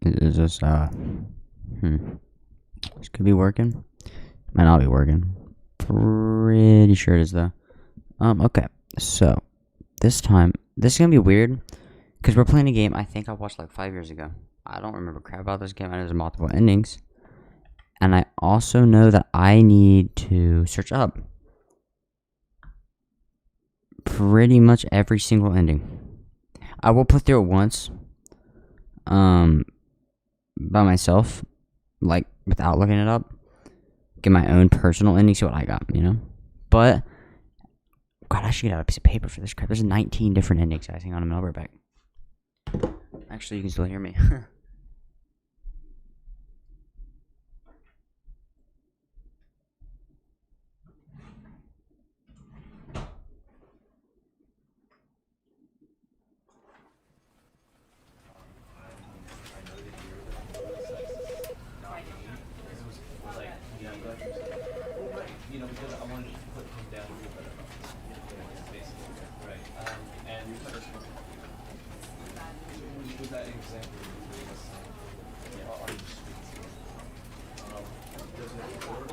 Is this this could be working. Might not be working. Pretty sure it is though. Okay. So this time this is gonna be weird because we're playing a game I think I watched like 5 years ago. I don't remember crap about this game. I know there's multiple endings. And I also know that I need to search up pretty much every single ending. I will put through it once. By myself, like without looking it up, get my own personal ending, see what I got, But God, I should get out a piece of paper for this crap. There's 19 different endings, guys. Hang on a minute, I'll be right back. Actually, you can still hear me. Because I wanted to put him down a little better. Basically, right. And with that example, are you speaking? Does it work?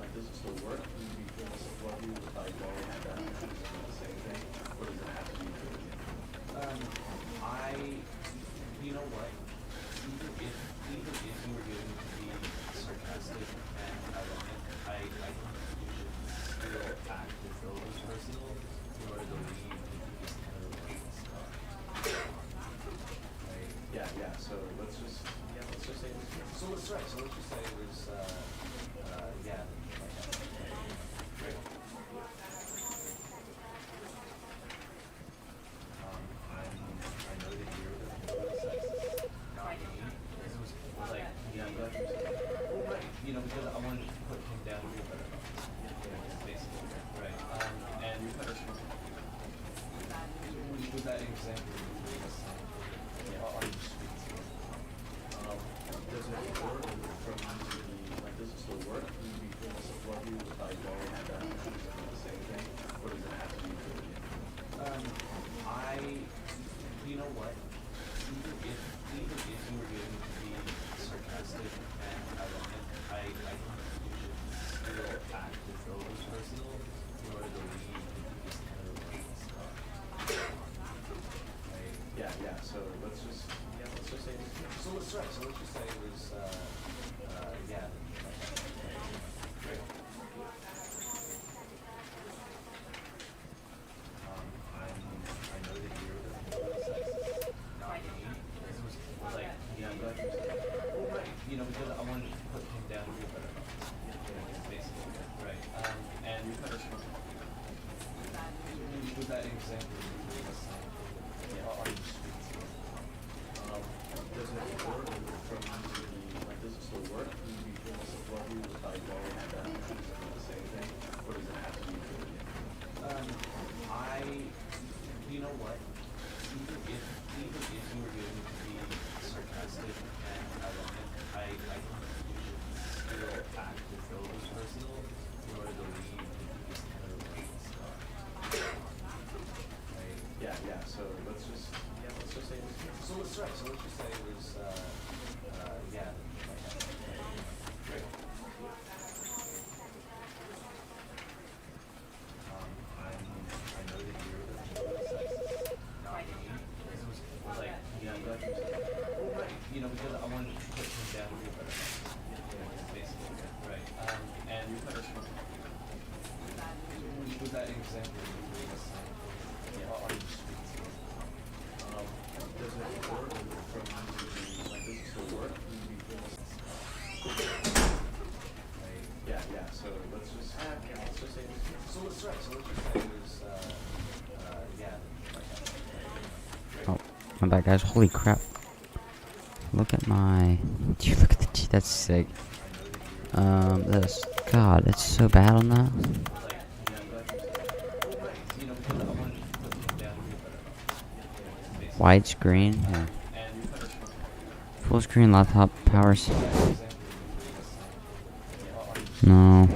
Like, does it still work? Do you feel what you like going at that the same thing? Or does it have to be good again? You know what? Even if you were going to be sarcastic and ironic, I think you should still act as though it was personal in order to leave this kind of stuff. Right? Yeah. So let's just say it was. So let's just say it was. Yeah. Right. I know that you're because I wanted to put him down a little better. Basically, right. And with that example, are you speaking? Does it work does it still work? Do you feel what you like going at that the same thing? Or does it have to be good again? You know what? Even if you were going to be sarcastic and ironic, I think you should still act as though it was personal in order to leave this kind of stuff. Right? Yeah. So let's just say it was. So let's just say it was. Yeah. Great. I know that you're because I wanted to put him down a little better. Basically, right. And with that example, are you speaking? Does it work? Does it still work? Do you feel what you like going at that the same thing? Or does it have to be good again? You know what? Even if you were going to be sarcastic and ironic, I think you should still act as though it was personal in order to leave this kind of stuff. Right? Yeah. So let's just say it was. So let's just say it was. Yeah. Great. I know that you're because I wanted to put him down a little better. Basically, right. And with that example, are you speaking? Does it work? Does it still work? Yeah. So let's just say it was. So let's just say it was. Yeah. Oh, my bad, guys. Holy crap. Look at my... Dude, look at the... That's sick. This... God, it's so bad on that. Widescreen? Yeah. Full screen laptop powers. No.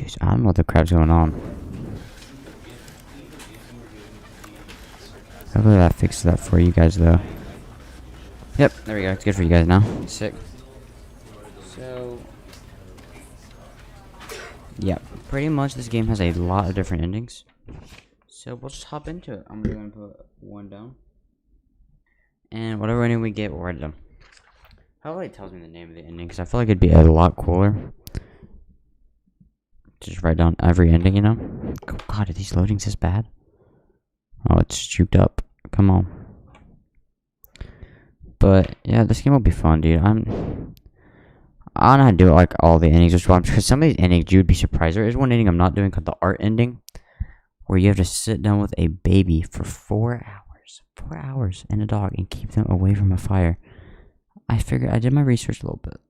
Jeez, I don't know what the crap's going on. Hopefully that fixes that for you guys, though. Yep, there we go. It's good for you guys now. Sick. So, yeah, pretty much this game has a lot of different endings. So we'll just hop into it. I'm going to put one down. And whatever ending we get, we'll write it down. Hopefully it tells me the name of the ending, because I feel like it'd be a lot cooler to just write down every ending, you know? Oh god, are these loadings this bad? Oh, it's juked up. Come on. But, yeah, this game will be fun, dude. I don't know how to do it, like, all the endings, because some of these endings, you would be surprised. There is one ending I'm not doing called the art ending, where you have to sit down with a baby for 4 hours. 4 hours and a dog and keep them away from a fire. I figured, I did my research a little bit.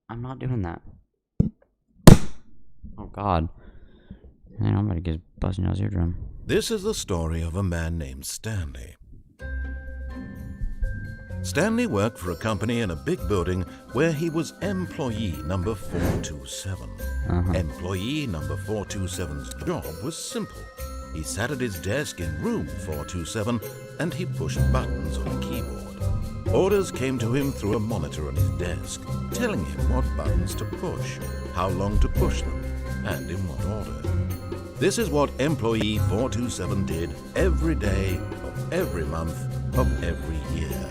I'm not doing that. Oh, God. Man, I'm about to get buzzing out his eardrum. This is the story of a man named Stanley. Stanley worked for a company in a big building where he was employee number 427. Employee number 427's job was simple. He sat at his desk in room 427 and he pushed buttons on a keyboard. Orders came to him through a monitor on his desk, telling him what buttons to push, how long to push them, and in what order. This is what employee 427 did every day of every month of every year.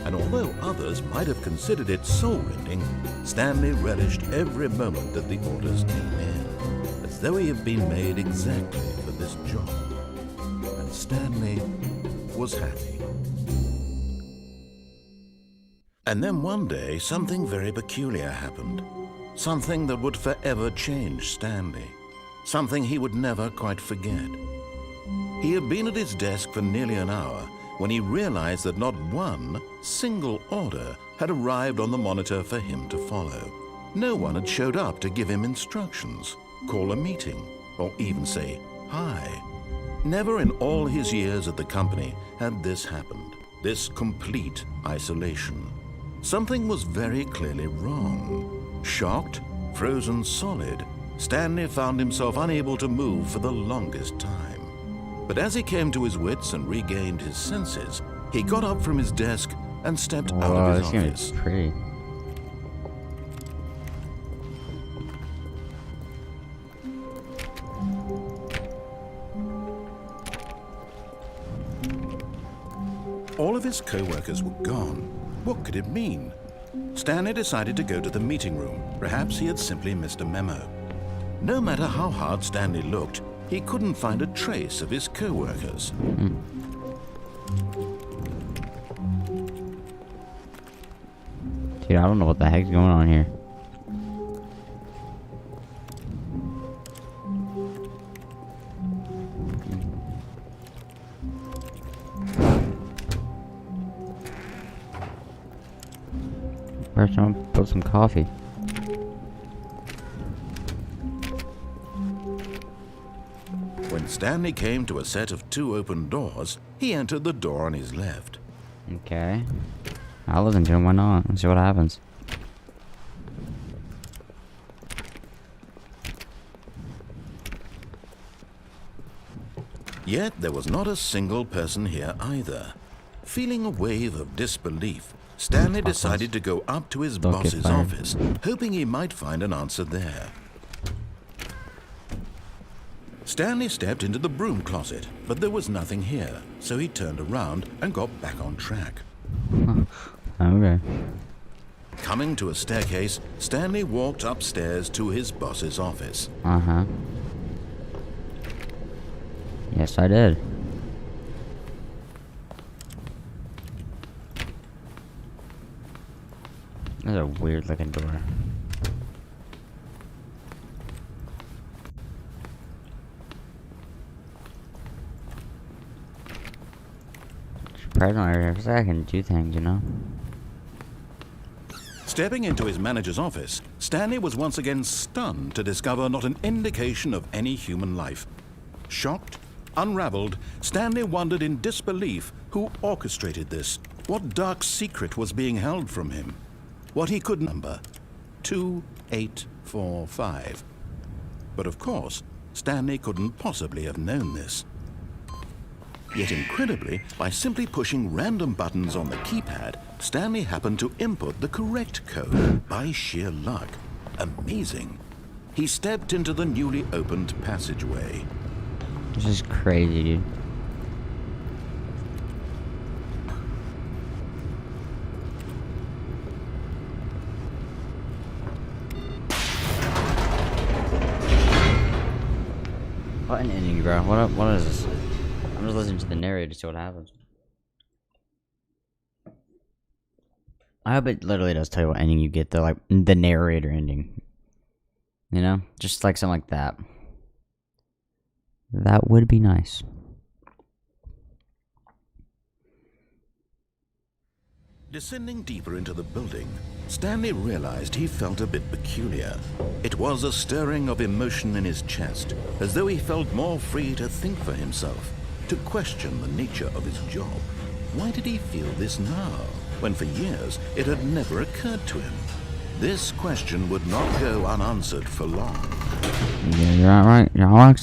And although others might have considered it soul-rending, Stanley relished every moment that the orders came in, as though he had been made exactly for this job. And Stanley was happy. And then one day, something very peculiar happened. Something that would forever change Stanley. Something he would never quite forget. He had been at his desk for nearly an hour when he realized that not one single order had arrived on the monitor for him to follow. No one had showed up to give him instructions, call a meeting, or even say hi. Never in all his years at the company had this happened, this complete isolation. Something was very clearly wrong. Shocked, frozen solid, Stanley found himself unable to move for the longest time. But as he came to his wits and regained his senses, he got up from his desk and stepped out of his office. This game is pretty. All of his co-workers were gone. What could it mean? Stanley decided to go to the meeting room. Perhaps he had simply missed a memo. No matter how hard Stanley looked, he couldn't find a trace of his co-workers. Dude, I don't know what the heck's going on here. Where's someone put some coffee? When Stanley came to a set of 2 open doors, he entered the door on his left. Okay. I'll listen to him, why not? Let's see what happens. Yet there was not a single person here either. Feeling a wave of disbelief, Stanley decided to go up to his boss's office, hoping he might find an answer there. Stanley stepped into the broom closet, but there was nothing here, so he turned around and got back on track. Okay. Coming to a staircase, Stanley walked upstairs to his boss's office. Yes, I did. That's a weird looking door. Surprised on area, because I can do things, you know? Stepping into his manager's office, Stanley was once again stunned to discover not an indication of any human life. Shocked, unraveled, Stanley wondered in disbelief who orchestrated this, what dark secret was being held from him. What he could number 2845. But of course, Stanley couldn't possibly have known this. Yet incredibly, by simply pushing random buttons on the keypad, Stanley happened to input the correct code by sheer luck. Amazing. He stepped into the newly opened passageway. This is crazy, dude. What an ending, bro. What is this? I'm just listening to the narrator to see what happens. I hope it literally does tell you what ending you get, though, like the narrator ending. You know? Just like something like that. That would be nice. Descending deeper into the building, Stanley realized he felt a bit peculiar. It was a stirring of emotion in his chest, as though he felt more free to think for himself, to question the nature of his job. Why did he feel this now, when for years it had never occurred to him? This question would not go unanswered for long. Yeah, you're not right. You're not wrong.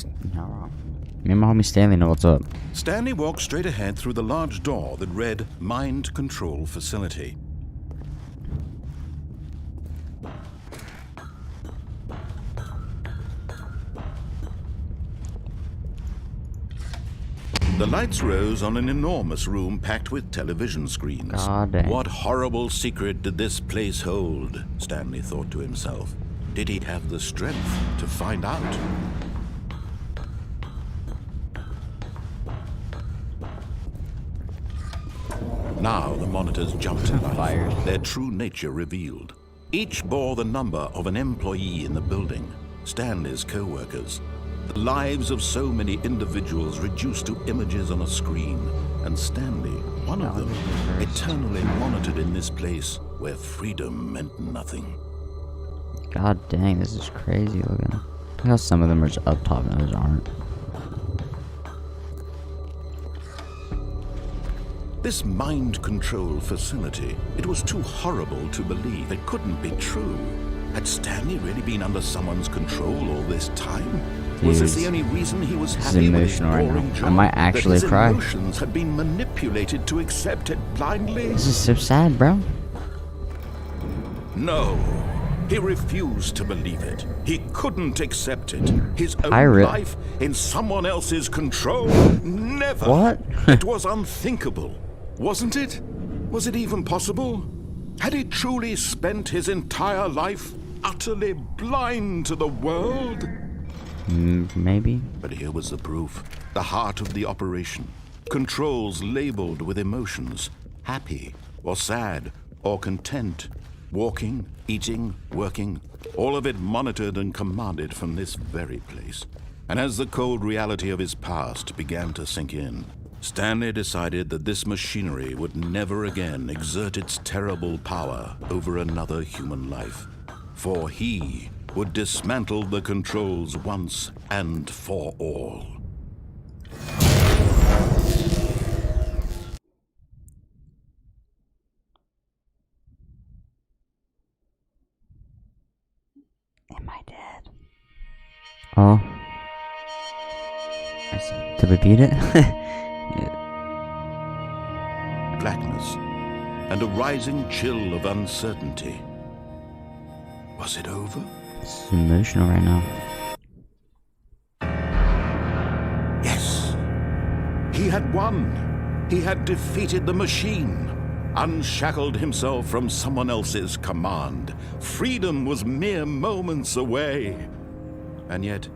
Me and my homie Stanley know what's up. Stanley walked straight ahead through the large door that read Mind Control Facility. The lights rose on an enormous room packed with television screens. God dang. What horrible secret did this place hold? Stanley thought to himself. Did he have the strength to find out? Now the monitors jumped to life, their true nature revealed. Each bore the number of an employee in the building, Stanley's co-workers. The lives of so many individuals reduced to images on a screen, and Stanley, one of them, eternally monitored in this place where freedom meant nothing. God dang, this is crazy looking. Look how some of them are just up top and others aren't. This mind control facility, it was too horrible to believe. It couldn't be true. Had Stanley really been under someone's control all this time? Was this the only reason he was happy with his boring job? I might actually cry. That his emotions had been manipulated to accept it blindly? This is so sad, bro. No. He refused to believe it. He couldn't accept it. His own life in someone else's control? Never. What? It was unthinkable. Wasn't it? Was it even possible? Had he truly spent his entire life utterly blind to the world? Maybe. But here was the proof. The heart of the operation. Controls labeled with emotions. Happy, or sad, or content. Walking, eating, working. All of it monitored and commanded from this very place. And as the cold reality of his past began to sink in, Stanley decided that this machinery would never again exert its terrible power over another human life. For he would dismantle the controls once and for all. Am I dead? Oh. To repeat it? Yeah. Blackness and a rising chill of uncertainty. Was it over? It's emotional right now. Yes. He had won. He had defeated the machine. Unshackled himself from someone else's command. Freedom was mere moments away. And yet,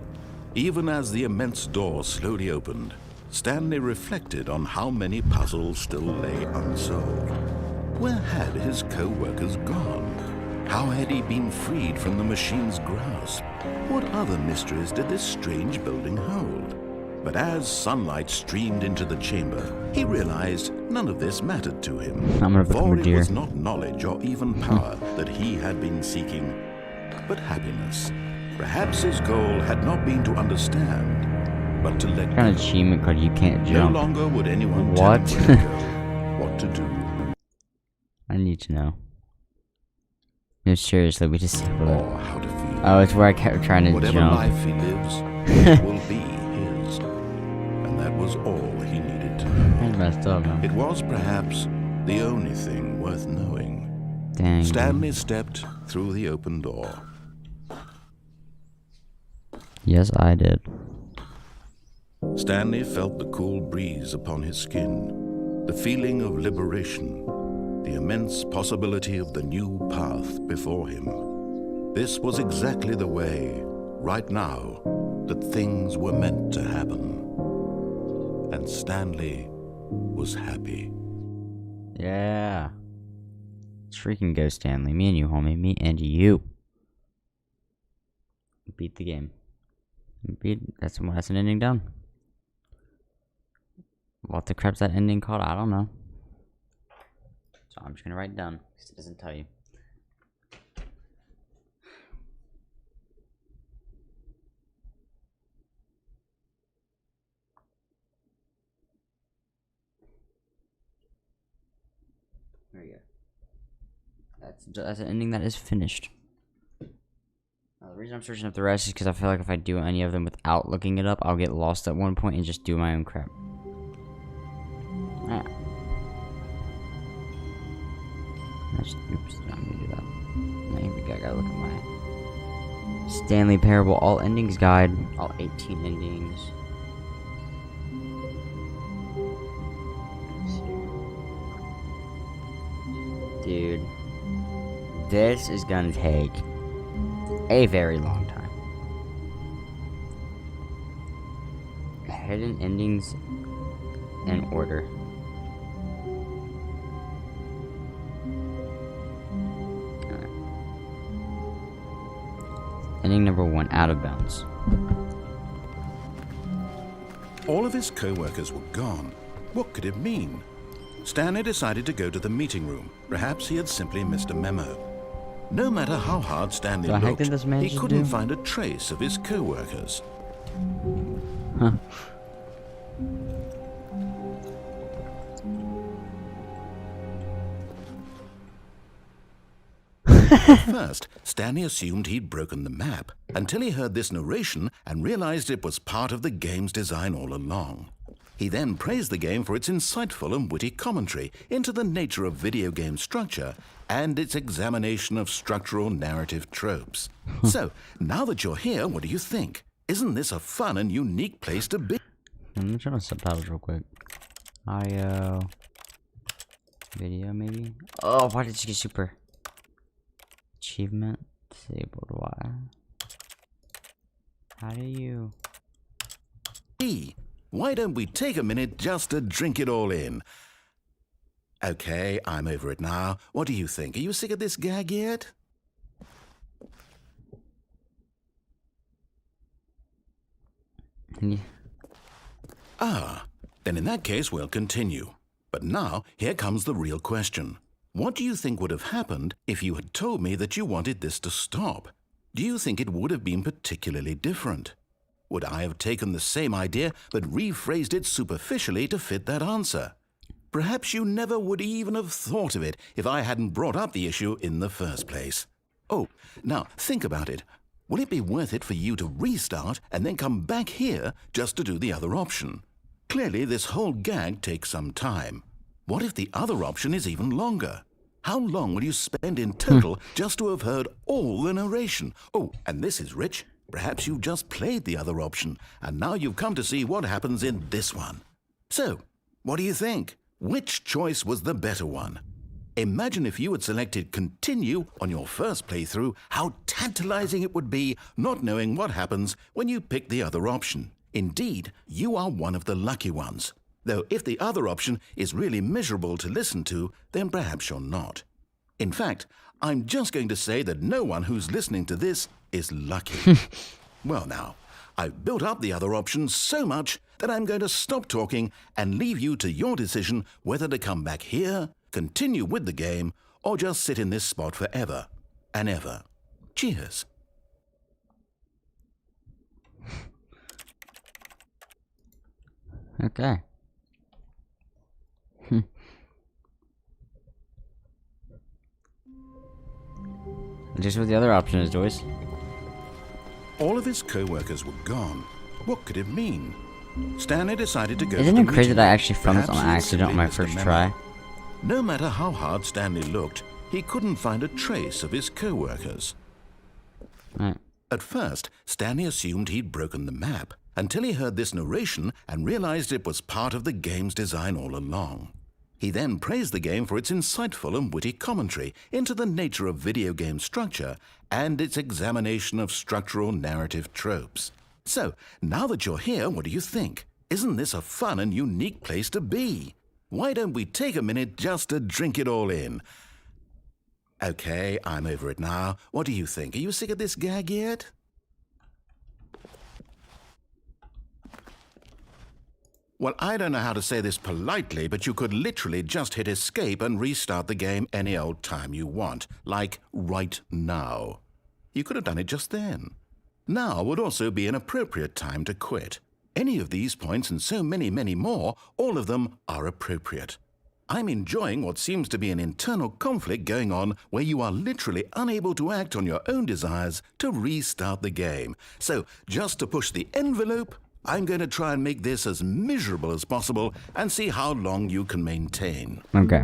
even as the immense door slowly opened, Stanley reflected on how many puzzles still lay unsolved. Where had his co-workers gone? How had he been freed from the machine's grasp? What other mysteries did this strange building hold? But as sunlight streamed into the chamber, he realized none of this mattered to him. For it was not knowledge or even power that he had been seeking, but happiness. Perhaps his goal had not been to understand, but to let What kind of achievement card you can't jump? No longer would anyone tell him where to go, what to do. I need to know. No, seriously, we disabled it. or how to feel. Oh, it's where I kept trying to Whatever jump. life he lives, it will be his. And that was all he needed to know. I messed up, man. It was perhaps the only thing worth knowing. Dang. Stanley stepped through the open door. Yes, I did. Stanley felt the cool breeze upon his skin, the feeling of liberation, the immense possibility of the new path before him. This was exactly the way, right now, that things were meant to happen. And Stanley was happy. Yeah. Let's freaking go, Stanley. Me and you, homie. Me and you. Beat the game. That's an ending done. What the crap's that ending called? I don't know. So I'm just gonna write done because it doesn't tell you. There you go. That's an ending that is finished. The reason I'm searching up the rest is because I feel like if I do any of them without looking it up, I'll get lost at one point and just do my own crap. Ah. Oops, I'm gonna do that. Now, here we go. I gotta look at my Stanley Parable all endings guide. All 18 endings. Dude, this is gonna take a very long time. Hidden endings in order. Alright. Ending number 1, out of bounds. All of his co-workers were gone. What could it mean? Stanley decided to go to the meeting room. Perhaps he had simply missed a memo. No matter how hard Stanley So how looked, did this man he just couldn't do? find a trace of his co-workers. Huh. At first, Stanley assumed he'd broken the map until he heard this narration and realized it was part of the game's design all along. He then praised the game for its insightful and witty commentary into the nature of video game structure and its examination of structural narrative tropes. So, now that you're here, what do you think? Isn't this a fun and unique place to be? I'm gonna try to subtitles real quick. IO video maybe. Oh, why did you get super achievement disabled? Why? How do you? Why don't we take a minute just to drink it all in? Okay, I'm over it now. What do you think? Are you sick of this gag yet? Yeah. Ah, then in that case we'll continue. But now, here comes the real question. What do you think would have happened if you had told me that you wanted this to stop? Do you think it would have been particularly different? Would I have taken the same idea but rephrased it superficially to fit that answer? Perhaps you never would even have thought of it if I hadn't brought up the issue in the first place. Oh, now think about it. Will it be worth it for you to restart and then come back here just to do the other option? Clearly, this whole gag takes some time. What if the other option is even longer? How long will you spend in total just to have heard all the narration? Oh, and this is rich. Perhaps you've just played the other option, and now you've come to see what happens in this one. So, what do you think? Which choice was the better one? Imagine if you had selected continue on your first playthrough, how tantalizing it would be not knowing what happens when you pick the other option. Indeed, you are one of the lucky ones. Though if the other option is really miserable to listen to, then perhaps you're not. In fact, I'm just going to say that no one who's listening to this is lucky. Well now, I've built up the other option so much that I'm going to stop talking and leave you to your decision whether to come back here, continue with the game, or just sit in this spot forever and ever. Cheers. Okay. Just what the other option is, Joyce. All of his co-workers were gone. What could it mean? Stanley decided to go Isn't to it the crazy meeting that I room. actually filmed this on Perhaps he had accident on simply my missed a first memo. try? No matter how hard Stanley looked, he couldn't find a trace of his co-workers. Right. At first, Stanley assumed he'd broken the map until he heard this narration and realized it was part of the game's design all along. He then praised the game for its insightful and witty commentary into the nature of video game structure and its examination of structural narrative tropes. So, now that you're here, what do you think? Isn't this a fun and unique place to be? Why don't we take a minute just to drink it all in? Okay, I'm over it now. What do you think? Are you sick of this gag yet? Well, I don't know how to say this politely, but you could literally just hit escape and restart the game any old time you want, like right now. You could have done it just then. Now would also be an appropriate time to quit. Any of these points and so many, many more, all of them are appropriate. I'm enjoying what seems to be an internal conflict going on where you are literally unable to act on your own desires to restart the game. So, just to push the envelope, I'm going to try and make this as miserable as possible and see how long you can maintain. Okay.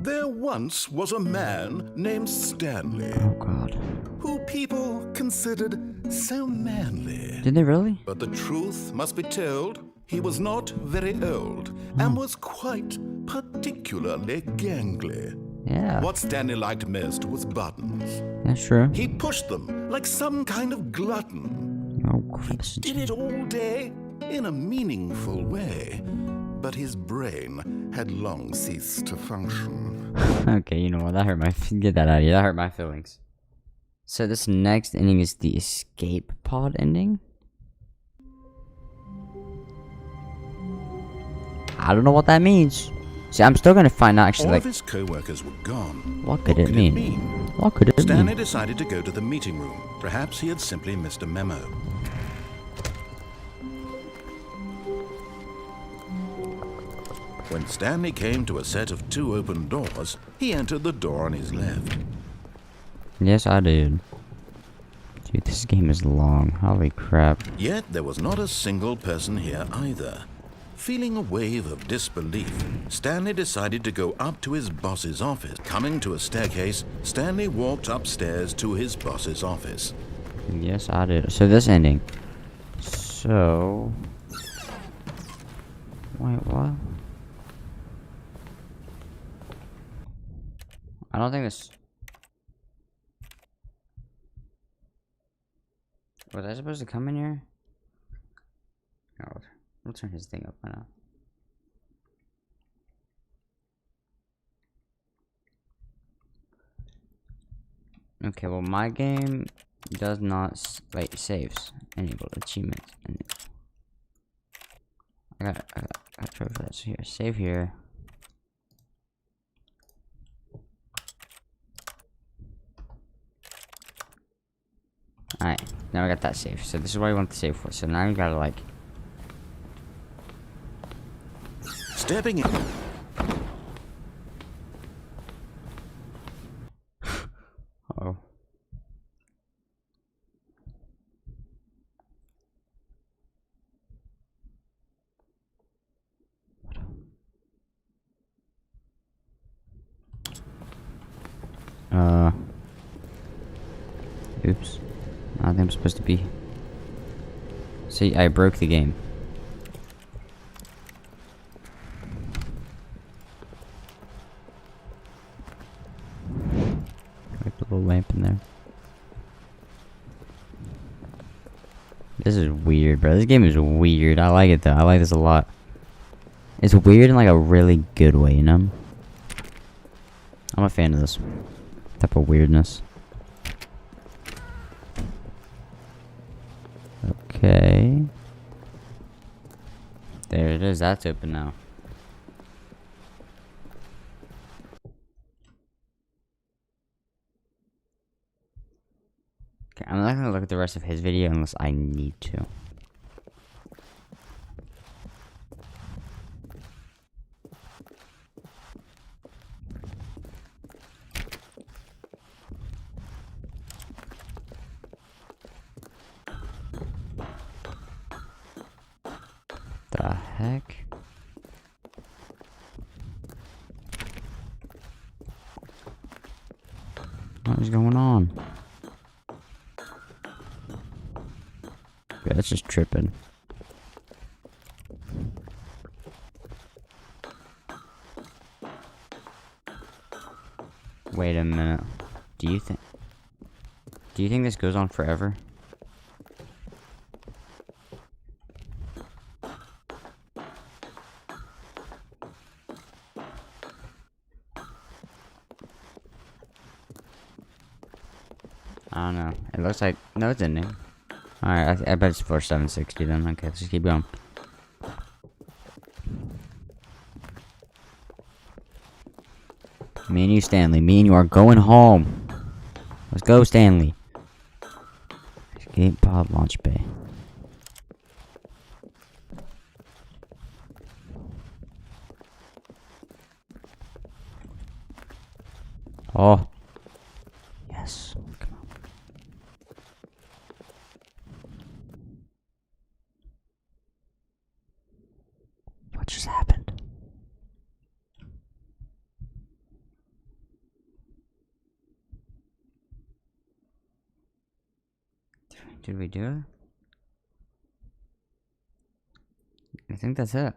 There once was a man named Stanley, Oh god. who people considered so manly. Did they really? But the truth must be told, he was not very old and was quite particularly gangly. Yeah. What Stanley liked most was buttons. That's true. He pushed them like some kind of glutton. Oh crap. Did it all day in a meaningful way, but his brain had long ceased to function. Okay, you know what? That hurt my. Get that out of here. That hurt my feelings. So this next ending is the escape pod ending. I don't know what that means. See, I'm still gonna find out actually. All Like, of his co-workers were gone. what could it mean? What could it Stanley mean? decided to go to the meeting room. Perhaps he had simply missed a memo. When Stanley came to a set of 2 open doors, he entered the door on his left. Yes, I did. Dude, this game is long. Holy crap. Yet there was not a single person here either. Feeling a wave of disbelief, Stanley decided to go up to his boss's office. Coming to a staircase, Stanley walked upstairs to his boss's office. Yes, I did. So this ending. So. Wait, what? I don't think this. Was I supposed to come in here? No. We'll turn his thing up right now. Okay, well, my game does not like saves. Enable achievements. I got trophy for that. So here, save here. Alright, now I got that save. So this is what I want to save for. So now you gotta like. Stepping in. Oh. Oops. I think I'm supposed to be. See, I broke the game. Like the little lamp in there. This is weird, bro. This game is weird. I like it though. I like this a lot. It's weird in like a really good way, you know? I'm a fan of this type of weirdness. Okay. There it is. That's open now. Okay, I'm not gonna look at the rest of his video unless I need to. What is going on? Yeah, that's just tripping. Wait a minute. Do you think this goes on forever? I don't know. It looks like no, it's ending. Alright, I bet it's for 760 then. Okay, let's just keep going. Me and you, Stanley. Me and you are going home. Let's go, Stanley. Escape pod launch bay. Oh. Yes. Come on. What just happened? Did we do it? I think that's it.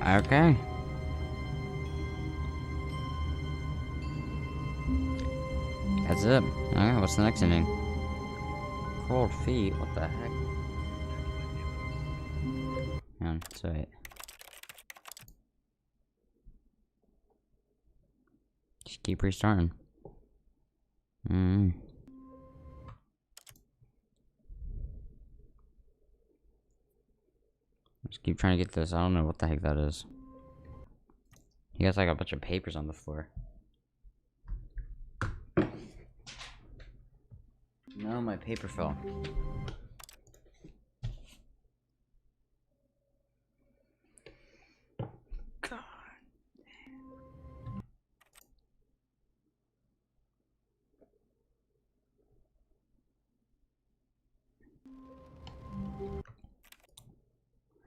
Okay. That's it. Okay, what's the next ending? Cold feet? What the heck? Hang on, so wait. Just keep restarting. Just keep trying to get this. I don't know what the heck that is. He has like a bunch of papers on the floor. No, my paper fell. God.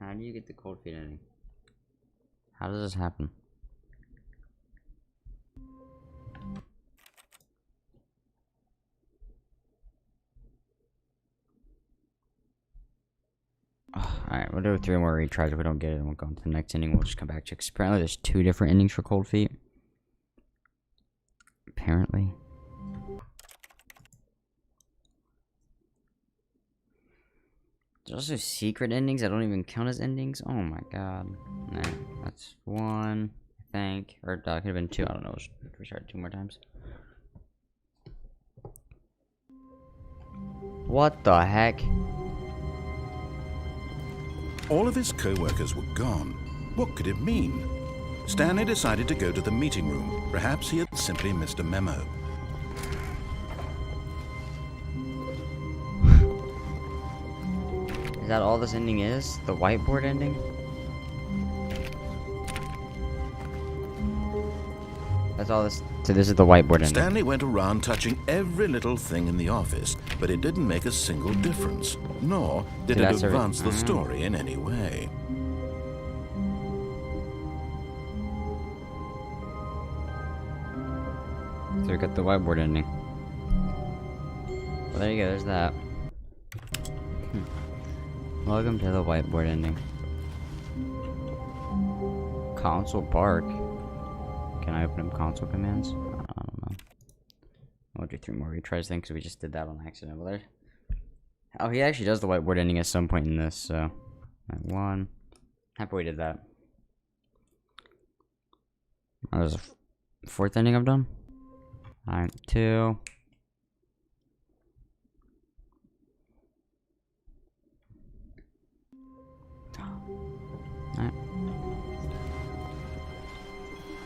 How do you get the cold feet ending? How does this happen? Alright, we'll do 3 more retries. If we don't get it, then we'll go on to the next ending. We'll just come back to it. Apparently there's 2 different endings for cold feet. Apparently. There's also secret endings that don't even count as endings. Oh my god. Nah, that's 1, I think. Or that could have been 2. I don't know. Let's restart 2 more times. What the heck? All of his co-workers were gone. What could it mean? Stanley decided to go to the meeting room. Perhaps he had simply missed a memo. Is that all this ending is? The whiteboard ending? That's all this... So this is the whiteboard ending. Stanley went around touching every little thing in the office, but it didn't make a single difference, nor did it advance the story in any way. So we got the whiteboard ending. Well, there you go, there's that. Welcome to the whiteboard ending. Console bark. Can I open up console commands? I don't know. I'll do 3 more retries then, because we just did that on accident. Well, there. Oh, he actually does the whiteboard ending at some point in this, so. Right, 1. Happy we did that. Oh, there's a 4th ending I've done. Alright, 2. Alright.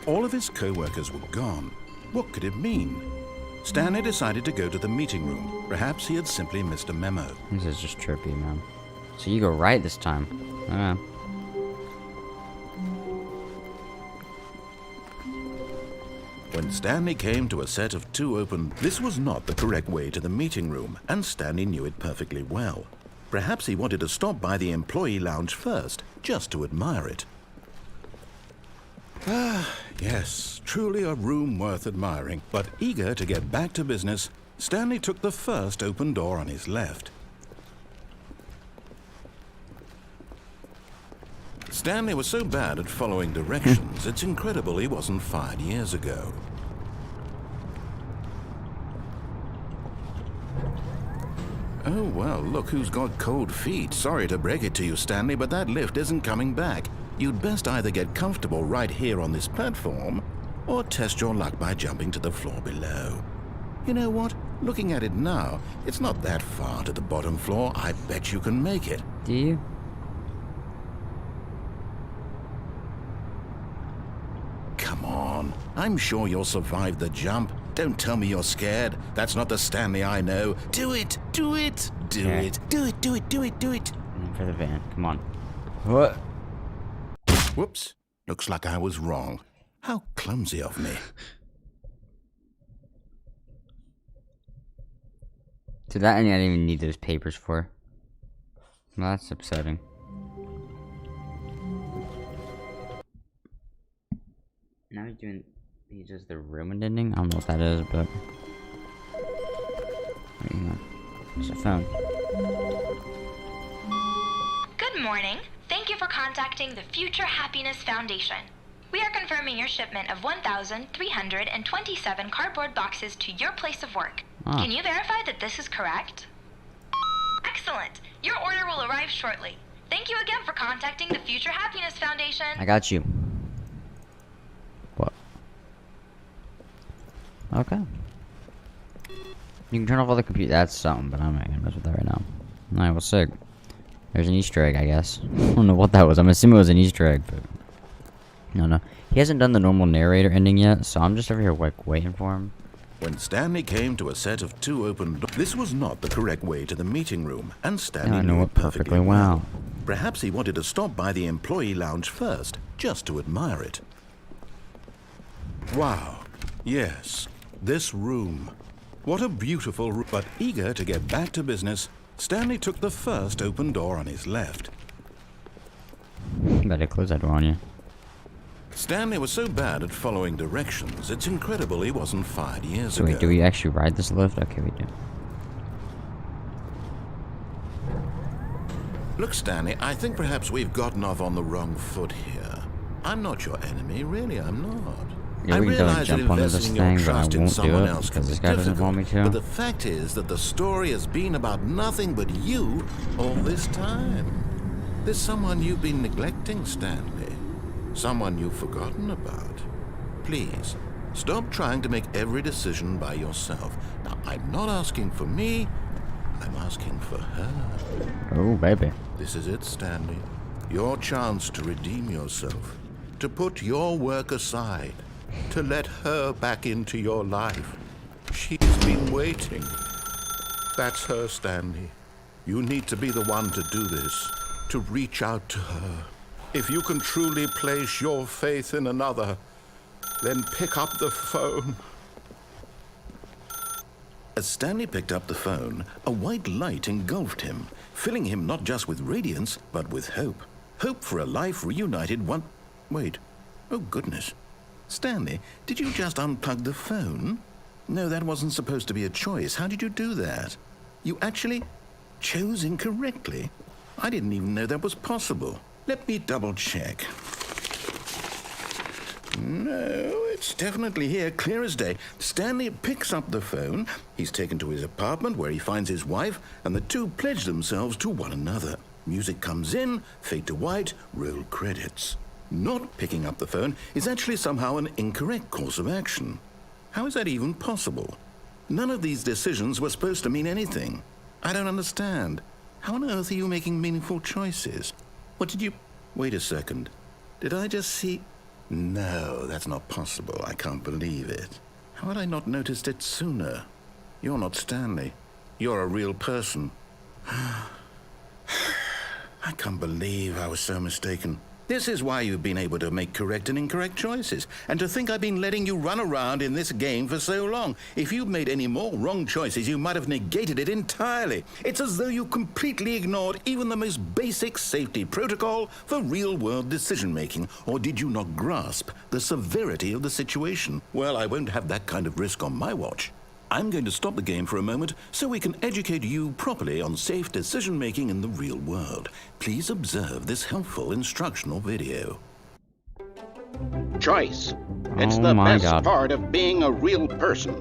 All of his co-workers were gone. What could it mean? Stanley decided to go to the meeting room. Perhaps he had simply missed a memo. This is just trippy, man. So you go right this time. When Stanley came to a set of 2 open, this was not the correct way to the meeting room, and Stanley knew it perfectly well. Perhaps he wanted to stop by the employee lounge first, just to admire it. Yes, truly a room worth admiring. But eager to get back to business, Stanley took the first open door on his left. Stanley was so bad at following directions, it's incredible he wasn't fired years ago. Oh, well, look who's got cold feet. Sorry to break it to you, Stanley, but that lift isn't coming back. You'd best either get comfortable right here on this platform, or test your luck by jumping to the floor below. You know what? Looking at it now, it's not that far to the bottom floor. I bet you can make it. Do you? Come on. I'm sure you'll survive the jump. Don't tell me you're scared. That's not the Stanley I know. Do it! Do it! Do Okay. it! Do it! Do it! Do it! Do it! Aim for the van. Come on. What? Whoops. Looks like I was wrong. How clumsy of me. So that I didn't even need those papers for. Well, that's upsetting. Now he's doing. He does the ruined ending. I don't know what that is, but. Wait, hang on. It's a phone. Good morning. Thank you for contacting the Future Happiness Foundation. We are confirming your shipment of 1,327 cardboard boxes to your place of work. Ah. Can you verify that this is correct? Excellent. Your order will arrive shortly. Thank you again for contacting the Future Happiness Foundation. I got you. What? Okay. You can turn off all the computer. That's something, but I'm not gonna mess with that right now. Alright, well, sick. There's an Easter egg, I guess. I don't know what that was. I'm assuming it was an Easter egg, but. No. He hasn't done the normal narrator ending yet, so I'm just over here waiting for him. When Stanley came to a set of two open doors, this was not the correct way to the meeting room, and Stanley I know knew it it perfectly perfectly well. well. Perhaps he wanted to stop by the employee lounge first, just to admire it. Wow. Yes, this room. What a beautiful room. But eager to get back to business, Stanley took the first open door on his left. Better close that door on you. Stanley was so bad at following directions, it's incredible he wasn't fired years So ago. wait, do we actually ride this lift? Okay, we do. Look, Stanley, I think perhaps we've gotten off on the wrong foot here. I'm not your enemy, really, I'm not. Yeah, I we can go and realize that jump onto this investing your thing, but I trust in won't do someone it else because can this be guy doesn't difficult, want me to. but the fact is that the story has been about nothing but you all this time. There's someone you've been neglecting, Stanley. Someone you've forgotten about. Please, stop trying to make every decision by yourself. Now, I'm not asking for me, I'm asking for her. Oh, baby. This is it, Stanley. Your chance to redeem yourself. To put your work aside. To let her back into your life. She's been waiting. That's her, Stanley. You need to be the one to do this. To reach out to her. If you can truly place your faith in another, then pick up the phone. As Stanley picked up the phone, a white light engulfed him, filling him not just with radiance, but with hope. Hope for a life reunited one... Wait. Oh, goodness. Stanley, did you just unplug the phone? No, that wasn't supposed to be a choice. How did you do that? You actually chose incorrectly? I didn't even know that was possible. Let me double check. No, it's definitely here, clear as day. Stanley picks up the phone. He's taken to his apartment where he finds his wife, and the two pledge themselves to one another. Music comes in, fade to white, roll credits. Not picking up the phone is actually somehow an incorrect course of action. How is that even possible? None of these decisions were supposed to mean anything. I don't understand. How on earth are you making meaningful choices? What did you... Wait a second. Did I just see... No, that's not possible. I can't believe it. How had I not noticed it sooner? You're not Stanley. You're a real person. I can't believe I was so mistaken. This is why you've been able to make correct and incorrect choices. And to think I've been letting you run around in this game for so long. If you'd made any more wrong choices, you might have negated it entirely. It's as though you completely ignored even the most basic safety protocol for real-world decision-making. Or did you not grasp the severity of the situation? Well, I won't have that kind of risk on my watch. I'm going to stop the game for a moment so we can educate you properly on safe decision-making in the real world. Please observe this helpful instructional video. Choice. It's Oh the my best God. part of being a real person.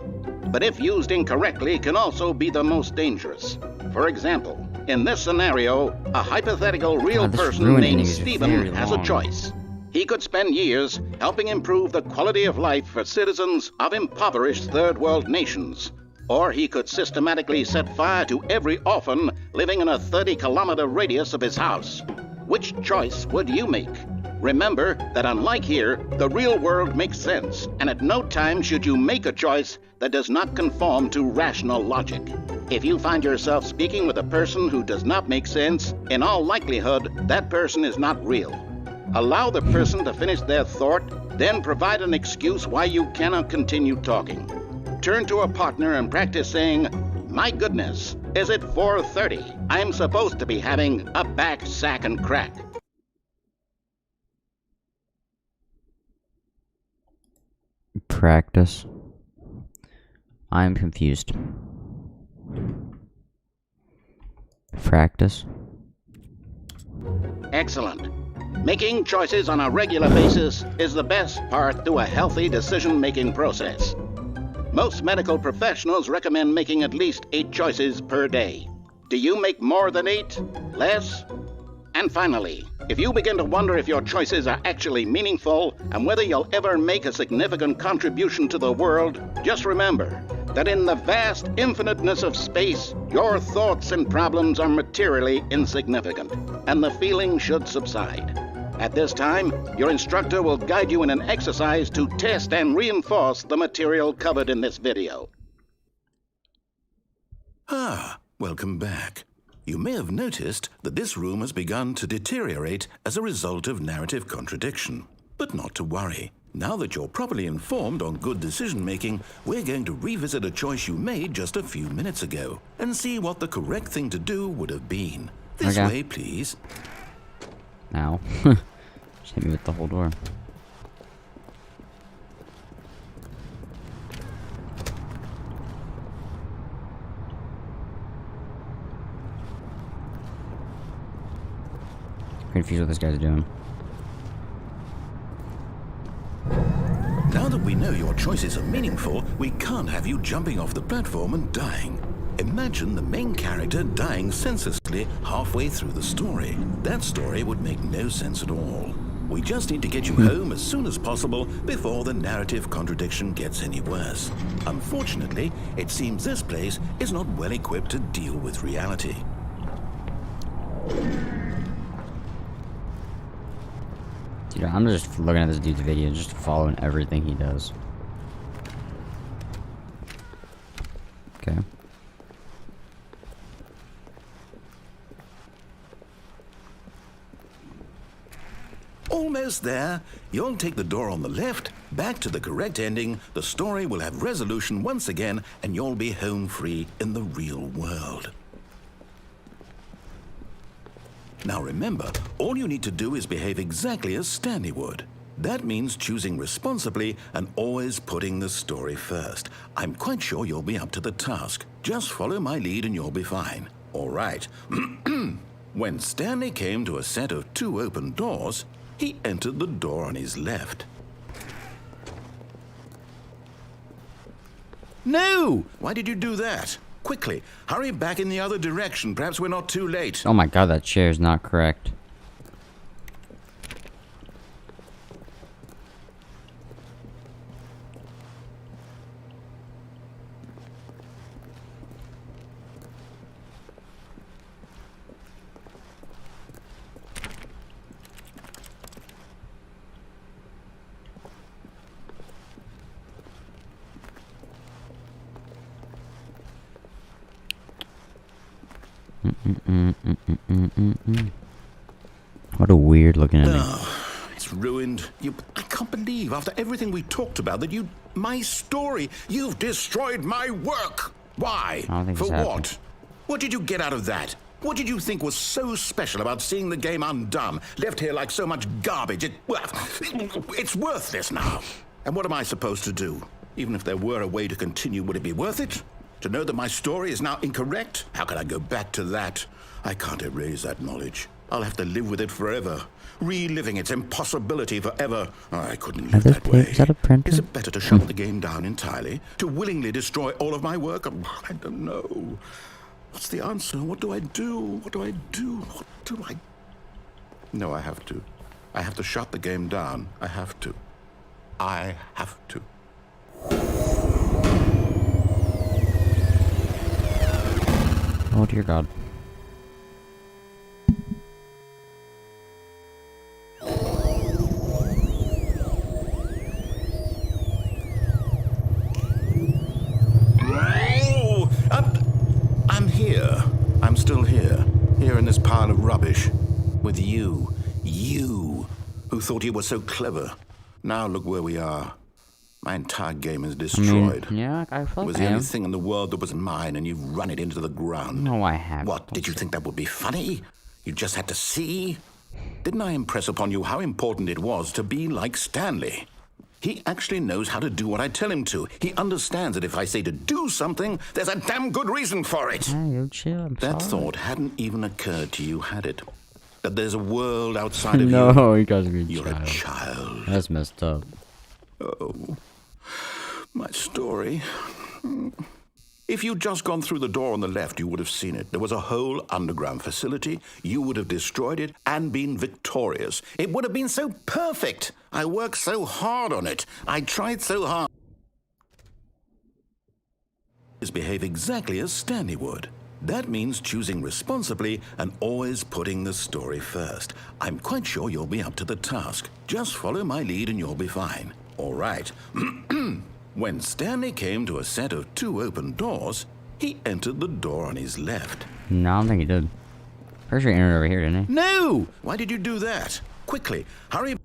But if used incorrectly, can also be the most dangerous. For example, in this scenario, a hypothetical real God, this person ruined named ending is Stephen very has a long. choice. He could spend years helping improve the quality of life for citizens of impoverished third world nations. Or he could systematically set fire to every orphan living in a 30-kilometer radius of his house. Which choice would you make? Remember that unlike here, the real world makes sense, and at no time should you make a choice that does not conform to rational logic. If you find yourself speaking with a person who does not make sense, in all likelihood, that person is not real. Allow the person to finish their thought, then provide an excuse why you cannot continue talking. Turn to a partner and practice saying, "My goodness, is it 4:30? I'm supposed to be having a back, sack, and crack." Practice. I'm confused. Practice. Excellent. Making choices on a regular basis is the best part to a healthy decision-making process. Most medical professionals recommend making at least 8 choices per day. Do you make more than 8? Less? And finally, if you begin to wonder if your choices are actually meaningful and whether you'll ever make a significant contribution to the world, just remember that in the vast infiniteness of space, your thoughts and problems are materially insignificant, and the feeling should subside. At this time, your instructor will guide you in an exercise to test and reinforce the material covered in this video. Ah, welcome back. You may have noticed that this room has begun to deteriorate as a result of narrative contradiction. But not to worry. Now that you're properly informed on good decision-making, we're going to revisit a choice you made just a few minutes ago and see what the correct thing to do would have been. This Okay. way, please. Ow. Just hit me with the whole door. Confused what this guy's doing. Now that we know your choices are meaningful, we can't have you jumping off the platform and dying. Imagine the main character dying senselessly halfway through the story. That story would make no sense at all. We just need to get you home as soon as possible before the narrative contradiction gets any worse. Unfortunately, it seems this place is not well equipped to deal with reality. Dude, I'm just looking at this dude's video, just following everything he does. Okay. Almost there. You'll take the door on the left, back to the correct ending, the story will have resolution once again, and you'll be home free in the real world. Now remember, all you need to do is behave exactly as Stanley would. That means choosing responsibly and always putting the story first. I'm quite sure you'll be up to the task. Just follow my lead and you'll be fine. All right. When Stanley came to a set of 2 open doors, he entered the door on his left. No! Why did you do that? Quickly, hurry back in the other direction. Perhaps we're not too late. Oh my god, that chair is not correct. What a weird looking ending. Oh, It's ruined. I can't believe, after everything we talked about, that my story, you've destroyed my work. Why? I don't think For it's what? happened. What did you get out of that? What did you think was so special about seeing the game undone, left here like so much garbage? It's worthless now. And what am I supposed to do? Even if there were a way to continue, would it be worth it? To know that my story is now incorrect? How can I go back to that? I can't erase that knowledge. I'll have to live with it forever, reliving its impossibility forever. I couldn't live that way. Is that a printer? Is it better to shut the game down entirely? To willingly destroy all of my work? I don't know. What's the answer? What do I do? What do I do? What do I... No, I have to. I have to shut the game down. I have to. I have to. Oh dear God. Oh, I'm here. I'm still here. Here in this pile of rubbish. With you. You. Who thought you were so clever. Now look where we are. My entire game is destroyed. Yeah, I feel It was like the I only am. thing in the world that was mine, and you've run it into the ground. No, I haven't. What, did you think that would be funny? You just had to see? Didn't I impress upon you how important it was to be like Stanley? He actually knows how to do what I tell him to. He understands that if I say to do something, there's a damn good reason for it. Hey, you chill. I'm That sorry. thought hadn't even occurred to you, had it? That there's a world outside of you? No, you guys are a You're a child. child. That's messed up. Oh, my story. If you'd just gone through the door on the left, you would have seen it. There was a whole underground facility. You would have destroyed it and been victorious. It would have been so perfect. I worked so hard on it. I tried so hard. Behave exactly as Stanley would. That means choosing responsibly and always putting the story first. I'm quite sure you'll be up to the task. Just follow my lead and you'll be fine. All right. When Stanley came to a set of 2 open doors, he entered the door on his left. No, I don't think he did. Pretty sure he entered over here, didn't he? No! Why did you do that? Quickly, hurry.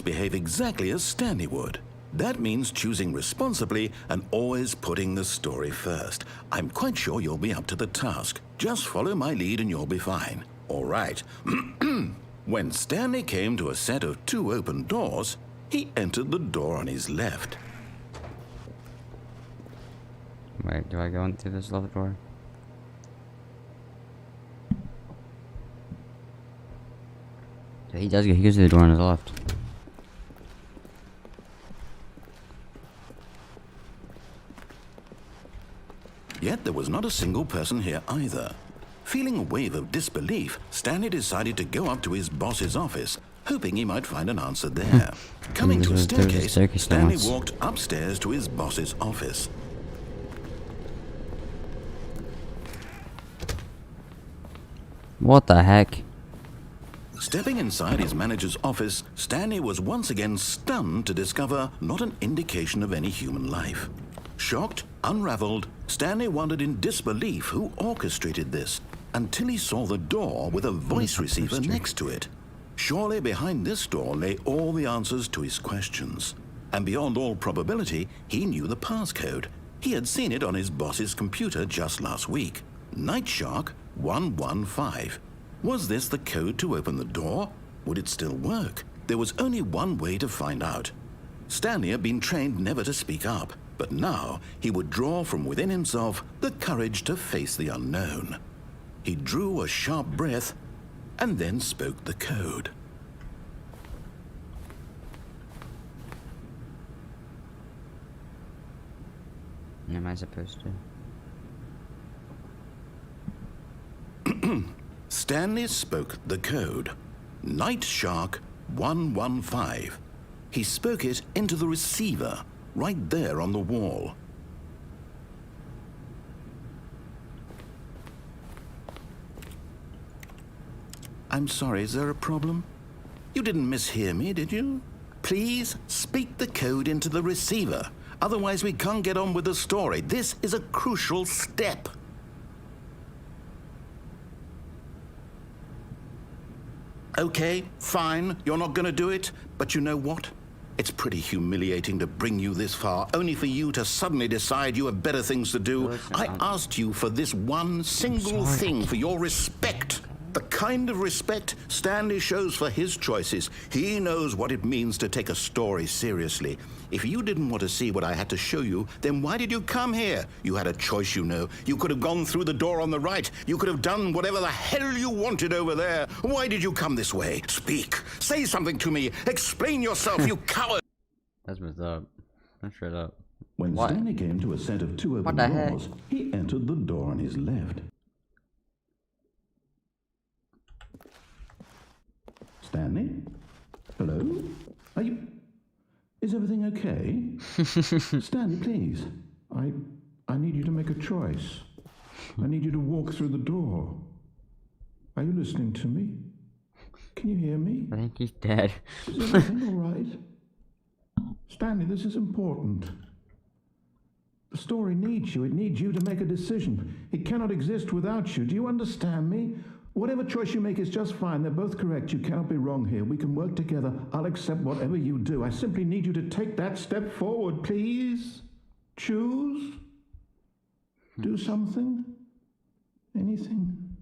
Behave exactly as Stanley would. That means choosing responsibly and always putting the story first. I'm quite sure you'll be up to the task. Just follow my lead and you'll be fine. All right. When Stanley came to a set of 2 open doors, he entered the door on his left. Wait, do I go into this left door? So he does go. He goes to the door on his left. Yet there was not a single person here either. Feeling a wave of disbelief, Stanley decided to go up to his boss's office, hoping he might find an answer there. Coming to a There was a staircase, staircase there Stanley once. walked upstairs to his boss's office. What the heck? Stepping inside his manager's office, Stanley was once again stunned to discover not an indication of any human life. Shocked, unraveled, Stanley wondered in disbelief who orchestrated this, until he saw the door with a voice receiver next to it. Surely behind this door lay all the answers to his questions. And beyond all probability, he knew the passcode. He had seen it on his boss's computer just last week. Night Shark 115. Was this the code to open the door? Would it still work? There was only one way to find out. Stanley had been trained never to speak up, but now he would draw from within himself the courage to face the unknown. He drew a sharp breath and then spoke the code. Am I supposed to? Stanley spoke the code. Night Shark 115. He spoke it into the receiver, right there on the wall. I'm sorry, is there a problem? You didn't mishear me, did you? Please speak the code into the receiver. Otherwise, we can't get on with the story. This is a crucial step. Okay, fine, you're not going to do it, but you know what? It's pretty humiliating to bring you this far, only for you to suddenly decide you have better things to do. Listen, I asked you for this one single thing, for your respect. The kind of respect Stanley shows for his choices. He knows what it means to take a story seriously. If you didn't want to see what I had to show you, then why did you come here? You had a choice, you know. You could have gone through the door on the right. You could have done whatever the hell you wanted over there. Why did you come this way? Speak. Say something to me. Explain yourself, you coward. That's messed up. That's straight up. When What? Stanley came to a set of two open the heck? doors, he entered the door on his left. Stanley? Hello? Are you... Is everything okay? Stanley, please. I need you to make a choice. I need you to walk through the door. Are you listening to me? Can you hear me? I think he's dead. Is everything all right? Stanley, this is important. The story needs you. It needs you to make a decision. It cannot exist without you. Do you understand me? Whatever choice you make is just fine. They're both correct. You cannot be wrong here. We can work together. I'll accept whatever you do. I simply need you to take that step forward, please. Choose. Do something. Anything.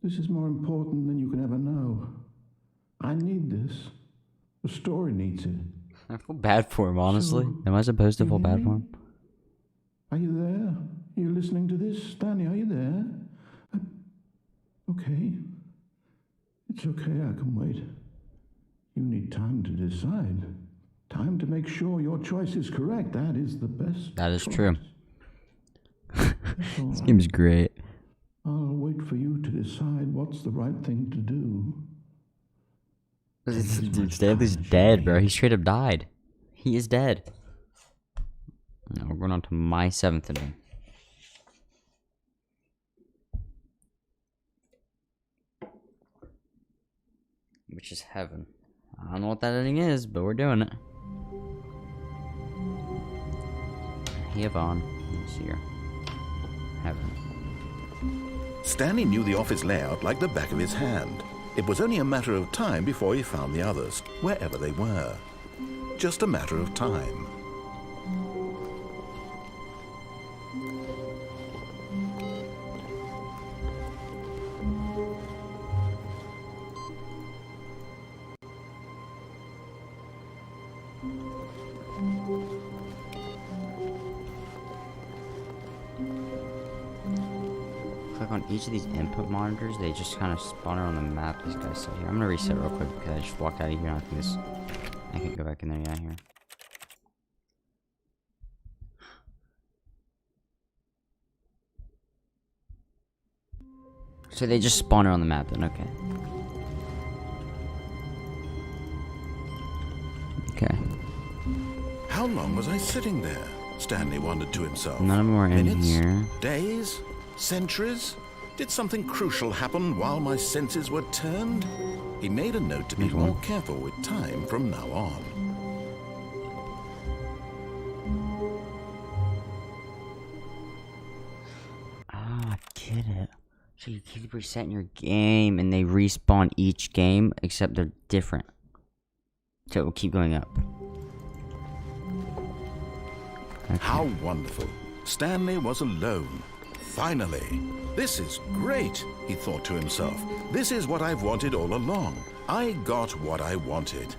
This is more important than you can ever know. I need this. The story needs it. I feel bad for him, honestly. So, Am I supposed to you feel hear bad me? for him? Are you there? Are you listening to this? Stanley, are you there? Okay. It's okay, I can wait. You need time to decide. Time to make sure your choice is correct. That is the best. That is choice. true. That's all This right. game's great. I'll wait for you to decide what's the right thing to do. Dude, Stanley's dead, bro. He straight up died. He is dead. Now we're going on to my 7th inning. Which is heaven. I don't know what that inning is, but we're doing it. Yvonne. Let's see here. Heaven. Stanley knew the office layout like the back of his hand. It was only a matter of time before he found the others, wherever they were. Just a matter of time. Click on each of these input monitors, they just kind of spawn on the map. These guys sit here. I'm gonna reset real quick because I just walked out of here. I think this. I can't go back in there. Yeah, here. So they just spawn on the map then. Okay. Okay. How long was I sitting there? Stanley wondered to himself. None of them were in Minutes? here. Days? Centuries? Did something crucial happen while my senses were turned? He made a note to be more careful with time from now on. Ah, I get it. So you keep resetting your game and they respawn each game, except they're different. So it will keep going up. Okay. How wonderful. Stanley was alone. Finally. This is great, he thought to himself. This is what I've wanted all along. I got what I wanted.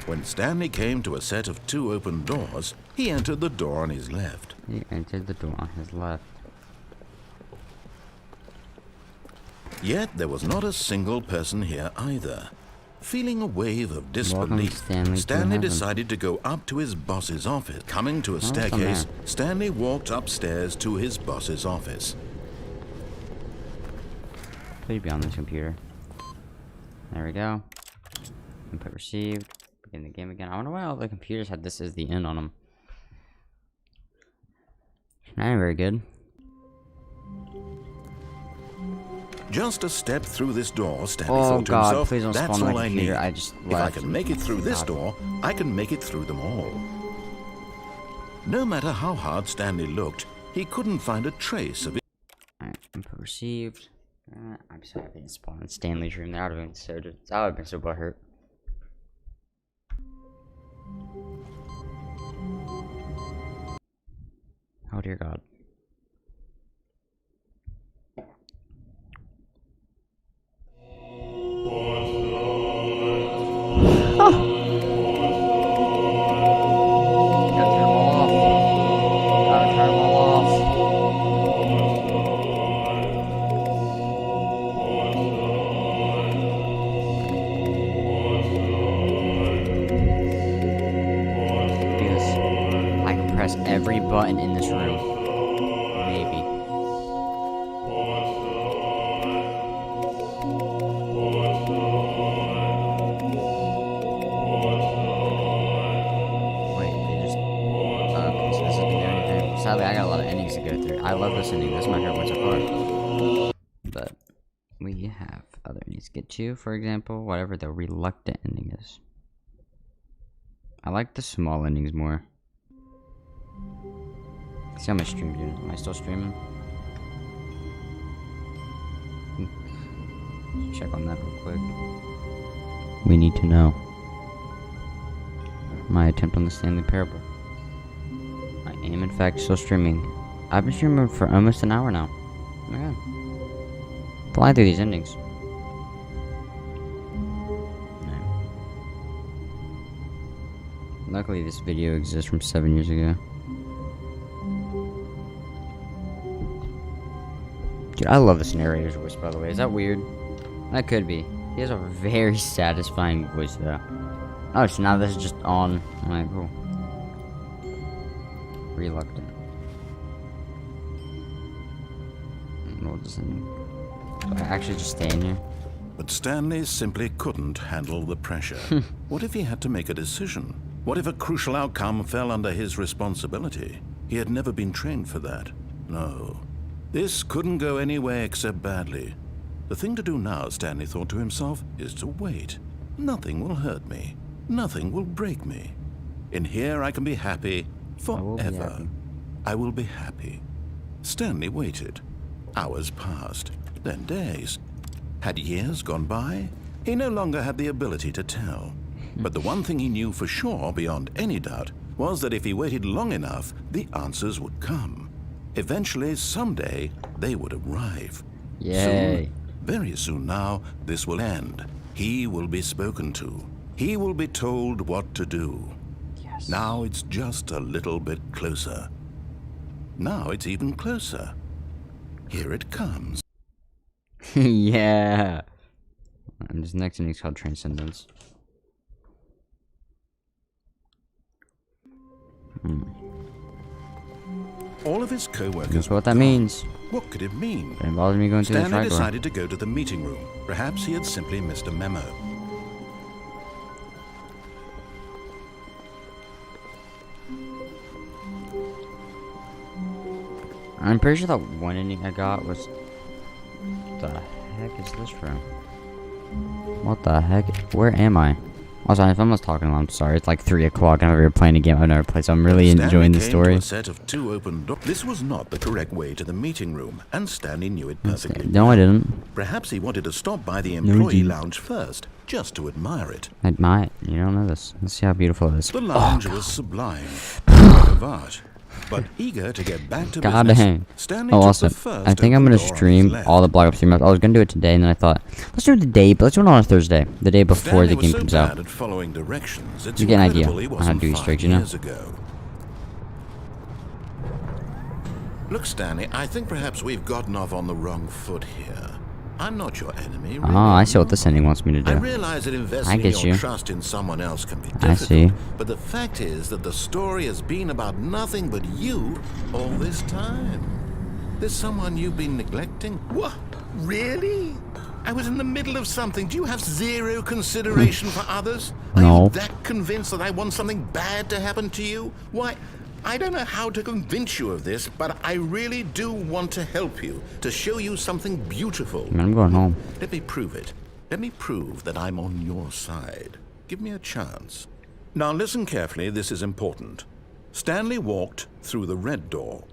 When Stanley came to a set of two open doors, he entered the door on his left. He entered the door on his left. Yet there was not a single person here either. Feeling a wave of disbelief, Stanley, to Stanley heaven. decided to go up to his boss's office. Coming to a some there. staircase, Stanley walked upstairs to his boss's office. Please be on this computer. There we go. Input received. Begin the game again. I wonder why all the computers had this as the end on them. Not very good. Just a step through this door, Stanley Oh thought to god, himself. please don't That's spawn all my I computer. need. I just If I left. can make it through this God. door, I can make it through them all. No matter how hard Stanley looked, he couldn't find a trace of it. Alright, input received. I'm so happy to spawn in Stanley's room. That would have been so butthurt. Oh dear god. Gotta turn them all off. Gotta turn them all off. Because I can press every button in this room. Maybe. Wait, they just. Okay, so this isn't doing anything. Sadly, I got a lot of endings to go through. I love this ending. This is my favorite one so far. But we have other endings to get to. For example, whatever the reluctant ending is. I like the small endings more. See how my stream doing? Am I still streaming? Check on that real quick. We need to know. My attempt on the Stanley Parable. I am in fact still streaming. I've been streaming for almost an hour now. Oh my god. Flying through these endings. No. Luckily this video exists from 7 years ago. Dude, I love this narrator's voice, by the way. Is that weird? That could be. He has a very satisfying voice, though. Oh, so now this is just on. Alright, cool. Reluctant. We'll just actually just stay in here. But Stanley simply couldn't handle the pressure. What if he had to make a decision? What if a crucial outcome fell under his responsibility? He had never been trained for that. No. This couldn't go any way except badly. The thing to do now, Stanley thought to himself, is to wait. Nothing will hurt me. Nothing will break me. In here I can be happy forever. I will be happy. Stanley waited. Hours passed, then days. Had years gone by? He no longer had the ability to tell. But the one thing he knew for sure, beyond any doubt, was that if he waited long enough, the answers would come. Eventually, someday, they would arrive. Yay. Soon, very soon now, this will end. He will be spoken to. He will be told what to do. Yes. Now it's just a little bit closer. Now it's even closer. Here it comes. Yeah. And this next ending's called Transcendence. All of his co-workers. That's what that were gone. means. What could it mean? It involves me going through the Stanley trap door. decided to go to the meeting room. Perhaps he had simply missed a memo. I'm pretty sure that one ending I got was. What the heck is this from? What the heck? Where am I? Also, if I'm not talking, I'm sorry. It's like 3 o'clock and I'm over here playing a game I've never played, so I'm really enjoying the story. A set of 2 open doors. This was not the correct way to the meeting room, and Stanley knew it perfectly. No, I didn't. Perhaps he wanted to stop by the employee lounge first, just to admire it. I might. You don't know this. Let's see how beautiful it is. The lounge was sublime, a work of art. But eager to get back to God business, dang. Stanley Oh, took also, the first I think I'm open gonna door on his stream left. all the Block Up streams. I was gonna do it today, and then I thought, let's do it today, but let's do it on a Thursday, the day before Stanley the was game so comes bad out. at following directions, it's You get an idea incredible he on how to wasn't do Easter 5 eggs, you know? years ago. Look, Stanley, I think perhaps we've gotten off on the wrong foot here. I'm not your enemy, really. Ah, I see what this ending wants me to do. I realize that investing get your you. trust in someone else can be difficult. I see. But the fact is that the story has been about nothing but you all this time. There's someone you've been neglecting. What? Really? I was in the middle of something. Do you have zero consideration for others? Are No. you that convinced that I want something bad to happen to you? Why, I don't know how to convince you of this, but I really do want to help you, to show you something beautiful. Man, I'm going home. Let me prove it. Let me prove that I'm on your side. Give me a chance. Now listen carefully, this is important. Stanley walked through the red door.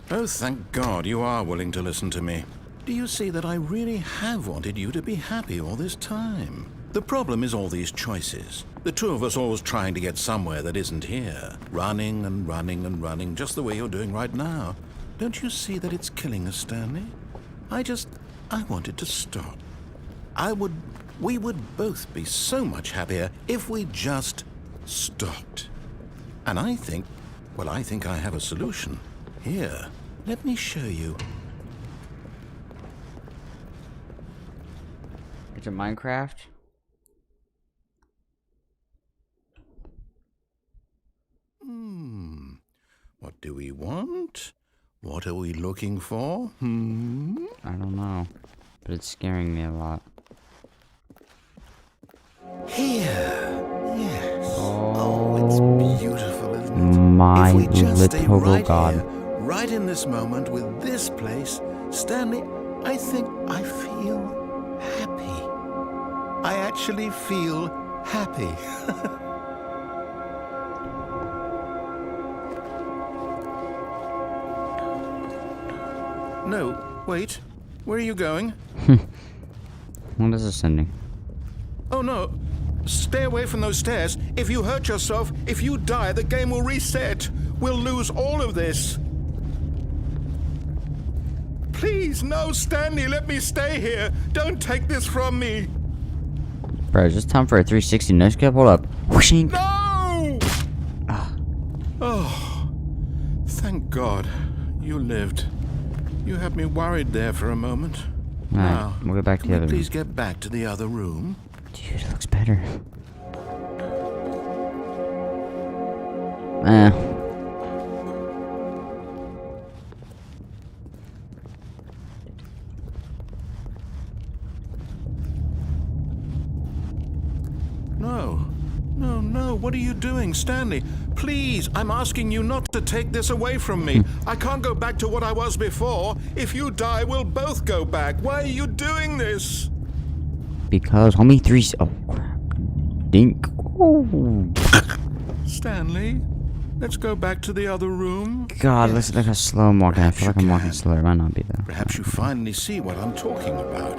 Oh, thank God you are willing to listen to me. Do you see that I really have wanted you to be happy all this time? The problem is all these choices. The two of us always trying to get somewhere that isn't here. Running and running and running, just the way you're doing right now. Don't you see that it's killing us, Stanley? I wanted to stop. We would both be so much happier if we just stopped. And I think I have a solution. Here, let me show you. It's a Minecraft. What do we want? What are we looking for? I don't know, but it's scaring me a lot. Here. Yes. Oh, it's beautiful, isn't it? My if we just stay little right God. here, right in this moment with this place, Stanley, I think I feel happy. I actually feel happy. No, wait. Where are you going? What is this ending? Oh no. Stay away from those stairs. If you hurt yourself, if you die, the game will reset. We'll lose all of this. Please, no, Stanley, let me stay here. Don't take this from me. Bro, is this time for a 360 no scope? Hold up. Whooshing. No! Oh, thank God. You lived. You had me worried there for a moment. Alright, we'll go back to the Can other we room. please get back to the other room? Dude, it looks better. Eh. No, what are you doing, Stanley? Please, I'm asking you not to take this away from me. I can't go back to what I was before. If you die, we'll both go back. Why are you doing this? Because homie 3. Oh crap. Dink. Oh. Stanley, let's go back to the other room. God, looks like a slow walking. I feel like I'm walking slower. It might not be though. Perhaps you finally see what I'm talking about.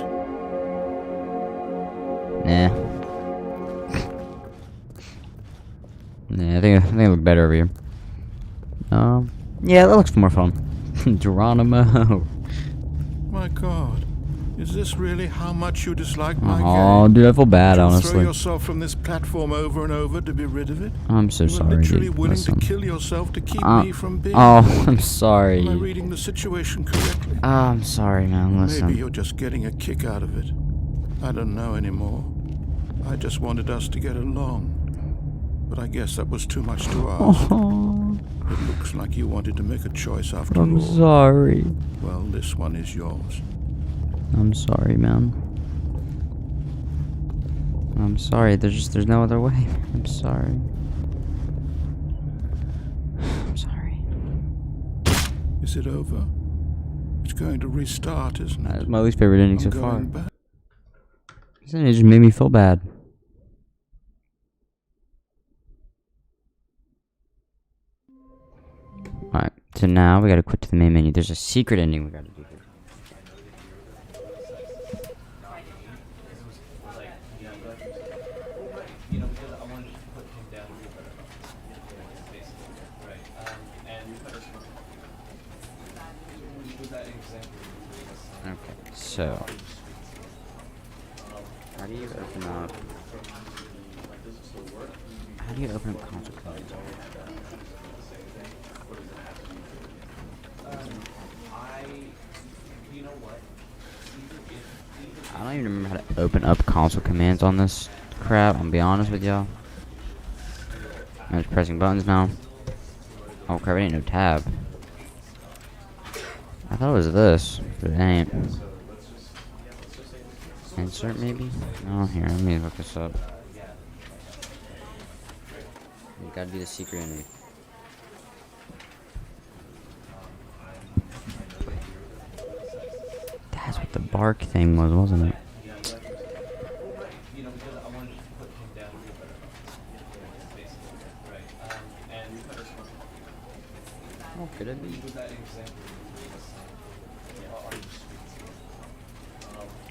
Nah. Nah, I think it look better over here. Yeah, that looks more fun. Geronimo. My God, is this really how much you dislike my Oh, game? dude, I feel bad, Did you honestly. throw yourself from this platform over and over to be rid of it? I'm so You were sorry, literally dude. willing Listen. to kill yourself to keep me from being. Oh, I'm sorry. Am I reading the situation correctly? I'm sorry, man. Listen. Maybe you're just getting a kick out of it. I don't know anymore. I just wanted us to get along. But I guess that was too much to ask. Oh, It looks like you wanted to make a choice after I'm all. sorry. Well, this one is yours. I'm sorry, man. I'm sorry. There's no other way. I'm sorry. I'm sorry. Is it over? It's going to restart, isn't it? That's my least favorite ending so I'm far. going back. This ending just made me feel bad. Alright, so now we gotta quit to the main menu. There's a secret ending we gotta do here. You know, because I wanted to put him down here, basically, right? And with that example, Okay, so how do you open up? How do you open up console codes? you know what? I don't even remember how to open up console commands on this crap. I'm gonna be honest with y'all. I'm just pressing buttons now. Oh crap! It ain't no tab. I thought it was this, but it ain't. Insert maybe? Oh, here. Let me look this up. You gotta do the secret ending. That's what the bark thing was, wasn't it? Yeah, but I think so. Well, right. You know, because I wanted to put him down here, but basically, right. And we put this one. Oh, could it be? With that example, yeah, on the streets.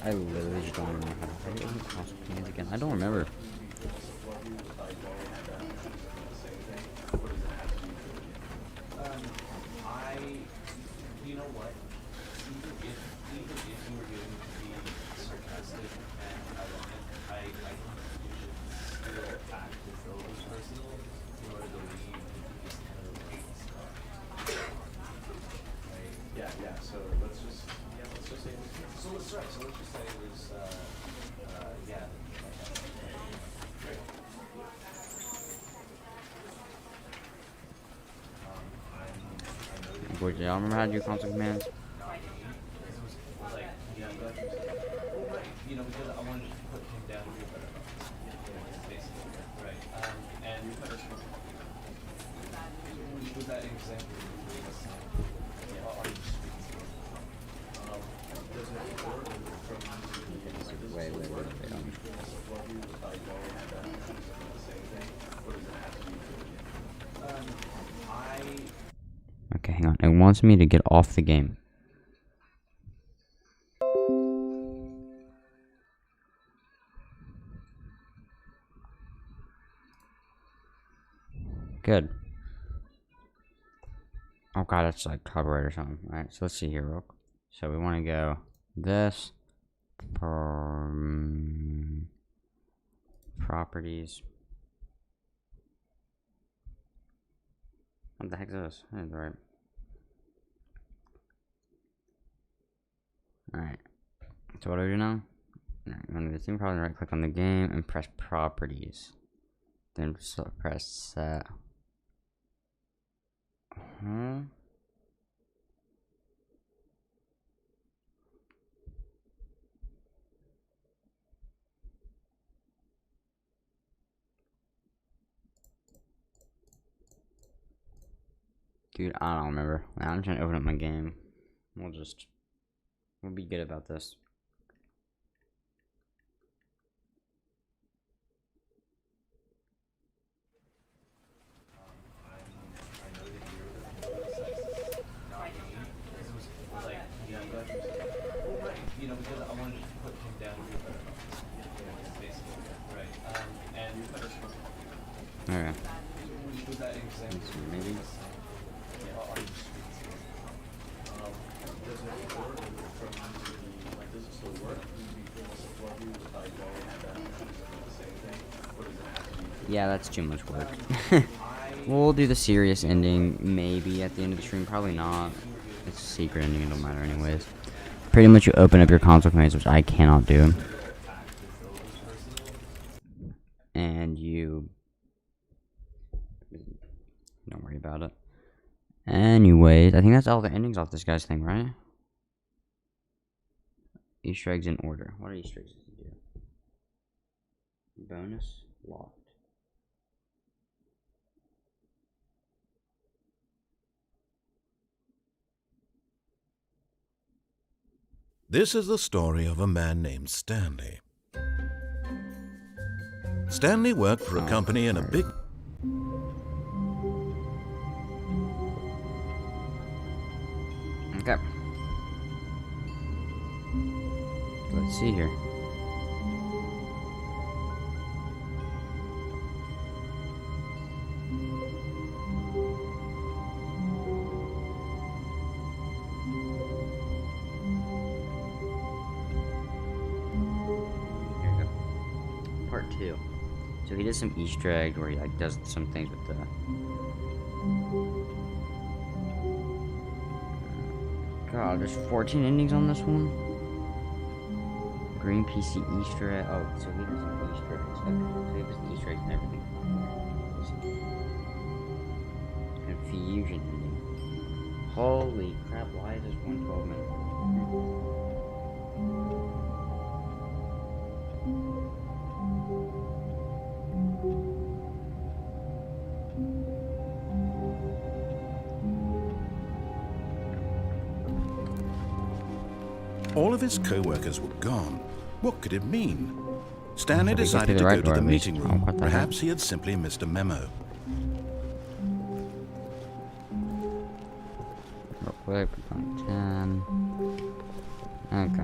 I literally just don't remember how to open console commands again. I don't remember. You know what? Even if you were going to be sarcastic and ironic, I think you should still act as though it was personal in order to leave this kind of like stuff. Right? Yeah. So let's just say it was. So let's just say it was. Yeah. Great. Boy, do y'all remember how to do console commands? You know, because I wanted to put him down here, but basically, right. And we put this one. With that example, yeah, on the streets. Does it work from Wait. Okay, hang on. It wants me to get off the game. Good. Oh god, it's like copyright or something. Alright, so let's see here real quick. So we want to go this. Properties. What the heck is this? That's right. Alright. So what do we do now? Alright, you want to go to team properties, right click on the game and press properties. Then press set. Dude, I don't remember. I'm trying to open up my game. We'll be good about this. You know, because I wanted to put him down here, but basically, right. And we put this one. Okay. With that example, Maybe. yeah, on the streets. Does it work from like, does it still work? Would you be able to support you with like going and the same thing? Or does it have to be? Yeah, that's too much work. We'll do the serious ending maybe at the end of the stream. Probably not. It's a secret ending. It don't matter anyways. Pretty much you open up your console commands, which I cannot do. And you... Don't worry about it. Anyways, I think that's all the endings off this guy's thing, right? Easter eggs in order. What are Easter eggs to do? Bonus locked. This is the story of a man named Stanley. Stanley worked for a company in a big... Okay. Let's see here. Here we go. Part 2. So he does some Easter egg where he like does some things with the God, there's 14 endings on this one. Green PC Easter egg. Oh, so he does some Easter eggs. Okay, so he does the Easter eggs and everything. Confusion ending. Holy crap, why is this 112 minutes? All of his co-workers were gone. What could it mean? Stanley Did we get through decided the to right go to door the at least? meeting Oh, room. what the heck? Perhaps he had simply missed a memo. Real quick, 10. Okay.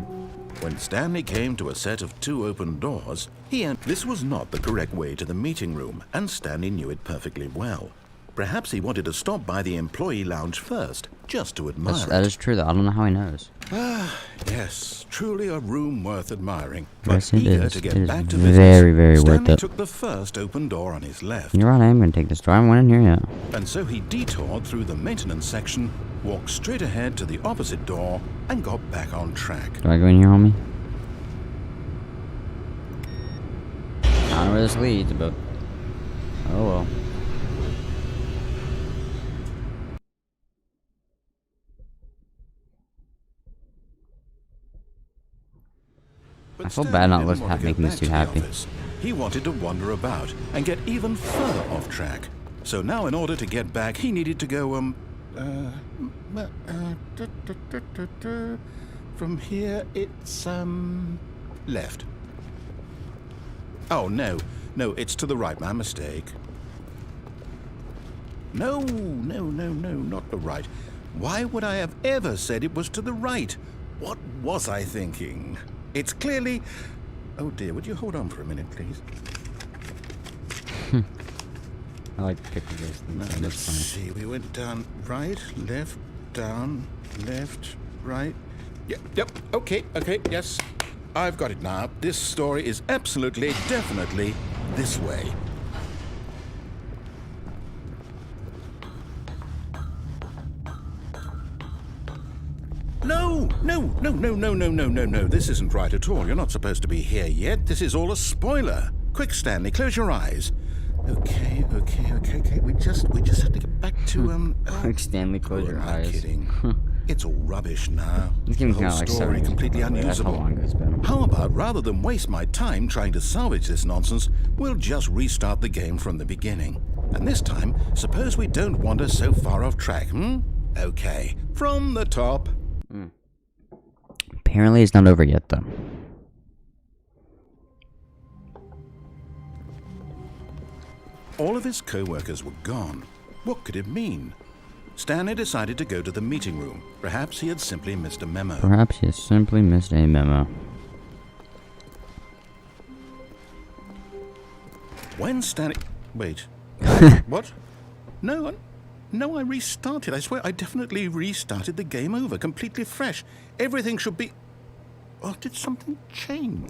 When Stanley came to a set of 2 open doors, this was not the correct way to the meeting room, and Stanley knew it perfectly well. Perhaps he wanted to stop by the employee lounge first, just to admire That it. is true, though. I don't know how he knows. Yes, truly a room worth admiring. Yes, But it eager is. to It get is back to very, business, very worth Stanley it. took the first open door on his left. You're right, I am going to take this door. I haven't went in here yet. And so he detoured through the maintenance section, walked straight ahead to the opposite door, and got back on track. Do I go in here, homie? I don't know where this leads, but... oh well. But I feel Stanley bad not didn't want to go making this back too to the happy. office. He wanted to wander about and get even further off track. So now, in order to get back, he needed to go, from here, it's, left. Oh, no, it's to the right, my mistake. No, not the right. Why would I have ever said it was to the right? What was I thinking? It's clearly... Oh dear, would you hold on for a minute, please? I like the picture this. Let's That's see, we went down right, left, down, left, right. Yep, okay, yes. I've got it now. This story is absolutely, definitely this way. No. This isn't right at all. You're not supposed to be here yet. This is all a spoiler. Quick, Stanley, close your eyes. Okay. We just have to get back to, Quick, Stanley, close who your am I eyes. kidding? It's all rubbish now. This The game's whole kinda like story 7 completely years old, but that's how unusable. long it's been. How about, rather than waste my time trying to salvage this nonsense, we'll just restart the game from the beginning. And this time, suppose we don't wander so far off track, Okay, from the top. Apparently it's not over yet, though. All of his co-workers were gone. What could it mean? Stanley decided to go to the meeting room. Perhaps he had simply missed a memo. Perhaps he has simply missed a memo. When Stanley... Wait. What? No, I restarted. I swear, I definitely restarted the game over, completely fresh. Everything should be... Oh, did something change?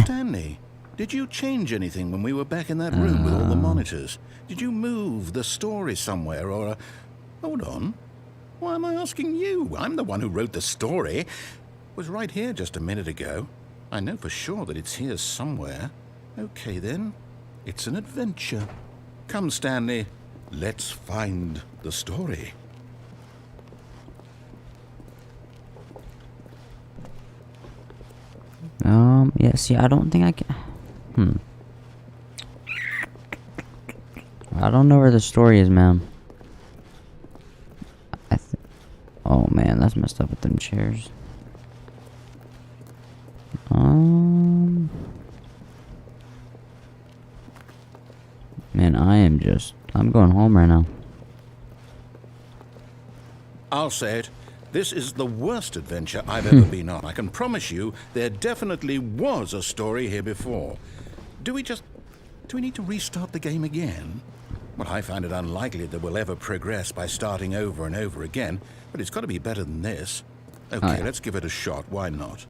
Stanley, did you change anything when we were back in that room with all the monitors? Did you move the story somewhere, or... Hold on. Why am I asking you? I'm the one who wrote the story. It was right here just a minute ago. I know for sure that it's here somewhere. Okay, then. It's an adventure. Come, Stanley. Let's find the story. Yeah, see, I don't think I can... I don't know where the story is, man. Oh, man, that's messed up with them chairs. Man, I'm going home right now. I'll say it. This is the worst adventure I've ever been on. I can promise you there definitely was a story here before. Do we need to restart the game again? Well, I find it unlikely that we'll ever progress by starting over and over again, but it's got to be better than this. Okay, let's give it a shot. Why not?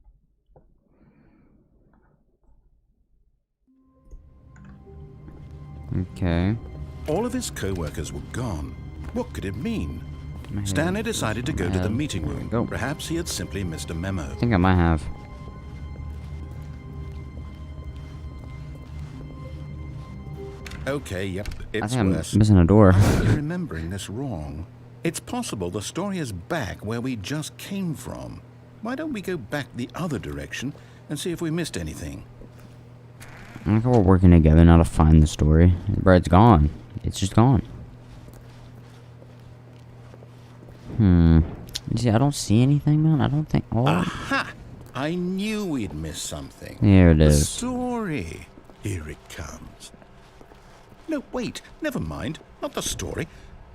Okay. All of his co-workers were gone. What could it mean? Stanley decided to go to the meeting room. Go. Perhaps he had simply missed a memo. I think I might have. Okay, yep, I it's think I'm worse. missing a door. I might be remembering this wrong. It's possible the story is back where we just came from. Why don't we go back the other direction and see if we missed anything? I think we're working together now to find the story. Bro, it's gone. It's just gone. You see, I don't see anything, man. I don't think... Oh. Aha! I knew we'd miss something. Here it The is. story. Here it comes. No, wait. Never mind. Not the story.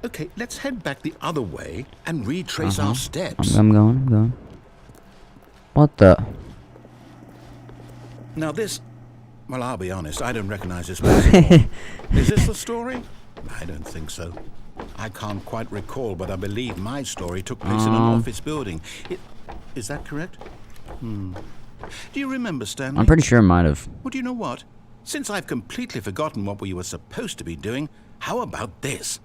Okay, let's head back the other way and retrace our steps. I'm going. What the? Now this... Well, I'll be honest. I don't recognize this place at all. Is this the story? I don't think so. I can't quite recall, but I believe my story took place in an office building. Is that correct? Do you remember, Stanley? I'm pretty sure it might have. Well, do you know what? Since I've completely forgotten what we were supposed to be doing, how about this?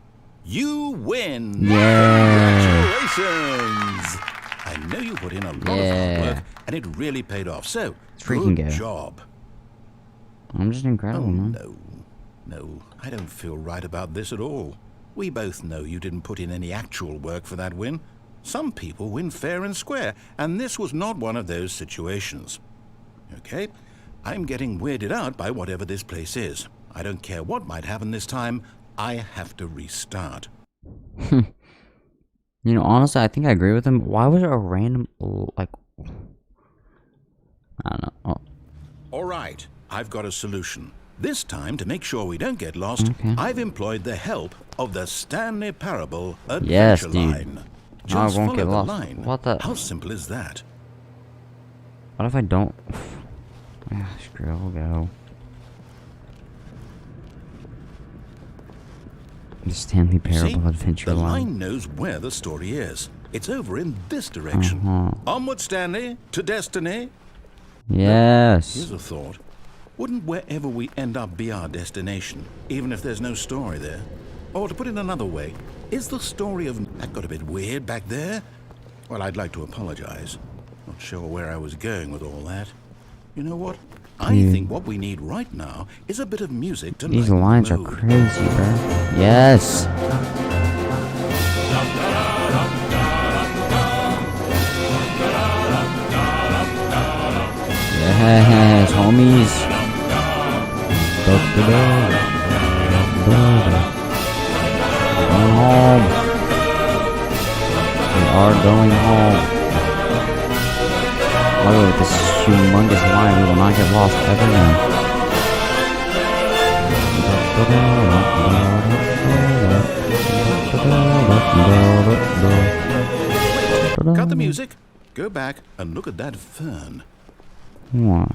You win! Yeah. Congratulations! I know you put in a lot of hard work, and it really paid off. So, freaking good go. job. I'm just incredible, man. No, I don't feel right about this at all. We both know you didn't put in any actual work for that win. Some people win fair and square, and this was not one of those situations. Okay? I'm getting weirded out by whatever this place is. I don't care what might happen this time. I have to restart. You know, honestly, I think I agree with him. Why was it a random, like... I don't know. Oh. All right, I've got a solution. This time, to make sure we don't get lost, I've employed the help of the Stanley Parable Adventure Line. No, I Just won't follow get the lost. line. What the? How simple is that? What if I don't? Screw it, we'll go. The Stanley Parable Adventure the Line. line knows where the story is. It's over in this direction. Onward, Stanley, to destiny. Yes. Here's a thought. Wouldn't wherever we end up be our destination, even if there's no story there? Or to put it another way, is the story of... That got a bit weird back there? Well, I'd like to apologize. Not sure where I was going with all that. You know what? I think what we need right now is a bit of music to These lighten the lines are mood. crazy, bro. Yes. Yes, homies. We're going home. We are going home. Oh, this humongous line. We will not get lost ever now. Cut the music. Go back and look at that fern. What?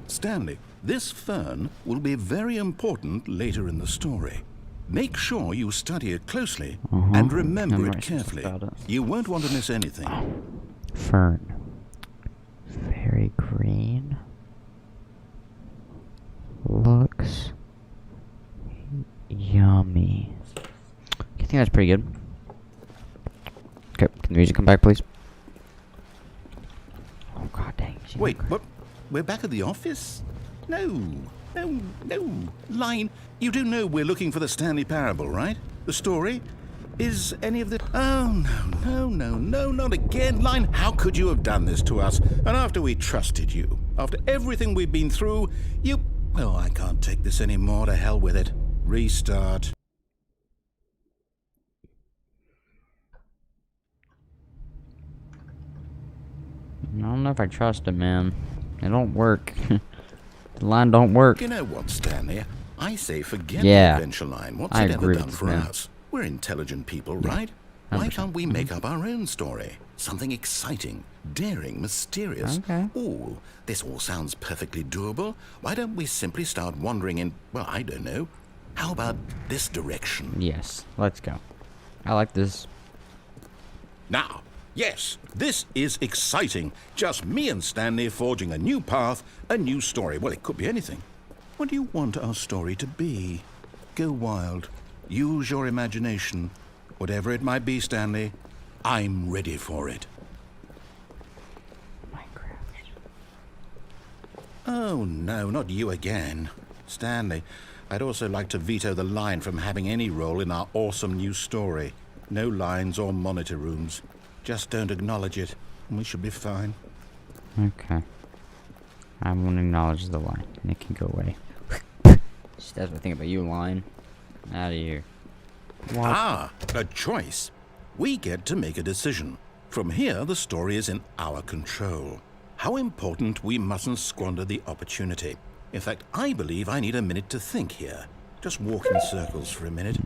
Stanley, this fern will be very important later in the story. Make sure you study it closely and remember it Memorize carefully. about it. You won't want to miss anything. Fern. Very green. Looks yummy. I think that's pretty good. Okay, can the music come back, please? Oh god dang. Wait, what? We're back at the office? No. Line, you do know we're looking for the Stanley Parable, right? The story? Is any of the... Oh, no, not again. Line, how could you have done this to us? And after we trusted you, after everything we've been through, you... Oh, I can't take this anymore. To hell with it. Restart. I don't know if I trust it, man. It don't work. The line don't work. You know what, Stanley? I say forget Yeah. the adventure line. What's I it ever agree done with for you, man. us? We're intelligent people, right? Why 100%. can't we make up our own story? Something exciting, daring, mysterious. Okay. Ooh, this all sounds perfectly doable. Why don't we simply start wandering in, well, I don't know. How about this direction? Yes, let's go. I like this. Now, yes, this is exciting. Just me and Stanley forging a new path, a new story. Well, it could be anything. What do you want our story to be? Go wild. Use your imagination. Whatever it might be, Stanley, I'm ready for it. Minecraft. Oh, no, not you again. Stanley, I'd also like to veto the line from having any role in our awesome new story. No lines or monitor rooms. Just don't acknowledge it, and we should be fine. Okay. I won't acknowledge the line. And it can go away. Just that's what I think about you, line. Out of here. What? Ah, a choice. We get to make a decision. From here, the story is in our control. how important we mustn't squander the opportunity. In fact, I believe I need a minute to think here. Just walk in circles for a minute.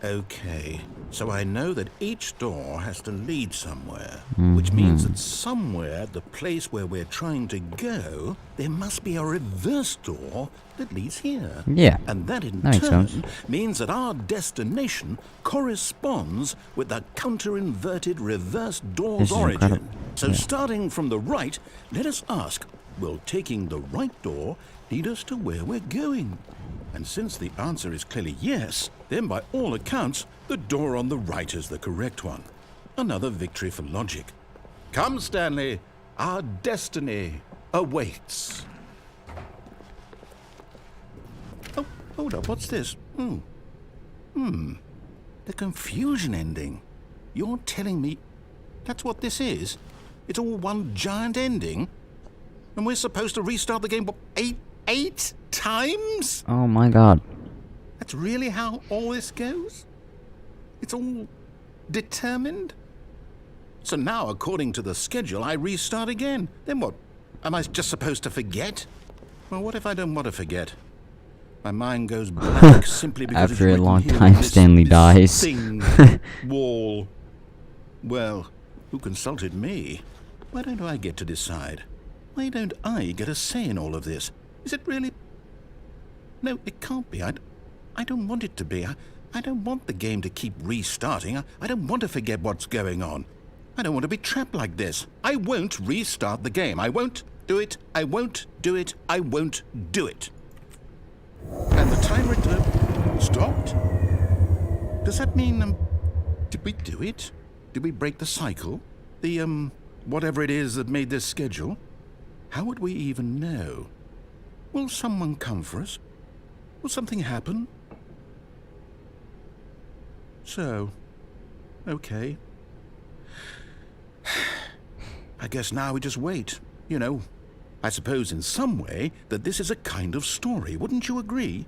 Okay, so I know that each door has to lead somewhere, which means that somewhere at the place where we're trying to go, there must be a reverse door that leads here. Yeah, And that in makes turn sense. means that our destination corresponds with the counter-inverted reverse door's This is origin. incredible. So Yeah. starting from the right, let us ask, will taking the right door lead us to where we're going? And since the answer is clearly yes, then by all accounts, the door on the right is the correct one. Another victory for logic. Come, Stanley, our destiny awaits. Oh, hold up, what's this? The confusion ending. You're telling me that's what this is? It's all one giant ending? And we're supposed to restart the game, what, eight times? Oh my god. That's really how all this goes? It's all determined? So now, according to the schedule, I restart again. Then what? Am I just supposed to forget? Well, what if I don't want to forget? My mind goes blank simply because After it's a long written here time, on this Stanley dies. thing, wall. Well, who consulted me? Why don't I get to decide? Why don't I get a say in all of this? Is it really? No, it can't be. I don't want it to be. I don't want the game to keep restarting. I don't want to forget what's going on. I don't want to be trapped like this. I won't restart the game. I won't do it. I won't do it. I won't do it. And the timer stopped? Does that mean, did we do it? Did we break the cycle? The, whatever it is that made this schedule? How would we even know? Will someone come for us? Will something happen? So, okay. I guess now we just wait, you know. I suppose in some way that this is a kind of story, wouldn't you agree?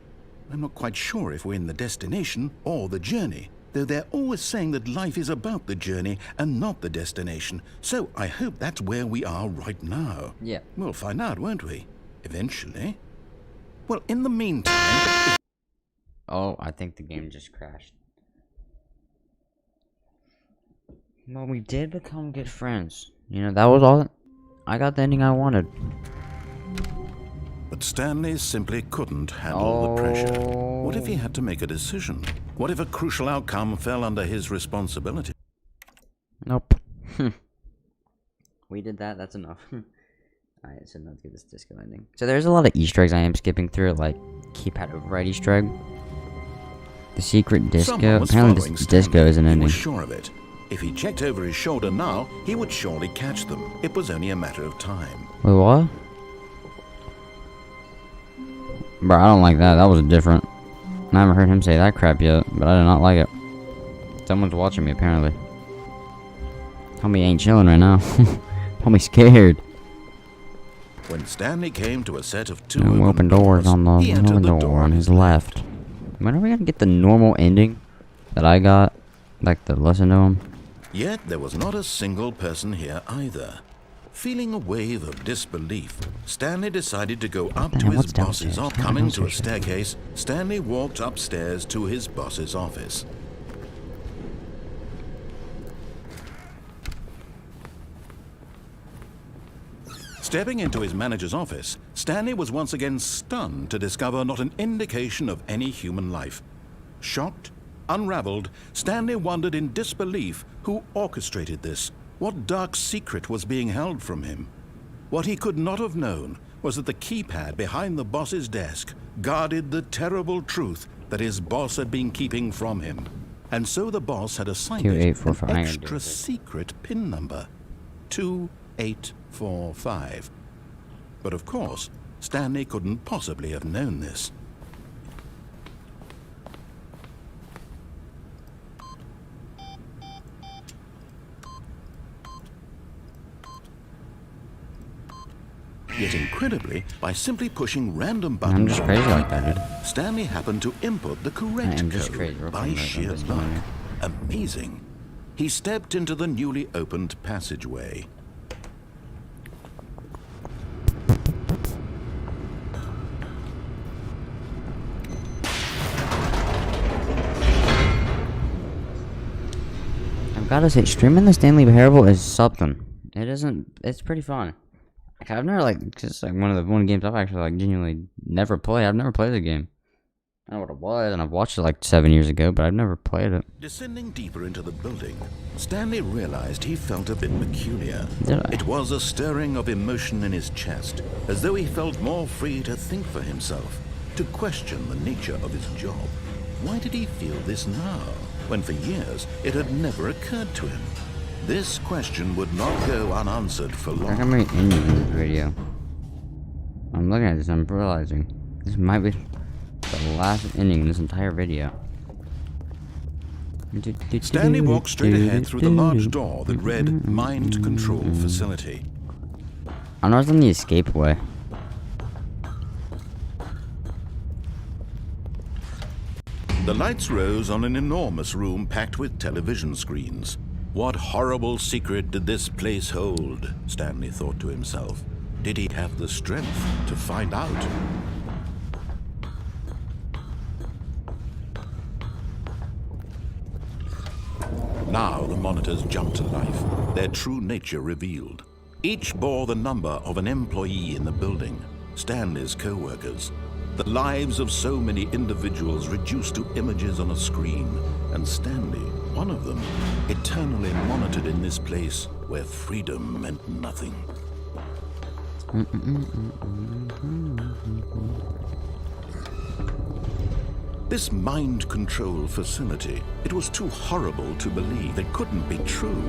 I'm not quite sure if we're in the destination or the journey, though they're always saying that life is about the journey and not the destination. So I hope that's where we are right now. Yeah. We'll find out, won't we? Eventually. Well, in the meantime... Oh, I think the game just crashed. Well, we did become good friends. You know, that was all. I got the ending I wanted. But Stanley simply couldn't handle the pressure. What if he had to make a decision? What if a crucial outcome fell under his responsibility? Nope. We did that. That's enough. Alright, so let's get this disco ending. So there's a lot of Easter eggs I am skipping through, like keypad override Easter egg. The secret disco. Someone was Apparently following this disco is an Stanley. He ending. was sure of it. If he checked over his shoulder now, he would surely catch them. It was only a matter of time. Wait, what? Bro, I don't like that. That was different. I haven't heard him say that crap yet, but I did not like it. Someone's watching me, apparently. Homie ain't chilling right now. Homie scared. When Stanley came to a set of two No open doors on the he entered the door on his left. When are we gonna get the normal ending that I got? Like to listen to him? Yet there was not a single person here either. Feeling a wave of disbelief, Stanley decided to go up to hell? his What's boss's downstairs? office. What's Coming to a downstairs? staircase, Stanley walked upstairs to his boss's office. Stepping into his manager's office, Stanley was once again stunned to discover not an indication of any human life. Shocked, unraveled, Stanley wondered in disbelief who orchestrated this. What dark secret was being held from him? What he could not have known was that the keypad behind the boss's desk guarded the terrible truth that his boss had been keeping from him. And so the boss had assigned it 2845. an I'm gonna do extra it. secret PIN number. 2845. But of course, Stanley couldn't possibly have known this. Yet incredibly, by simply pushing random buttons just on crazy the like that, keypad, Stanley happened to input the correct I am just code crazy. Real by quick, sheer this luck. morning. Amazing. He stepped into the newly opened passageway. gotta say, streaming the Stanley Parable is something. It isn't. It's pretty fun. Like, I've never it's like one of the games I've actually genuinely never played. I've never played the game. I know what it was, and I've watched it 7 years ago, but I've never played it. Descending deeper into the building, Stanley realized he felt a bit peculiar. Did I? It was a stirring of emotion in his chest, as though he felt more free to think for himself, to question the nature of his job. Why did he feel this now, when for years it had never occurred to him? This question would not go unanswered for Look how long. many endings in this video. I'm looking at this and I'm realizing this might be the last ending in this entire video. Stanley walked straight ahead through the large door that read Mind Control Facility. I know it's on the escape way. The lights rose on an enormous room packed with television screens. What horrible secret did this place hold? Stanley thought to himself. Did he have the strength to find out? Now the monitors jumped to life, their true nature revealed. Each bore the number of an employee in the building, Stanley's co-workers. The lives of so many individuals reduced to images on a screen, and Stanley, one of them, eternally monitored in this place where freedom meant nothing. This mind control facility, it was too horrible to believe. It couldn't be true.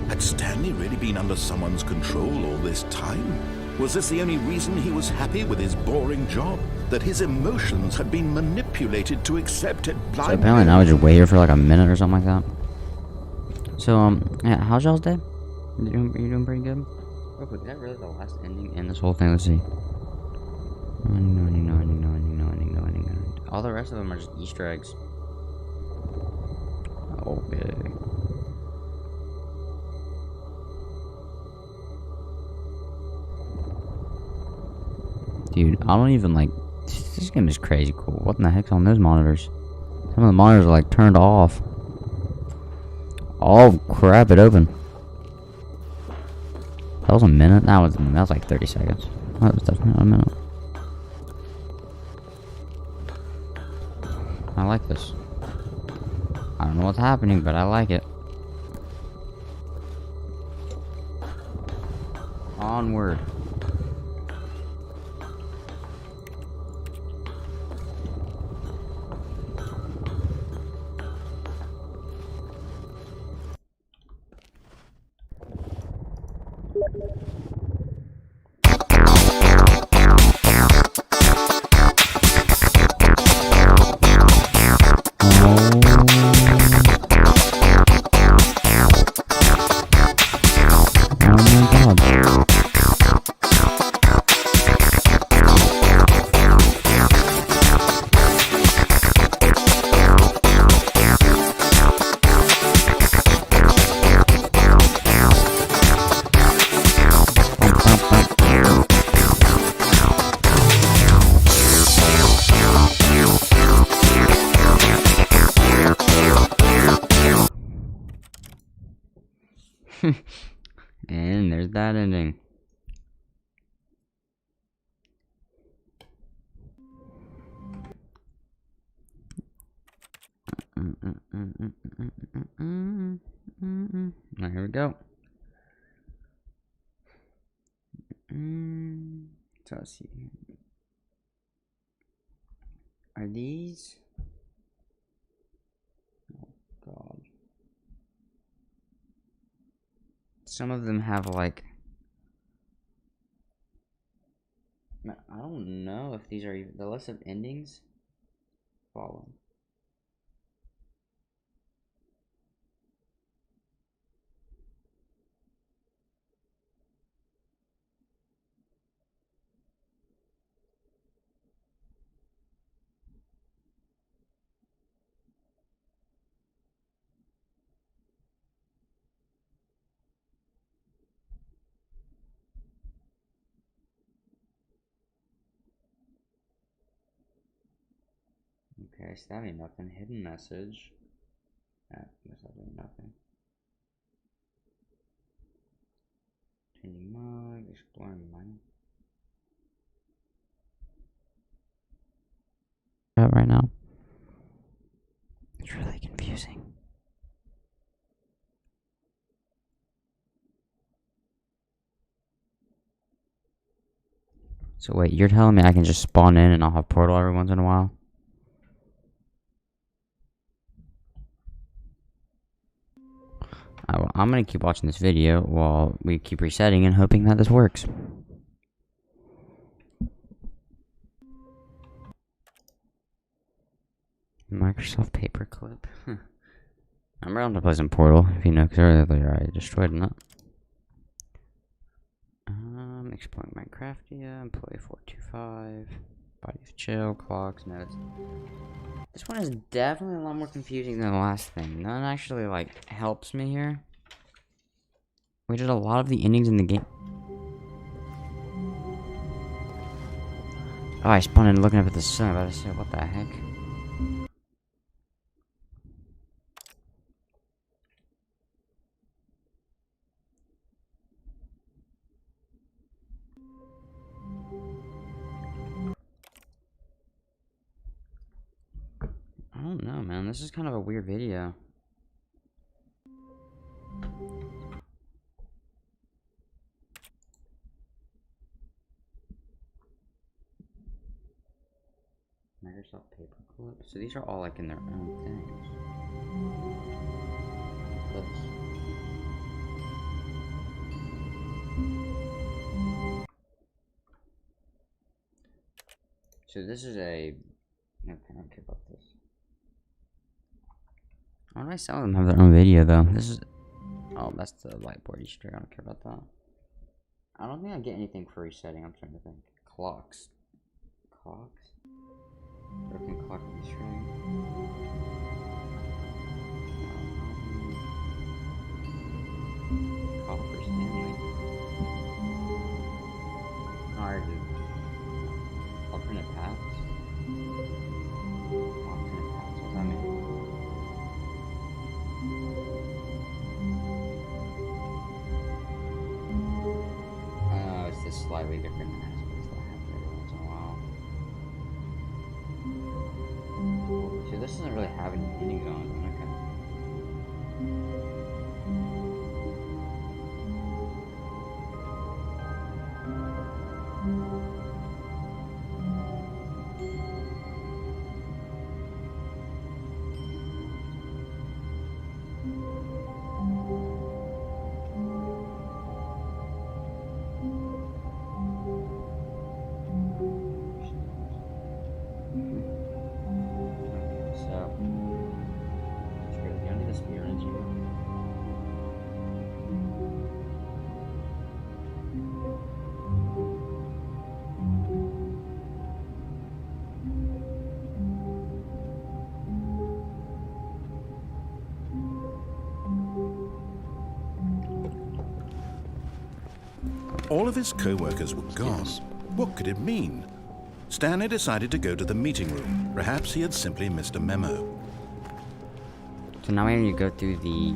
Had Stanley really been under someone's control all this time? Was this the only reason he was happy with his boring job? That his emotions had been manipulated to accept it So blindly? apparently now we just wait here for a minute or something like that. So, yeah, how's y'all's day? You doing pretty good? Real quick, is that really the last ending in this whole thing? Let's see. All the rest of them are just Easter eggs. Okay. Dude, I don't even this game is crazy cool. What in the heck's on those monitors? Some of the monitors are turned off. Oh crap, it opened. That was a minute? That was 30 seconds. That was definitely not a minute. I like this. I don't know what's happening, but I like it. Onward. And there's that ending. Now here we go. So let's see. Are these? Oh God. Some of them have I don't know if these are even the list of endings. Follow. Okay, so that means nothing. Hidden message. That means nothing. exploring mine. Right now. It's really confusing. So wait, you're telling me I can just spawn in and I'll have portal every once in a while? Well, I'm gonna keep watching this video while we keep resetting and hoping that this works. Microsoft Paperclip. I'm around to play some Portal, if you know, because earlier I destroyed it. Exploring Minecraftia, employee 425, body of chill, clocks, notes. This one is definitely a lot more confusing than the last thing. None actually, like, helps me here. We did a lot of the endings in the game. Oh, I spawned in looking up at the sun. I was about to say, what the heck? I don't know, man. This is kind of a weird video. Microsoft Paperclip. So these are all like in their own things. So this is a. Okay, I don't care about this. Why do some of them have their own video though? This is. Oh, that's the whiteboard Easter egg. I don't care about that. I don't think I get anything for resetting. I'm trying to think. Clocks. Clocks. Broken clock Easter egg. Call for Stanley. Hard. Alternate paths. Alternate paths. What's that mean? It's just slightly different aspects that happen every once in a while. So this doesn't really have any endings on it. All of his co-workers were gone. What could it mean? Stanley decided to go to the meeting room. Perhaps he had simply missed a memo. So now we need to go through the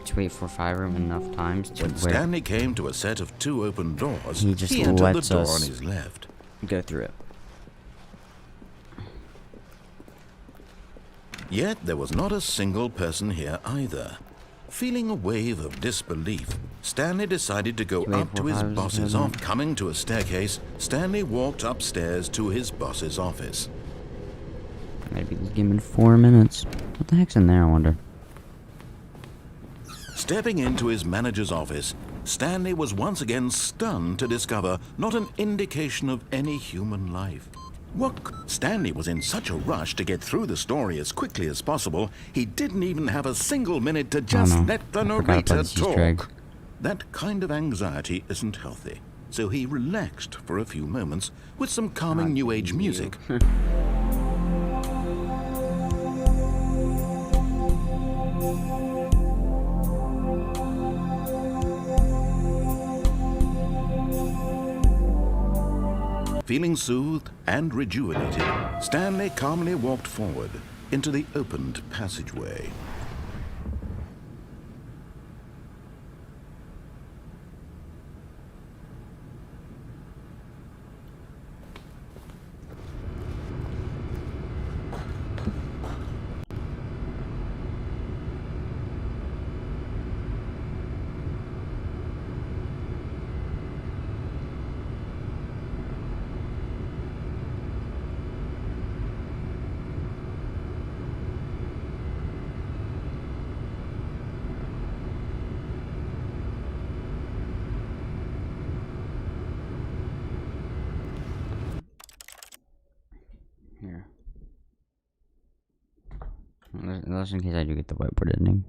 2845 room enough times to When Stanley came to a set of 2 open doors, he just entered the lets door us on his left. go through it. Yet there was not a single person here either. Feeling a wave of disbelief, Stanley decided to go up to his boss's office. Coming to a staircase, Stanley walked upstairs to his boss's office. Maybe this game in 4 minutes. What the heck's in there, I wonder? Stepping into his manager's office, Stanley was once again stunned to discover not an indication of any human life. Stanley was in such a rush to get through the story as quickly as possible, he didn't even have a single minute to just let the narrator talk. That kind of anxiety isn't healthy, so he relaxed for a few moments with some calming New Age music. Feeling soothed and rejuvenated, Stanley calmly walked forward into the opened passageway. Unless in case I do get the whiteboard ending.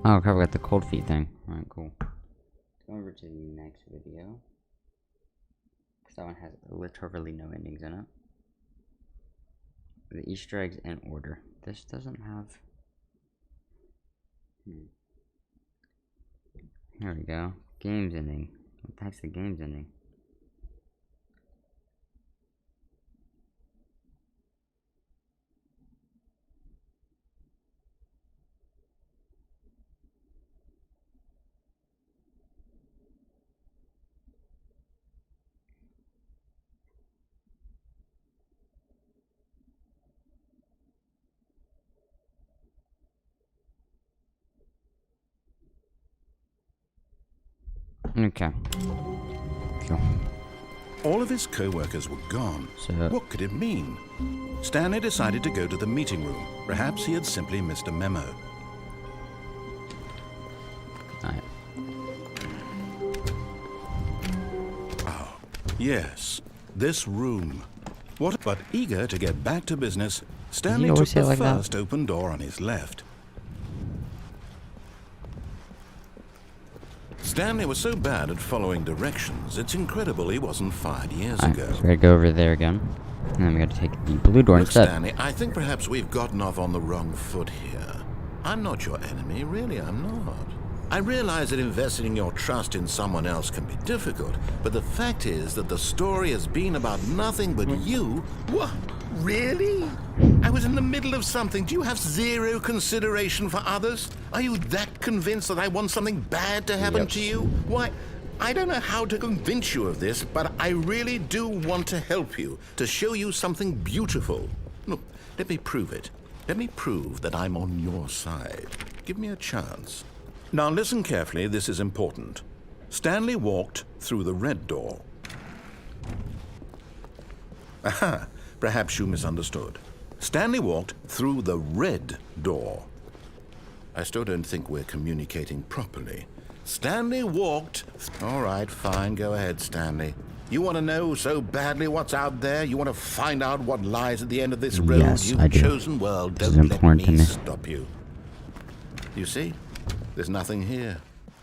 Oh, crap, we got the cold feet thing. Alright, cool. Let's go over to the next video. Because that one has literally no endings in it. The Easter eggs in order. This doesn't have... Here we go. Games ending. What the heck's the games ending? Okay. Cool. All of his co-workers were gone. So, What could it mean? Stanley decided to go to the meeting room. Perhaps he had simply missed a memo. alright. Yes, this room. What? But eager to get back to business, Stanley took always say the it like that? first open door on his left. Stanley was so bad at following directions, it's incredible he wasn't fired years Alright, ago. so we gotta go over there again. And then we gotta take the blue door Look, instead. Stanley, I think perhaps we've gotten off on the wrong foot here. I'm not your enemy, really, I'm not. I realize that investing your trust in someone else can be difficult, but the fact is that the story has been about nothing but you. What? Really? I was in the middle of something. Do you have zero consideration for others? Are you that convinced that I want something bad to happen to you? Why, I don't know how to convince you of this, but I really do want to help you, to show you something beautiful. Look, let me prove it. Let me prove that I'm on your side. Give me a chance. Now listen carefully, this is important. Stanley walked through the red door. Aha, perhaps you misunderstood. Stanley walked through the red door. I still don't think we're communicating properly. Stanley walked... All right, fine, go ahead, Stanley. You want to know so badly what's out there? You want to find out what lies at the end of this road Yes, you've I do. chosen? Well, This is don't let important to me me. stop you. You see? There's nothing here.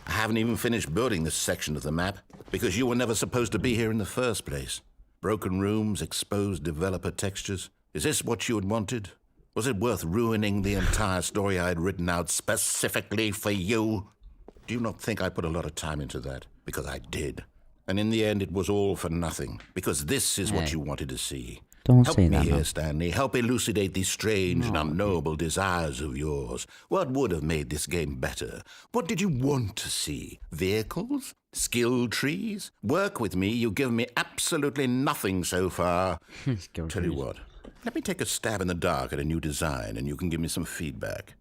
I haven't even finished building this section of the map because you were never supposed to be here in the first place. Broken rooms, exposed developer textures. Is this what you had wanted? Was it worth ruining the entire story I had written out specifically for you? Do you not think I put a lot of time into that? Because I did. And in the end, it was all for nothing. Because this is what Hey. you wanted to see. Don't Help say me that, here, man. Stanley. Help elucidate these strange and unknowable desires of yours. What would have made this game better? What did you want to see? Vehicles? Skill trees? Work with me. You've given me absolutely nothing so far. Skill Tell you trees. what. Let me take a stab in the dark at a new design, and you can give me some feedback.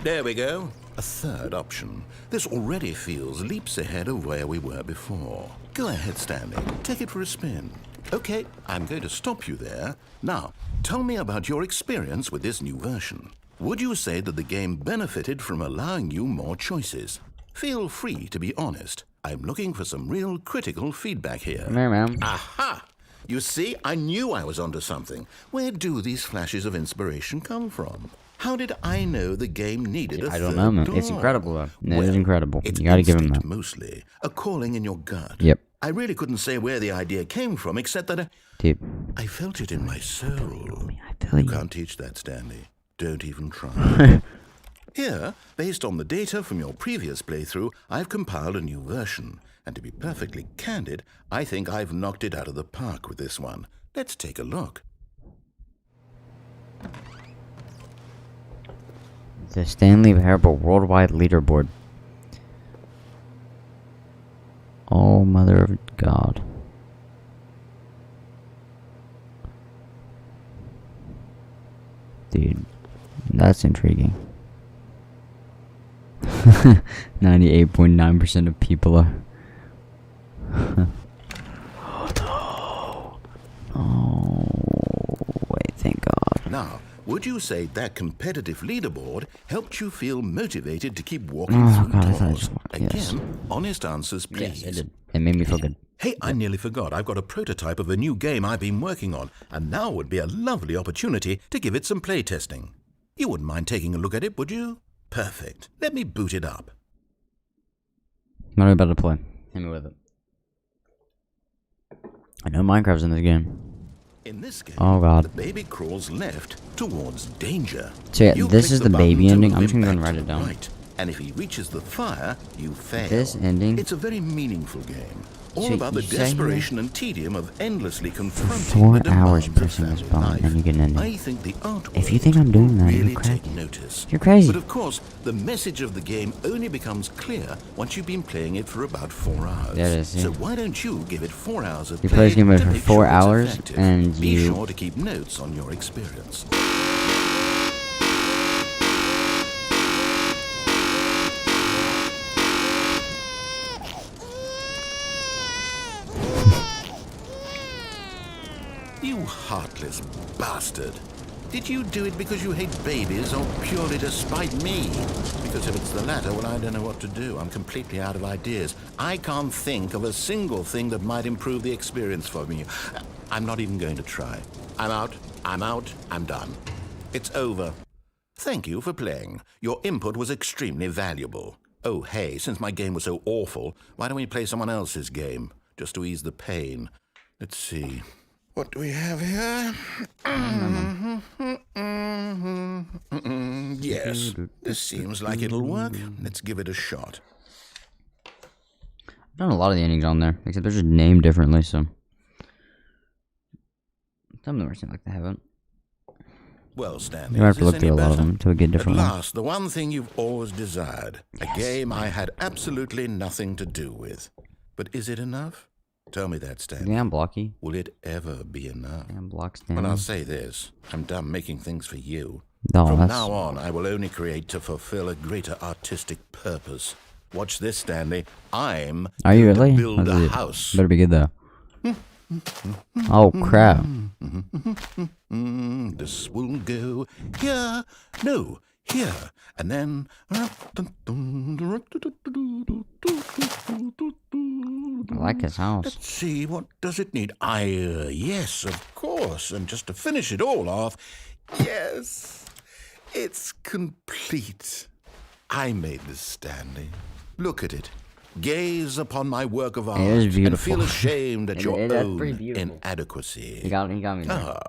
There we go. A third option. This already feels leaps ahead of where we were before. Go ahead, Stanley. Take it for a spin. Okay, I'm going to stop you there. Now, tell me about your experience with this new version. Would you say that the game benefited from allowing you more choices? Feel free to be honest. I'm looking for some real critical feedback here. Come here, man. Aha! You see, I knew I was onto something. Where do these flashes of inspiration come from? How did I know the game needed a I don't third know, man. It's door? incredible, though. It is Well, incredible. It's You gotta give him instinct that. mostly. A calling in your gut. Yep. I really couldn't say where the idea came from, except that Dude. I felt it in my soul. I feel You you. can't teach that, Stanley. Don't even try. Here, based on the data from your previous playthrough, I've compiled a new version. And to be perfectly candid, I think I've knocked it out of the park with this one. Let's take a look. The Stanley Parable Worldwide Leaderboard. Oh, mother of God. Dude, that's intriguing. 98.9% of people are... Oh, wait, thank God. Now, would you say that competitive leaderboard helped you feel motivated to keep walking Oh, through God, I thought it doors? just walked, yes. Again, honest answers, please. Yes, it did. It made me feel good. Hey, I nearly forgot. I've got a prototype of a new game I've been working on, and now would be a lovely opportunity to give it some playtesting. You wouldn't mind taking a look at it, would you? Perfect. Let me boot it up. What are we about to play? Hit me with it. I know Minecraft's in this game. In this game, Oh god. the baby crawls left towards danger. So yeah, You this click is the button baby to ending. move I'm just him gonna go and back write to it the down. right, and if he reaches the fire, you fail. This ending. It's a very meaningful game. All So about the you say here- desperation and tedium of endlessly confronting 4 the hours demands of pressing this family button, life. and you get an ending. I think the art If you world think I'm doing will that, you're really crazy. take notice. You're crazy. But of course, the message of the game only becomes clear once you've been playing it for about 4 hours. There it is, yeah. So why don't you give it 4 hours of You play play this game to for make 4 sure it's hours, effective? and Be you- sure to keep notes on your experience. You heartless bastard. Did you do it because you hate babies or purely to spite me? Because if it's the latter, well, I don't know what to do. I'm completely out of ideas. I can't think of a single thing that might improve the experience for me. I'm not even going to try. I'm out. I'm done. It's over. Thank you for playing. Your input was extremely valuable. Oh, hey, since my game was so awful, why don't we play someone else's game? Just to ease the pain. Let's see. What do we have here? Yes, this seems like it'll work. Let's give it a shot. I've done a lot of the endings on there, except they're just named differently, so. Some of them seem like they haven't. Well, Stanley, You have is to this look any through a lot of better? them to get At different ones. last, the one thing you've always desired. A game I had absolutely nothing to do with. But is it enough? Tell me that, You Stanley. think I'm blocky? Will it ever be enough? I'm blocked Well, I'll down. say this. I'm done making things for you. No, From that's. now on, I will only create to fulfill a greater artistic purpose. Watch this, Stanley. I'm Are you going to really? build Let's a see it. house. Better be good though. Oh crap. This will go here. No, here. And then... I like his house. Let's see, what does it need? Yes, of course. And just to finish it all off, yes, it's complete. I made this, Stanley. Look at it. Gaze upon my work of art is and beautiful. feel ashamed at your That's pretty own beautiful. inadequacy. He got me there.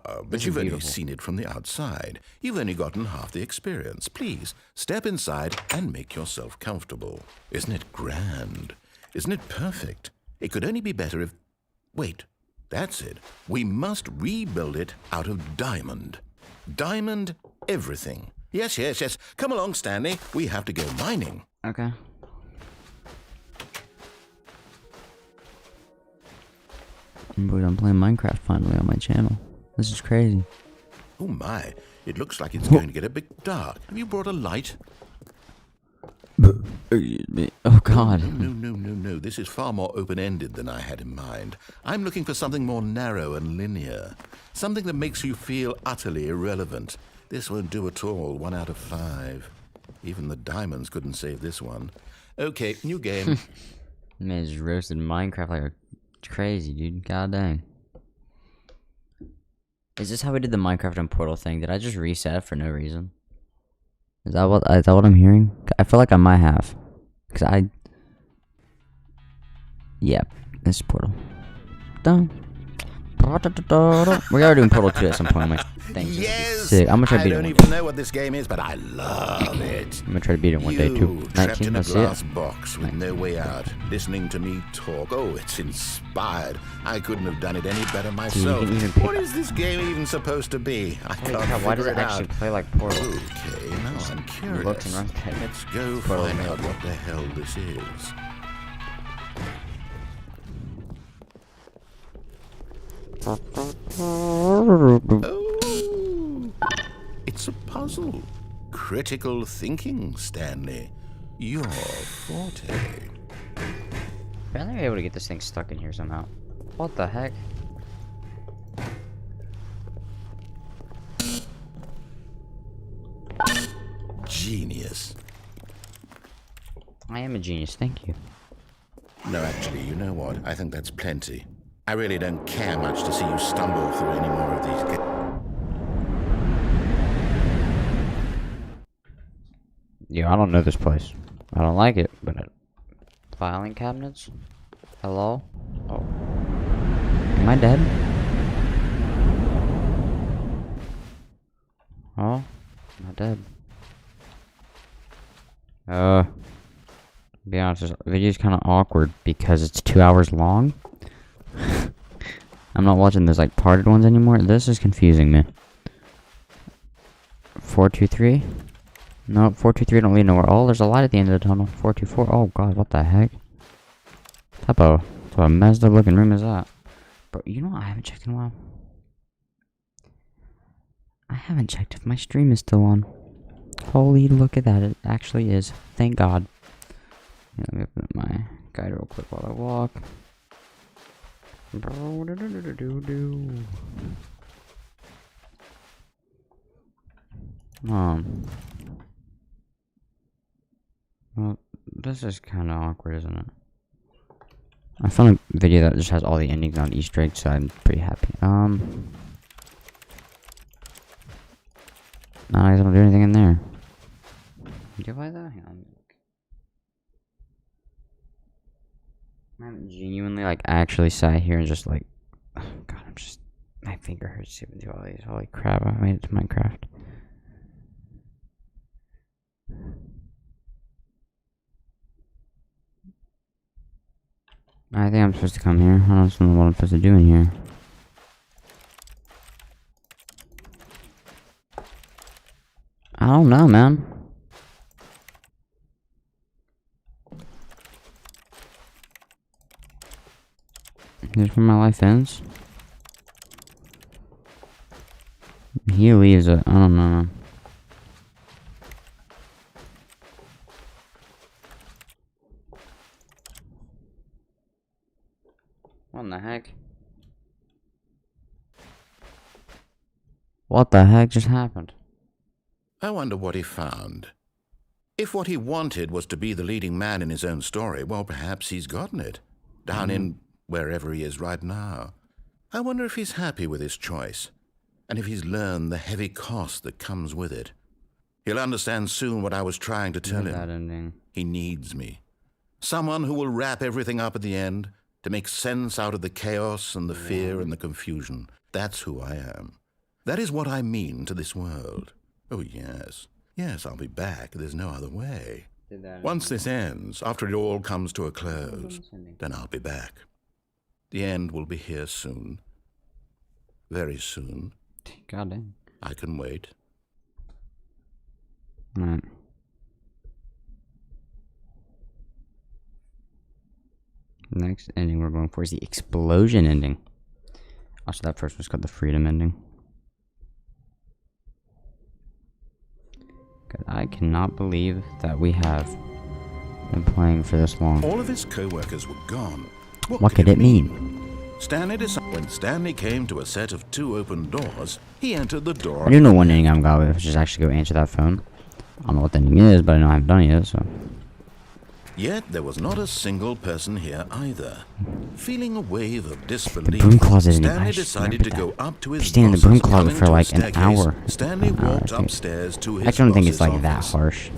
But This is you've only beautiful. seen it from the outside. You've only gotten half the experience. Please, step inside and make yourself comfortable. Isn't it grand? Isn't it perfect? It could only be better if... Wait, that's it. We must rebuild it out of diamond. Diamond everything. Yes. Come along, Stanley. We have to go mining. Okay. But I'm playing Minecraft finally on my channel. This is crazy. Oh my, it looks like it's going to get a bit dark. Have you brought a light? Oh god. No. This is far more open-ended than I had in mind. I'm looking for something more narrow and linear. Something that makes you feel utterly irrelevant. This won't do at all. 1 out of 5. Even the diamonds couldn't save this one. Okay, new game. Man, just roasted Minecraft like a crazy, dude. God dang. Is this how we did the Minecraft and Portal thing? Did I just reset for no reason? Is that what I'm hearing? I feel like I might have. Yeah, this is Portal. Done. We are doing Portal 2 at some point. Like, things. Yes! Sick. I'm gonna try to I beat it don't one even day. know what this game is, but I love it. I'm gonna try to beat it one day too. You, trapped 19, in a let's see glass it. box with no way out, listening to me talk. Oh, it's inspired. I couldn't have done it any better myself. can even pick What up- is this game even supposed to be? I Holy can't crap, why does figure it it actually out. play like Portal? Okay, now I'm looks curious. and runs like Let's go Portal find made. out what the hell this is. Oh, it's a puzzle. Critical thinking, Stanley. Your forte. Apparently we're able to get this thing stuck in here somehow. What the heck? Genius. I am a genius, thank you. No, actually, you know what? I think that's plenty. I really don't care much to see you stumble through any more of these Yo, I don't know this place. I don't like it, but filing cabinets? Hello? Oh. Am I dead? Oh, I'm not dead. To be honest, this video's kind of awkward because it's 2 hours long. I'm not watching those like parted ones anymore. This is confusing me. 423? No, 423 don't lead nowhere. Oh, there's a light at the end of the tunnel. 424. Oh god, what the heck? What a messed up looking room is that? Bro, you know what I haven't checked in a while? I haven't checked if my stream is still on. Holy, look at that. It actually is. Thank God. Yeah, let me open up my guide real quick while I walk. Well, this is kind of awkward, isn't it? I found a video that just has all the endings on Easter eggs, so I'm pretty happy. No, I don't do anything in there. Do I though? Hang on. I haven't genuinely, like, actually sat here and just, like, oh god, my finger hurts to even do all these. Holy crap, I made it to Minecraft. I think I'm supposed to come here. I don't know what I'm supposed to do in here. I don't know, man. Here's where my life ends. He leaves it. I don't know. What in the heck? What the heck just happened? I wonder what he found. If what he wanted was to be the leading man in his own story, well, perhaps he's gotten it. Down in wherever he is right now. I wonder if he's happy with his choice, and if he's learned the heavy cost that comes with it. He'll understand soon what I was trying to tell him. That ending. He needs me. Someone who will wrap everything up at the end to make sense out of the chaos and the fear and the confusion. That's who I am. That is what I mean to this world. Oh, yes. Yes, I'll be back. There's no other way. Once this ends, after it all comes to a close, then I'll be back. The end will be here soon. Very soon. God dang. I can wait. Alright. Next ending we're going for is the explosion ending. Also, that first was called the freedom ending. God, I cannot believe that we have been playing for this long. All of his co-workers were gone. What could it mean? Stanley decided when Stanley came to a set of 2 open doors, he entered the door. I do know one ending I'm going with, which is actually go answer that phone. I don't know what the ending is, but I know I haven't done it yet, so. Yet there was not a single person here either. Feeling a wave of disbelief, broom closet isn't Stanley nice. decided to go up to his Stay in the boss's broom closet coming for to a like an staircase. hour. Stanley An hour, walked I think. upstairs to his I don't think it's boss's like that office. harsh.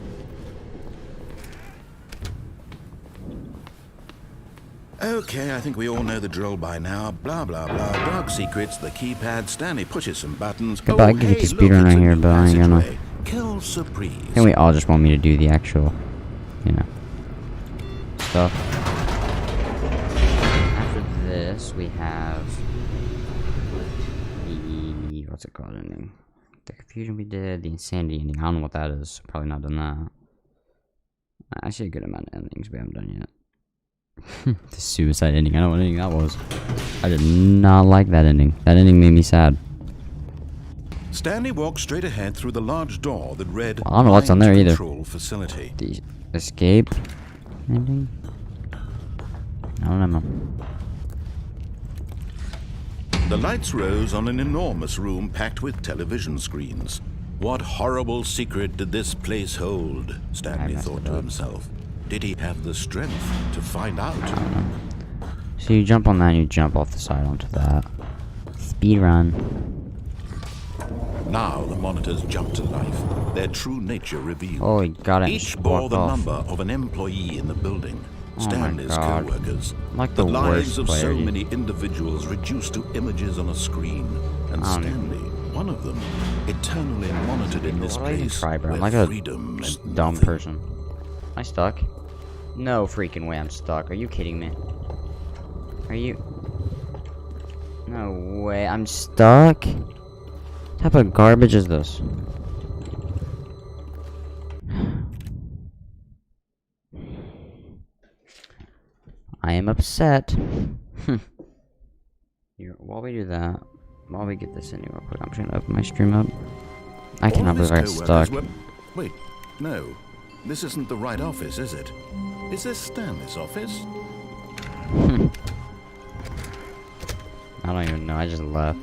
Okay, I think we all know the drill by now. Blah, blah, blah. Dark secrets, the keypad. Stanley pushes some buttons. Good, but I can get the speedrun look, right it's a here, new but I ain't gonna. passageway. Kill surprise. I think we all just want me to do the actual, you know, stuff. After this, we have the, what's it called ending? The confusion we did, the insanity ending. I don't know what that is. Probably not done that. I see a good amount of endings we haven't done yet. The suicide ending. I don't know what ending that was. I did not like that ending. That ending made me sad. Stanley walked straight ahead through the large door that read I don't know what's on there either. Control facility. The escape ending? I don't know. The lights rose on an enormous room packed with television screens. What horrible secret did this place hold? Stanley messed thought it to up. himself. Did he have the strength to find out? So you jump on that and you jump off the side onto that. Speed run. Now the monitors jumped to life, their true nature revealed. Oh, he got it. Each bore the number of an employee in the building, Stanley's God. co-workers. Like the the lives worst of so player, dude. many individuals reduced to images on a screen, and Stanley, one of them, eternally monitored in this What do I even place try, bro? I'm where like a freedom meant dumb nothing. person. Am I stuck? No freaking way I'm stuck. Are you kidding me? Are you... No way, I'm stuck? What type of garbage is this? I am upset. Here, while we do that, while we get this in real quick, I'm just gonna open my stream up. I All cannot of his believe I got co-workers stuck. Wait, no. This isn't the right office, is it? Is this Stanley's office? I don't even know, I just left.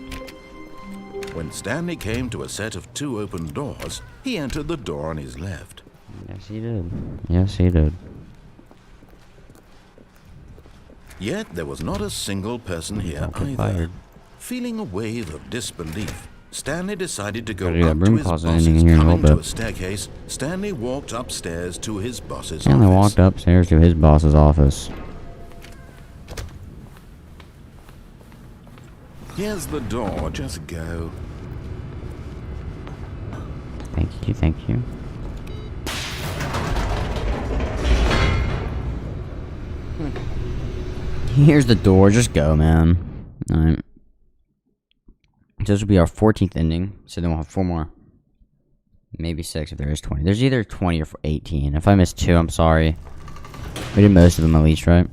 When Stanley came to a set of 2 open doors, he entered the door on his left. Yes, he did. Yes, he did. Yet there was not a single person here Don't get either. fired. Feeling a wave of disbelief, Stanley decided to go Gotta do that up to broom his closet boss's. ending here in a Coming little to bit. a staircase, Stanley walked upstairs to his boss's Stanley office. walked upstairs to his boss's office. Here's the door, just go. Thank you, thank you. Here's the door, just go, man. Alright. So this will be our 14th ending, so then we'll have 4 more. Maybe 6 if there is 20. There's either 20 or 18. If I missed 2, I'm sorry. We did most of them at least, right?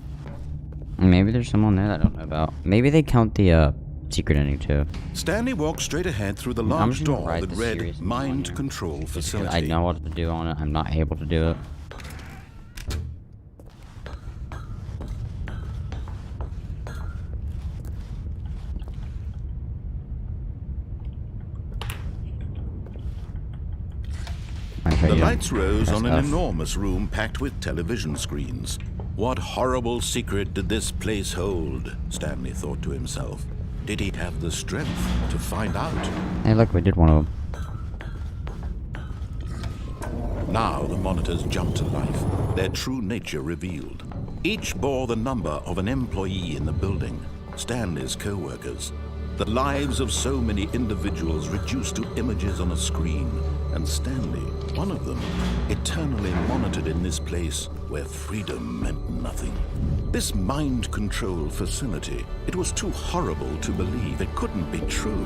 Maybe there's some on there that I don't know about. Maybe they count the secret ending too. Stanley walked straight ahead through the I'm large just gonna door write that the read serious Mind one here. Control Because Facility. I know what to do on it. I'm not able to do it. The lights rose Press on an F. enormous room packed with television screens. What horrible secret did this place hold? Stanley thought to himself. Did he have the strength to find out? Hey, look, we did one of them. Now the monitors jumped to life, their true nature revealed. Each bore the number of an employee in the building, Stanley's co-workers. The lives of so many individuals reduced to images on a screen, and Stanley, one of them, eternally monitored in this place where freedom meant nothing. This mind control facility, it was too horrible to believe. It couldn't be true.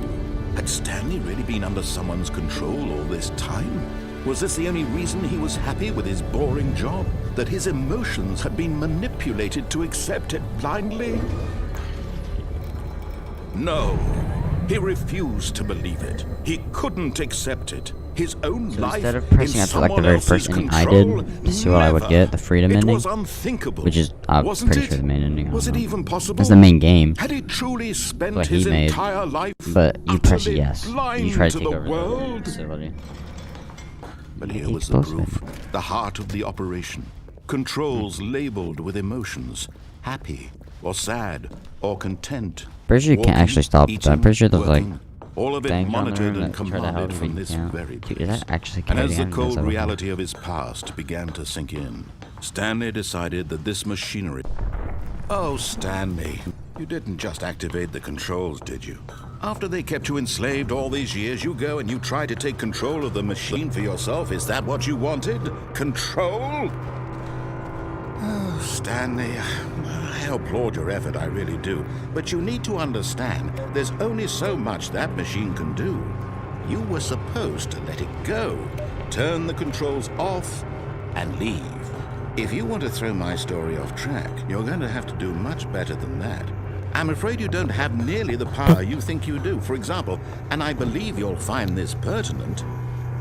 Had Stanley really been under someone's control all this time? Was this the only reason he was happy with his boring job? That his emotions had been manipulated to accept it blindly? No, he refused to believe it. He couldn't accept it. His own So life instead of pressing in after like the someone very else's first ending I control, did to see what I would never. get, the freedom It ending, was unthinkable, which is I'm wasn't pretty it? sure the main ending. I Was don't it know. even possible? That's the main game. Had he truly spent What he his made. entire life But you press utterly yes. blind You try to to take the over the world? facility. But Yeah, here he was the exposed proof, the heart of the operation. Controls labeled with emotions, happy or sad or content. Pretty sure you can't Walking, actually stop that. I'm pretty sure there's like working, all of it things on monitored there and that try to help commanded you, from but this you can't. very Dude, place. is that actually And as the Canadian? cold Yes, I don't know. reality of his past began to sink in, Stanley decided that this machinery... Oh, Stanley, you didn't just activate the controls, did you? After they kept you enslaved all these years, you go and you try to take control of the machine for yourself. Is that what you wanted? Control? Oh, Stanley, I applaud your effort, I really do. But you need to understand, there's only so much that machine can do. You were supposed to let it go, turn the controls off, and leave. If you want to throw my story off track, you're going to have to do much better than that. I'm afraid you don't have nearly the power you think you do. For example, and I believe you'll find this pertinent,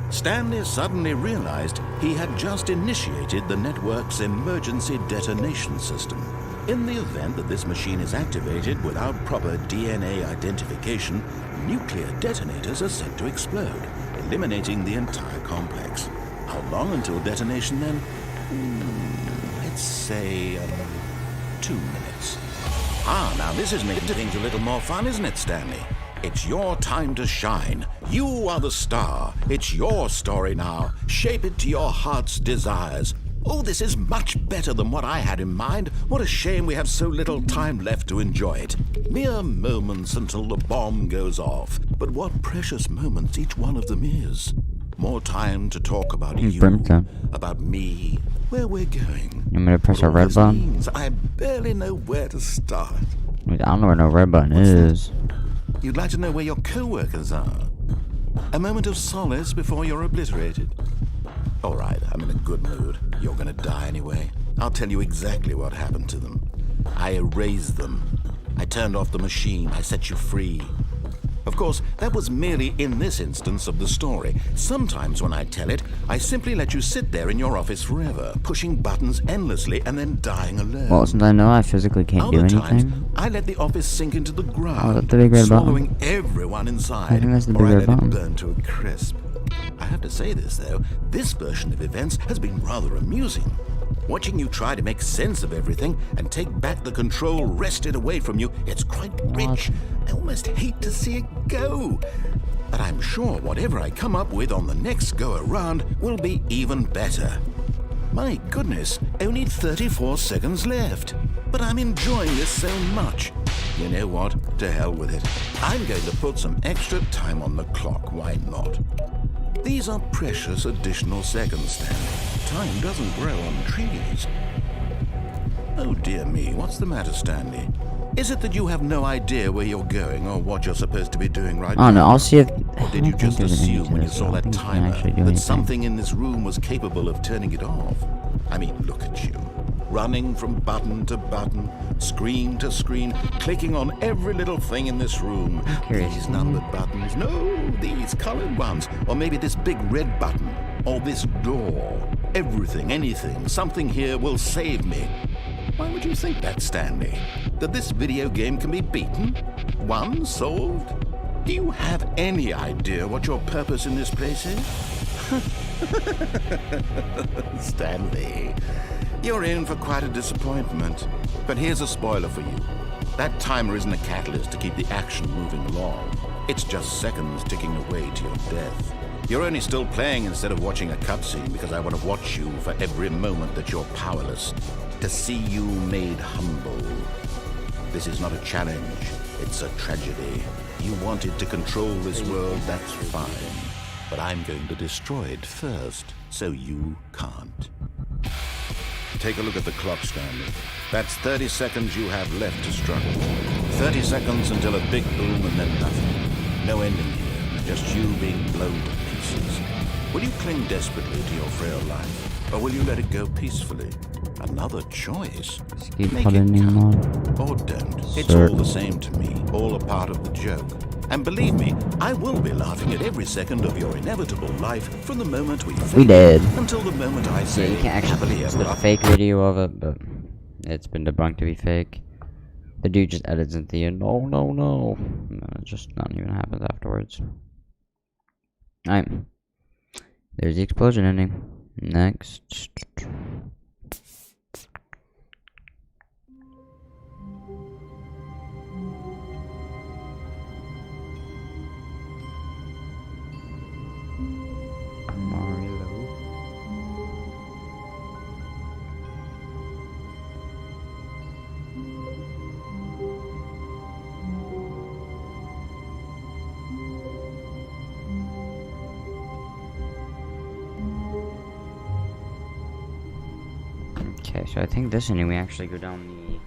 Stanley suddenly realized he had just initiated the network's emergency detonation system. In the event that this machine is activated without proper DNA identification, nuclear detonators are set to explode, eliminating the entire complex. How long until detonation then? let's say 2 minutes. Ah, now this is making things a little more fun, isn't it, Stanley? It's your time to shine. You are the star. It's your story now. Shape it to your heart's desires. Oh, this is much better than what I had in mind. What a shame we have so little time left to enjoy it. Mere moments until the bomb goes off. But what precious moments each one of them is. More time to talk about you, about me, where we're going. I'm gonna press What a all red this button. means, I barely know where to start. I don't know where no red button is. You'd like to know where your co-workers are. A moment of solace before you're obliterated. All right, I'm in a good mood. You're gonna die anyway. I'll tell you exactly what happened to them. I erased them. I turned off the machine. I set you free. Of course, that was merely in this instance of the story. Sometimes when I tell it, I simply let you sit there in your office forever, pushing buttons endlessly and then dying alone. Well, since I know I physically can't do Other times, anything. I let the office sink into the ground, Oh, that's the big red swallowing everyone inside, I think that's the or big I red let button. it burn to a crisp. I have to say this, though, this version of events has been rather amusing. Watching you try to make sense of everything and take back the control wrested away from you, it's quite rich. I almost hate to see it go. But I'm sure whatever I come up with on the next go-around will be even better. My goodness, only 34 seconds left. But I'm enjoying this so much. You know what? To hell with it. I'm going to put some extra time on the clock. Why not? These are precious additional seconds, Stanley. Time doesn't grow on trees. Oh dear me, what's the matter, Stanley? Is it that you have no idea where you're going or what you're supposed to be doing right now? Oh no, I'll see if. Or did you just assume when you saw that timer that something in this room was capable of turning it off? I mean, look at you. Running from button to button, screen to screen, clicking on every little thing in this room. These numbered buttons, no, these colored ones. Or maybe this big red button, or this door. Everything, anything, something here will save me. Why would you think that, Stanley? That this video game can be beaten? Won? Solved? Do you have any idea what your purpose in this place is? Stanley, you're in for quite a disappointment. But here's a spoiler for you. That timer isn't a catalyst to keep the action moving along. It's just seconds ticking away to your death. You're only still playing instead of watching a cutscene because I want to watch you for every moment that you're powerless. To see you made humble. This is not a challenge. It's a tragedy. You wanted to control this world, that's fine. But I'm going to destroy it first, so you can't. Take a look at the clock, Stanley. That's 30 seconds you have left to struggle. 30 seconds until a big boom and then nothing. No ending here, just you being blown to pieces. Will you cling desperately to your frail life, or will you let it go peacefully? Another choice. Keep Make putting it him count. on. Or don't. It's all the same to me, all a part of the joke. And believe me, I will be laughing at every second of your inevitable life from the moment we did. until the moment I Yeah, say you can actually. happily It's ever the after. fake video of it, but it's been debunked to be fake. The dude just edits at the end. Oh no no! No, it just not even happens afterwards. Alright. There's the explosion ending. Next. Mario. Okay, so I think this ending we actually go down the.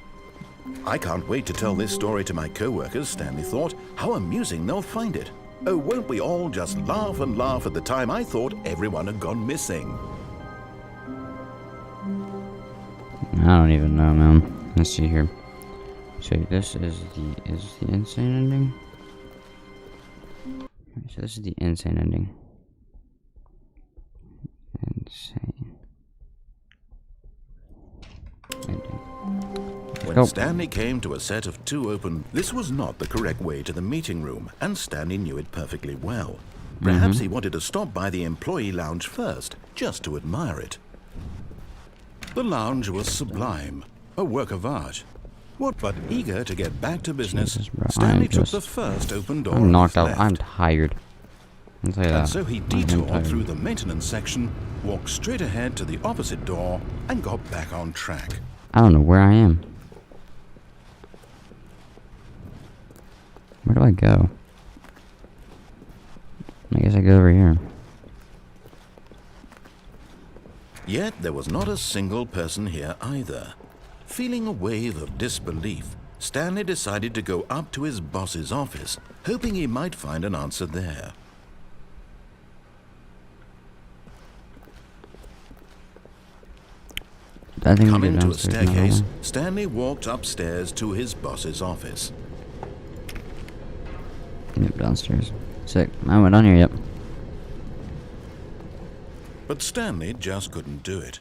I can't wait to tell this story to my co-workers, Stanley thought. How amusing they'll find it. Oh, won't we all just laugh and laugh at the time I thought everyone had gone missing. I don't even know, man. Let's see here. So this is the insane ending. So this is the insane ending. Insane ending. When Go. Stanley came to a set of two open, this was not the correct way to the meeting room, and Stanley knew it perfectly well. Perhaps he wanted to stop by the employee lounge first, just to admire it. The lounge was sublime, a work of art. What but eager to get back to business, Jesus, bro, Stanley I'm took just- the first open door I'm on knocked his out. left. I'm tired. I'll tell you that. And so he I am detoured tired. through the maintenance section, walked straight ahead to the opposite door, and got back on track. I don't know where I am. Where do I go? I guess I go over here. Yet there was not a single person here either. Feeling a wave of disbelief, Stanley decided to go up to his boss's office, hoping he might find an answer there. I think we Coming go to a downstairs now, staircase, don't Stanley walked upstairs to his boss's office. we? Yep, downstairs. Sick. I went down here, yep. But Stanley just couldn't do it.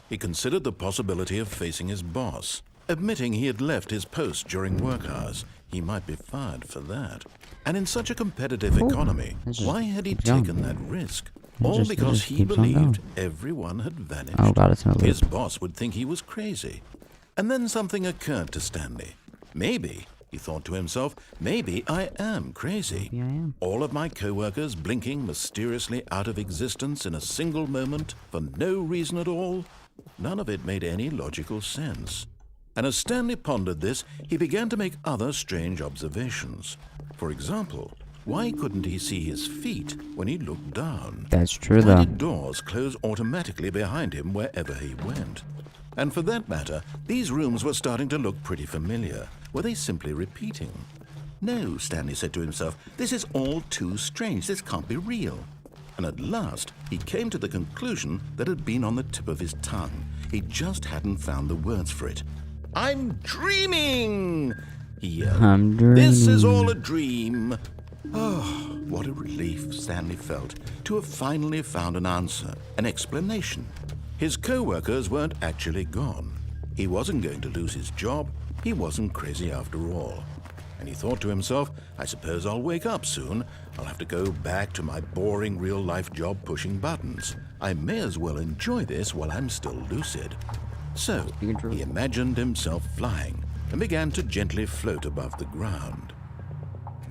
He considered the possibility of facing his boss, admitting he had left his post during work hours. He might be fired for that. And in such a competitive economy, It just why had he keeps going. taken that risk? It All just because he keeps on going. believed everyone had vanished. Oh god, it's in a loop. His boss would think he was crazy. And then something occurred to Stanley. Maybe, he thought to himself, maybe I am crazy. Maybe I am. All of my co-workers blinking mysteriously out of existence in a single moment for no reason at all. None of it made any logical sense. And as Stanley pondered this, he began to make other strange observations. For example, why couldn't he see his feet when he looked down? That's true, Why though. did doors close automatically behind him wherever he went? And for that matter, these rooms were starting to look pretty familiar. Were they simply repeating? No, Stanley said to himself, this is all too strange. This can't be real. And at last, he came to the conclusion that had been on the tip of his tongue. He just hadn't found the words for it. I'm dreaming! He yelled. I'm dreaming. This is all a dream. Oh, what a relief Stanley felt to have finally found an answer, an explanation. His co-workers weren't actually gone. He wasn't going to lose his job. He wasn't crazy after all. And he thought to himself, I suppose I'll wake up soon. I'll have to go back to my boring real-life job pushing buttons. I may as well enjoy this while I'm still lucid. So, he imagined himself flying and began to gently float above the ground.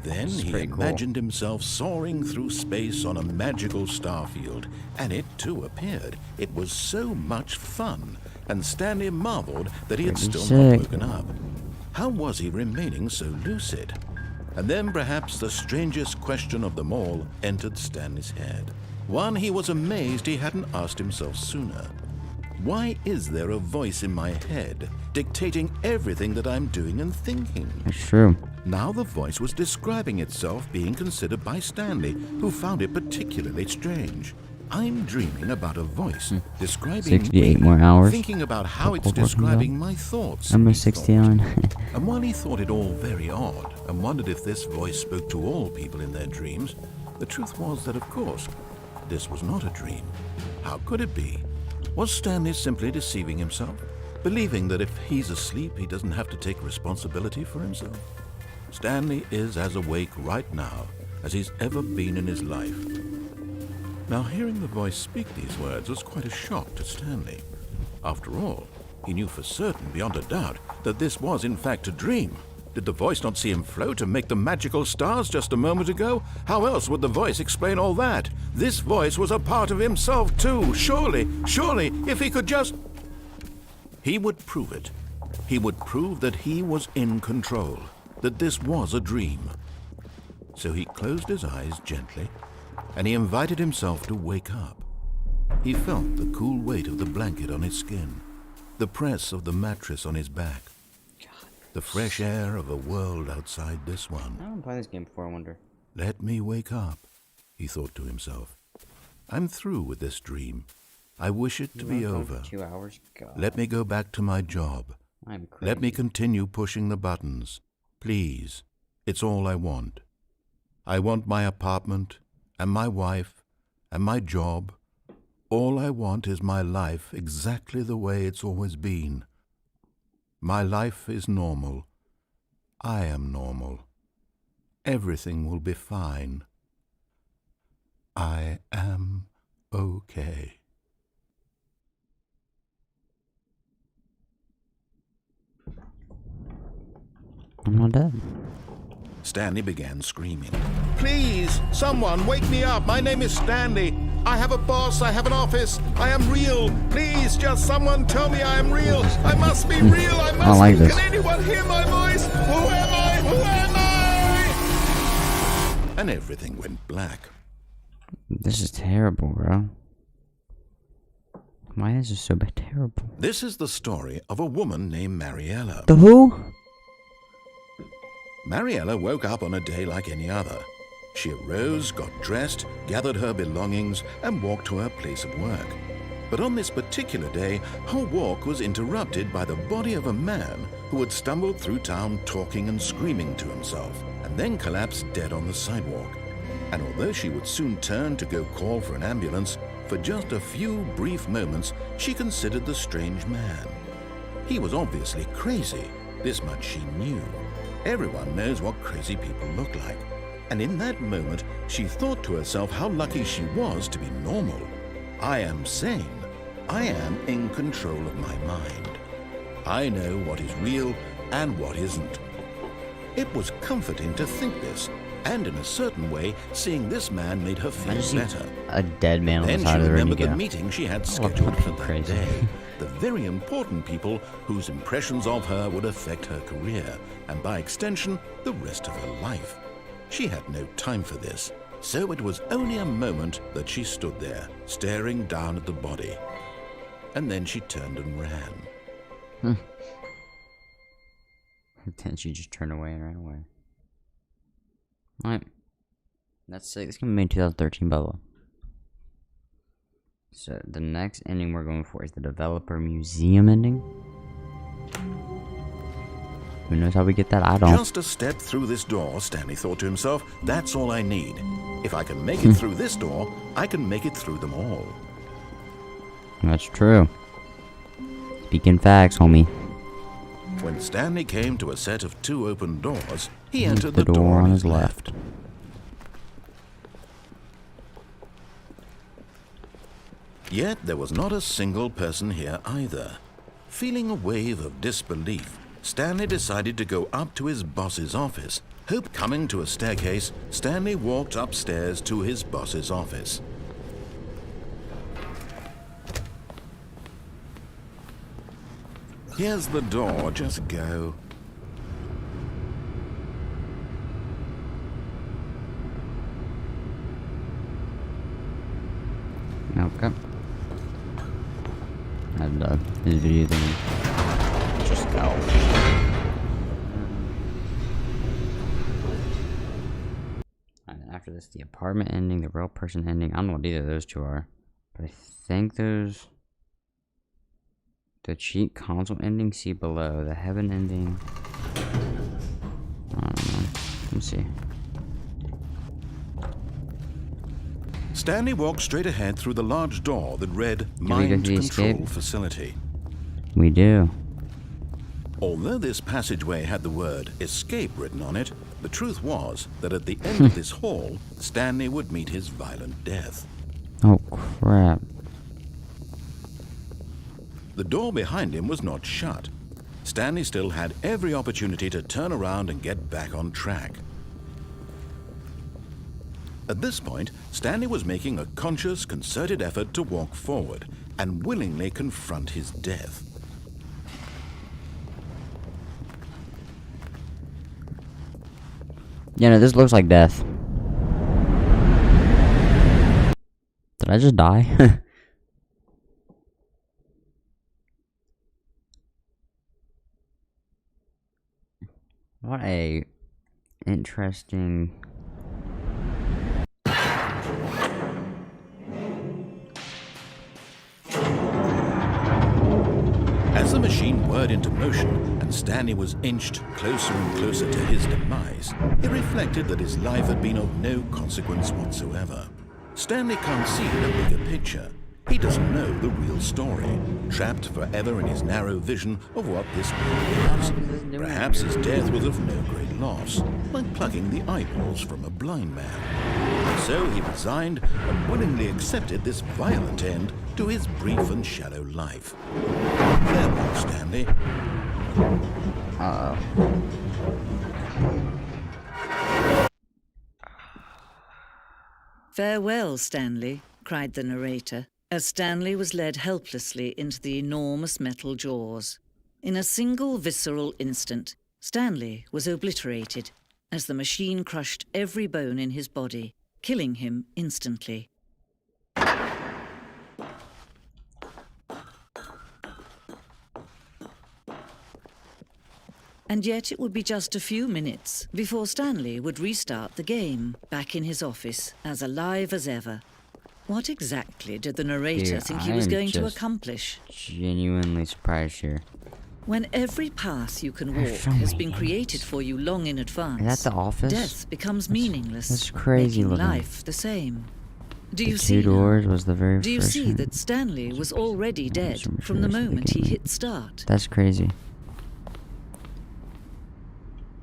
Then he pretty cool. imagined himself soaring through space on a magical starfield, and it too appeared. It was so much fun, and Stanley marveled that he had Pretty still sick. not woken up. How was he remaining so lucid? And then perhaps the strangest question of them all entered Stanley's head. One he was amazed he hadn't asked himself sooner. Why is there a voice in my head dictating everything that I'm doing and thinking? That's true. Now the voice was describing itself being considered by Stanley, who found it particularly strange. I'm dreaming about a voice describing 68 me, more hours. thinking about how it's What working describing on? my thoughts. Number he thought. 69. And while he thought it all very odd and wondered if this voice spoke to all people in their dreams, the truth was that, of course, this was not a dream. How could it be? Was Stanley simply deceiving himself, believing that if he's asleep, he doesn't have to take responsibility for himself? Stanley is as awake right now as he's ever been in his life. Now, hearing the voice speak these words was quite a shock to Stanley. After all, he knew for certain, beyond a doubt, that this was in fact a dream. Did the voice not see him float and make the magical stars just a moment ago? How else would the voice explain all that? This voice was a part of himself too. Surely, if he could just... He would prove it. He would prove that he was in control, that this was a dream. So he closed his eyes gently, and he invited himself to wake up. He felt the cool weight of the blanket on his skin, the press of the mattress on his back, the fresh air of a world outside this one. I haven't played this game before, I wonder. Let me wake up, he thought to himself. I'm through with this dream. I wish it to be over. 2 hours? God. Let me go back to my job. I'm crazy. Let me continue pushing the buttons. Please, it's all I want. I want my apartment, and my wife, and my job. All I want is my life exactly the way it's always been. My life is normal. I am normal. Everything will be fine. I am okay. not dead. Stanley began screaming. Please, someone, wake me up. My name is Stanley. I have a boss. I have an office. I am real. Please, just someone tell me I am real. I must be real. I must like be. this. Can anyone hear my voice? Who am I? Who am I? And everything went black. This is terrible, bro. Why is this so terrible? This is the story of a woman named Mariella. The who? Mariella woke up on a day like any other. She arose, got dressed, gathered her belongings, and walked to her place of work. But on this particular day, her walk was interrupted by the body of a man who had stumbled through town talking and screaming to himself, and then collapsed dead on the sidewalk. And although she would soon turn to go call for an ambulance, for just a few brief moments she considered the strange man. He was obviously crazy, this much she knew. Everyone knows what crazy people look like. And in that moment, she thought to herself how lucky she was to be normal. I am sane. I am in control of my mind. I know what is real and what isn't. It was comforting to think this, and in a certain way, seeing this man made her feel better. A dead man on the Then side she of the road. remembered the meeting she had scheduled for that crazy. day. The very important people whose impressions of her would affect her career, and by extension, the rest of her life. She had no time for this, so it was only a moment that she stood there, staring down at the body. And then she turned and ran. Then she just turned away and ran away. Alright. That's sick. This is gonna be made in 2013, by the way. So, the next ending we're going for is the developer museum ending. Who knows how we get that? I don't. Just a step through this door, Stanley thought to himself, that's all I need. If I can make it through this door, I can make it through them all. That's true. Speaking facts, homie. When Stanley came to a set of 2 open doors, he entered The the door on his left. Yet there was not a single person here either. Feeling a wave of disbelief, Stanley decided to go up to his boss's office. Coming to a staircase, Stanley walked upstairs to his boss's office. Here's the door, just go. Okay. And his video thing. Just go. And after this, the apartment ending, the real person ending. I don't know what either of those two are, but I think those. The cheat console ending, see below. The heaven ending. I don't know. Let's see. Stanley walked straight ahead through the large door that read we Mind go to the Control escape? Facility. We do. Although this passageway had the word escape written on it, the truth was that at the end of this hall, Stanley would meet his violent death. Oh, crap. The door behind him was not shut. Stanley still had every opportunity to turn around and get back on track. At this point, Stanley was making a conscious, concerted effort to walk forward and willingly confront his death. Yeah, no, this looks like death. Did I just die? What a interesting... As the machine whirred into motion and Stanley was inched closer and closer to his demise, he reflected that his life had been of no consequence whatsoever. Stanley can't see the bigger picture. He doesn't know the real story, trapped forever in his narrow vision of what this world was. Perhaps his death was of no great loss, like plucking the eyeballs from a blind man. So he resigned and willingly accepted this violent end to his brief and shallow life. Farewell, Stanley. Uh-oh. "Farewell, Stanley," cried the narrator, as Stanley was led helplessly into the enormous metal jaws. In a single visceral instant, Stanley was obliterated as the machine crushed every bone in his body, killing him instantly. And yet it would be just a few minutes before Stanley would restart the game, back in his office, as alive as ever. What exactly did the narrator Dude, think he I was am going to just accomplish? Genuinely surprised here. When every path you can There's walk so has many been created for you long in advance, Is that the office? death becomes meaningless, that's crazy making looking. life the same. Do The you see two now? doors was the very Do you first see one. that Stanley was already dead I'm from the sure moment he game. hit start? That's crazy.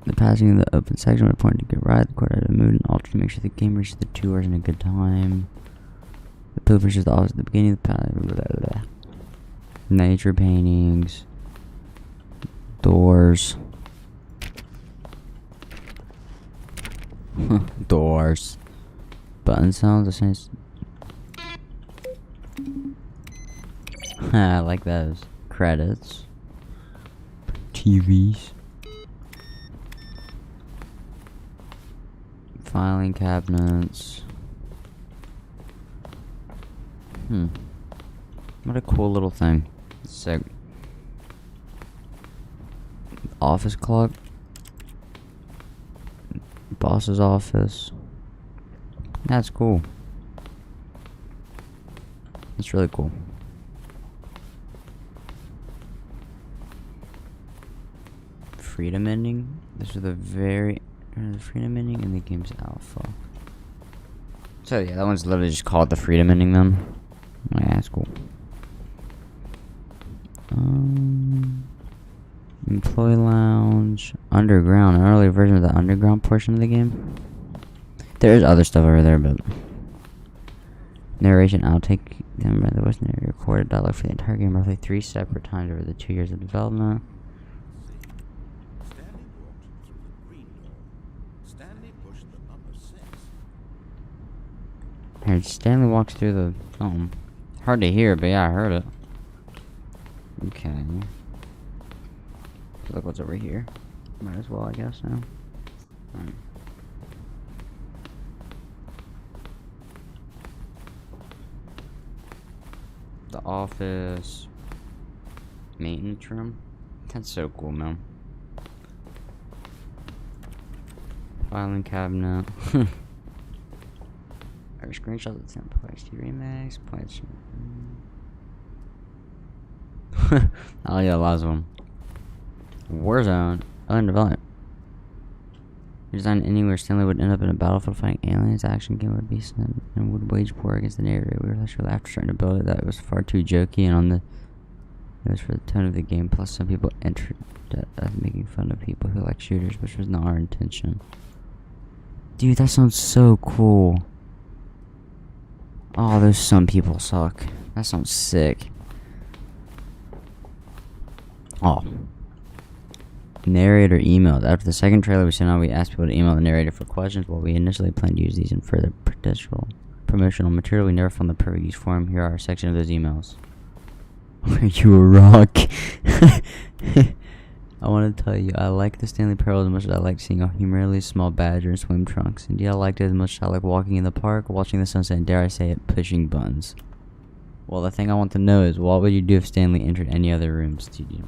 The passing of the open section would point to get right, the court had to move and alter to make sure the game reaches the 2 hours in a good time. The poop reaches the office at the beginning of the path. Blah, blah, blah. Nature paintings. Doors. Doors. Button sounds. The same. I like those. Credits. TVs. Filing cabinets. What a cool little thing. Sick. Office clock. Boss's office. That's cool. It's really cool. Freedom ending. This is the very the freedom ending in the game's alpha. So yeah, that one's literally just called the freedom ending then. Yeah, that's cool. Employee lounge, underground, an early version of the underground portion of the game. There is other stuff over there, but narration outtake. Remember, there was narrated recorded dialogue for the entire game, roughly 3 separate times over the 2 years of development. Stanley walked through the green door. Stanley pushed the number 6. Here, Stanley walks through the phone. Hard to hear, but yeah, I heard it. Okay. Look what's over here. Might as well, I guess, now. Alright. The office. Maintenance room. That's so cool, man. Filing cabinet. Our screenshots of the sample XT Remix. Points. Oh yeah, last one. Warzone. Undeveloped. Designed anywhere Stanley would end up in a battlefield fighting aliens. Action game would be sent and would wage war against the narrator. We realized after starting to build it that it was far too jokey and on the it was for the tone of the game. Plus, some people entered making fun of people who like shooters, which was not our intention. Dude, that sounds so cool. Oh, those some people suck. That sounds sick. Oh. Narrator emails. After the second trailer we sent out, we asked people to email the narrator for questions. While we initially planned to use these in further promotional material, we never found the perfect use for them. Here are a section of those emails. Are you a rock? I want to tell you, I like the Stanley Parable as much as I like seeing a humorously small badger in swim trunks. Indeed, I liked it as much as I like walking in the park, watching the sunset, and dare I say it, pushing buttons. Well, the thing I want to know is, what would you do if Stanley entered any other rooms? Dude, you know,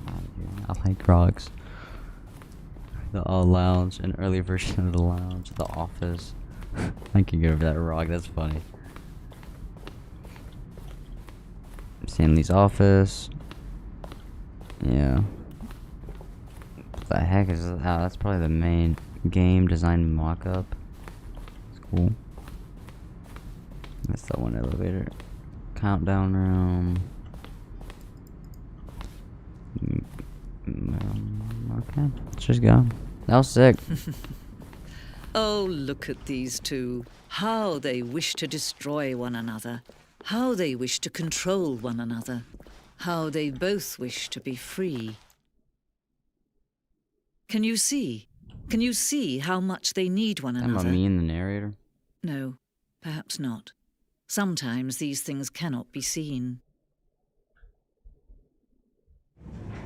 I like rocks. The lounge, an early version of the lounge, the office. I can get over that rock, that's funny. Stanley's office. Yeah. What the heck is that? Oh, that's probably the main game design mock-up. It's cool. That's the one elevator. Countdown room. Okay, let's just go. That was sick. Oh, look at these two. How they wish to destroy one another. How they wish to control one another. How they both wish to be free. Can you see? Can you see how much they need one Talking about another? me and the narrator. No. Perhaps not. Sometimes these things cannot be seen.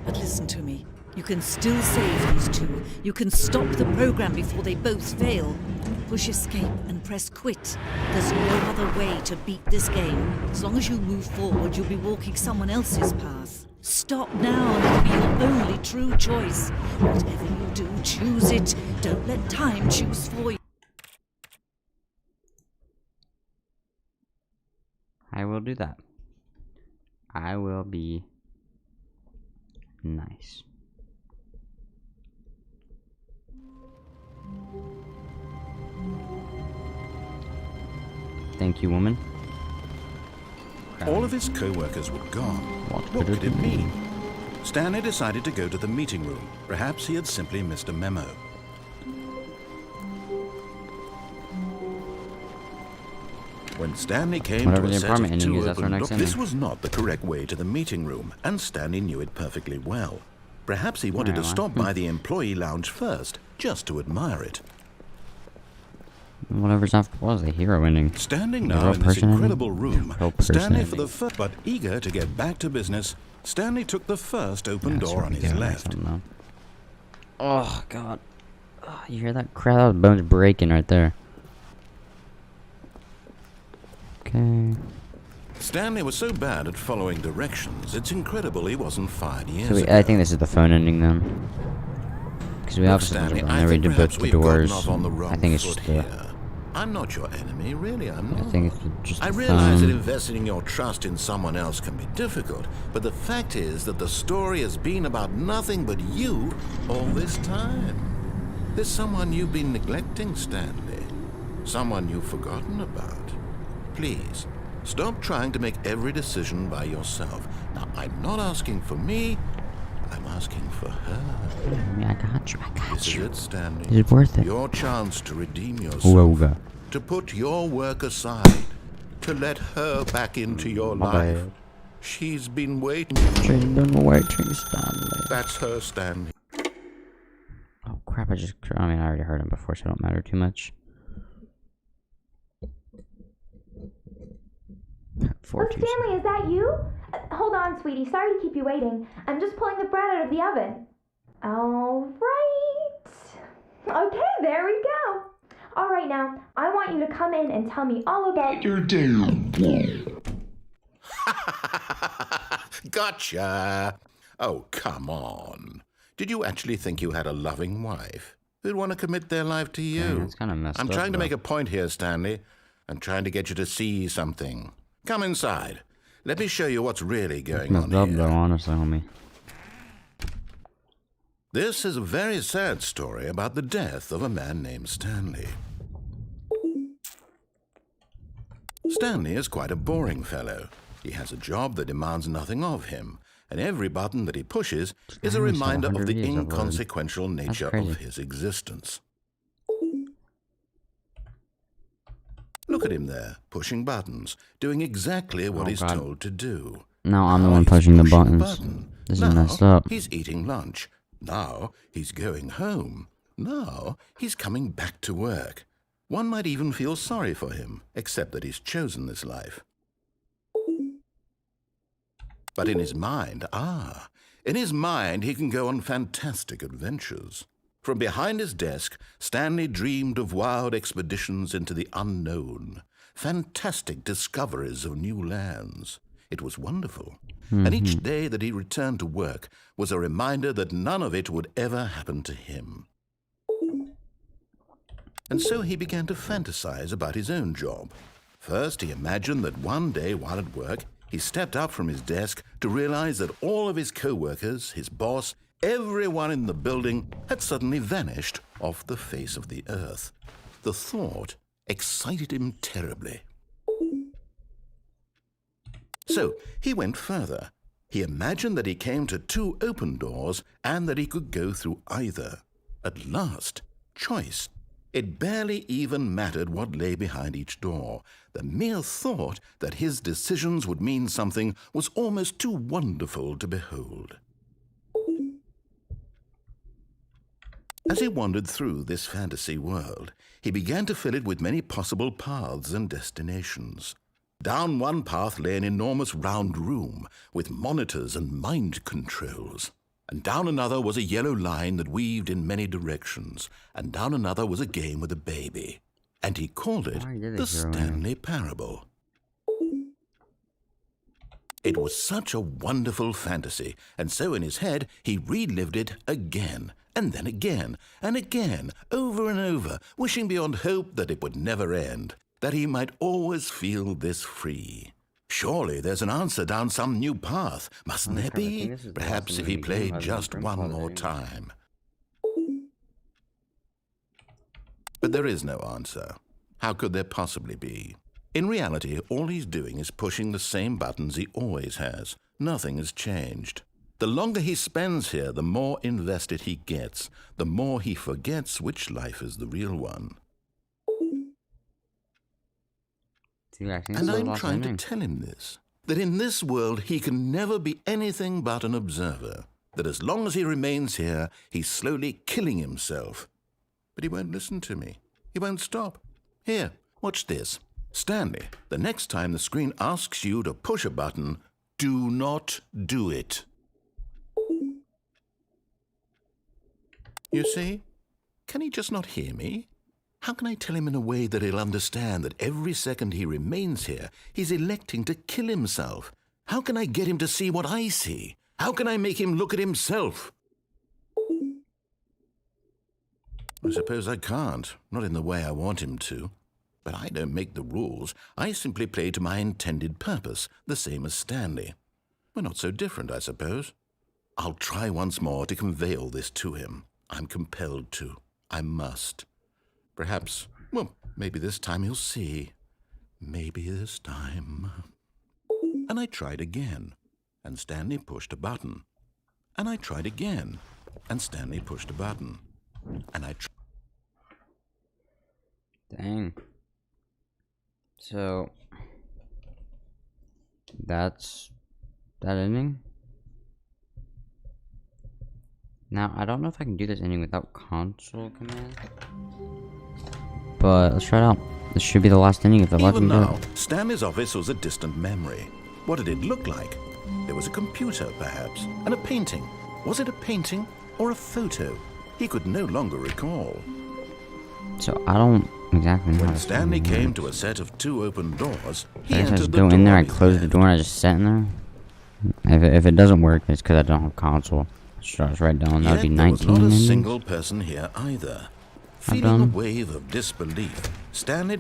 But listen to me. You can still save these two. You can stop the program before they both fail. Push escape and press quit. There's no other way to beat this game. As long as you move forward, you'll be walking someone else's path. Stop now and it'll be your only true choice. Whatever you do, choose it. Don't let time choose for you. I will do that. I will be nice. Thank you, woman. All of his co-workers were gone. What could it mean? Stanley decided to go to the meeting room. Perhaps he had simply missed a memo. When Stanley came Whatever to the a set apartment of ending two is, that's our open next doors, this ending. was not the correct way to the meeting room, and Stanley knew it perfectly well. Perhaps he wanted to Whatever. stop by the employee lounge first, just to admire it. Whatever's after was a hero ending. Standing The now real in this person ending? incredible room, Real person Stanley for ending. the first, but eager to get back to business, Stanley took the first open Yeah, door sure, on we his do. left. Something, though. Oh god. Oh, you hear that crap? That was bones breaking right there. Okay. Stanley was so bad at following directions, it's incredible he wasn't fired years So ago. I think this is the phone ending then. Because we Look, obviously Stanley, don't I never think did both perhaps the we've doors. gotten off on the wrong I think it's foot just the. here. I'm not your enemy, really, I'm not. I think it's just the I realize that phone. investing your trust in someone else can be difficult, but the fact is that the story has been about nothing but you all this time. There's someone you've been neglecting, Stanley. Someone you've forgotten about. Please, stop trying to make every decision by yourself. Now, I'm not asking for me, I'm asking for her. I got you. I This got is you. it, Stanley. Is it worth it? Your chance to redeem yourself. Whoa. To put your work aside. To let her back into your My life. bad. She's been waiting. She's been waiting, Stanley. That's her, Stanley. Oh crap! I mean, I already heard him before, so it don't matter too much. Oh, Stanley, is that you? Hold on, sweetie. Sorry to keep you waiting. I'm just pulling the bread out of the oven. All right. Okay, there we go. All right, now, I want you to come in and tell me all about your day. Gotcha. Oh, come on. Did you actually think you had a loving wife who'd want to commit their life to you? Dang, that's kinda messed I'm up, trying to though. make a point here, Stanley. I'm trying to get you to see something. Come inside. Let me show you what's really going on Messed up here. though, honestly, homie. This is a very sad story about the death of a man named Stanley. Stanley is quite a boring fellow. He has a job that demands nothing of him, and every button that he pushes is a Stanley's got reminder of 100 the years of living. inconsequential nature crazy. of his existence. Look at him there, pushing buttons, doing exactly what Oh, he's God. told to do. No, I'm the Now one he's pushing the a buttons. button. This is Now messed up. he's eating lunch. Now he's going home. Now he's coming back to work. One might even feel sorry for him, except that he's chosen this life. But in his mind, he can go on fantastic adventures. From behind his desk, Stanley dreamed of wild expeditions into the unknown, fantastic discoveries of new lands. It was wonderful. And each day that he returned to work was a reminder that none of it would ever happen to him. And so he began to fantasize about his own job. First, he imagined that one day while at work, he stepped up from his desk to realize that all of his co-workers, his boss, everyone in the building had suddenly vanished off the face of the earth. The thought excited him terribly. So he went further. He imagined that he came to two open doors and that he could go through either. At last, choice. It barely even mattered what lay behind each door. The mere thought that his decisions would mean something was almost too wonderful to behold. As he wandered through this fantasy world, he began to fill it with many possible paths and destinations. Down one path lay an enormous round room with monitors and mind controls. And down another was a yellow line that weaved in many directions. And down another was a game with a baby. And he called it the Stanley Parable. It was such a wonderful fantasy, and so in his head he relived it again, and then again, and again, over and over, wishing beyond hope that it would never end, that he might always feel this free. Surely there's an answer down some new path, mustn't there be? Perhaps if he played just one more time. But there is no answer. How could there possibly be? In reality, all he's doing is pushing the same buttons he always has. Nothing has changed. The longer he spends here, the more invested he gets, the more he forgets which life is the real one. And I'm trying to tell him this, that in this world he can never be anything but an observer, that as long as he remains here, he's slowly killing himself. But he won't listen to me. He won't stop. Here, watch this. Stanley, the next time the screen asks you to push a button, do not do it. You see? Can he just not hear me? How can I tell him in a way that he'll understand that every second he remains here, he's electing to kill himself? How can I get him to see what I see? How can I make him look at himself? I suppose I can't, not in the way I want him to. But I don't make the rules. I simply play to my intended purpose, the same as Stanley. We're not so different, I suppose. I'll try once more to convey all this to him. I'm compelled to. I must. Perhaps, well, maybe this time he'll see. Maybe this time. And I tried again, and Stanley pushed a button. And I tried again, and Stanley pushed a button. And I Dang. So, that's that ending. Now, I don't know if I can do this ending without console command. But let's try it out. This should be the last ending if the left Even me do now, it. Stanley's office was a distant memory. What did it look like? There was a computer, perhaps, and a painting. Was it a painting or a photo? He could no longer recall. So, I don't exactly know how When to Stanley do came it. to a set of 2 open doors, he I guess I entered just the go door in there, I he close the left. door, and I just sit in there. If it doesn't work, it's because I don't have console. So I just write down, that would be Yet there was 19 not a endings. single person here either. Feeling a done. wave of disbelief, Stanley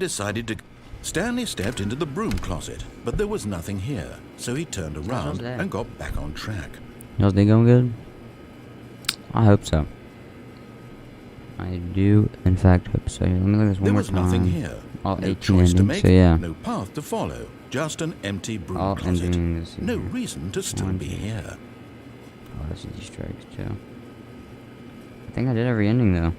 stepped into the broom closet, but there was nothing here, so he turned around that? and got back on track. Y'all's day going good? I hope so. I do, in fact, hope so. Let me look at this one There more was time. nothing here. All No 18 choice to endings, make, so yeah. no path to follow, just an empty broom All closet. endings. No reason to still One, be two. here. Oh, this is Easter eggs, too. I think I did every ending, though.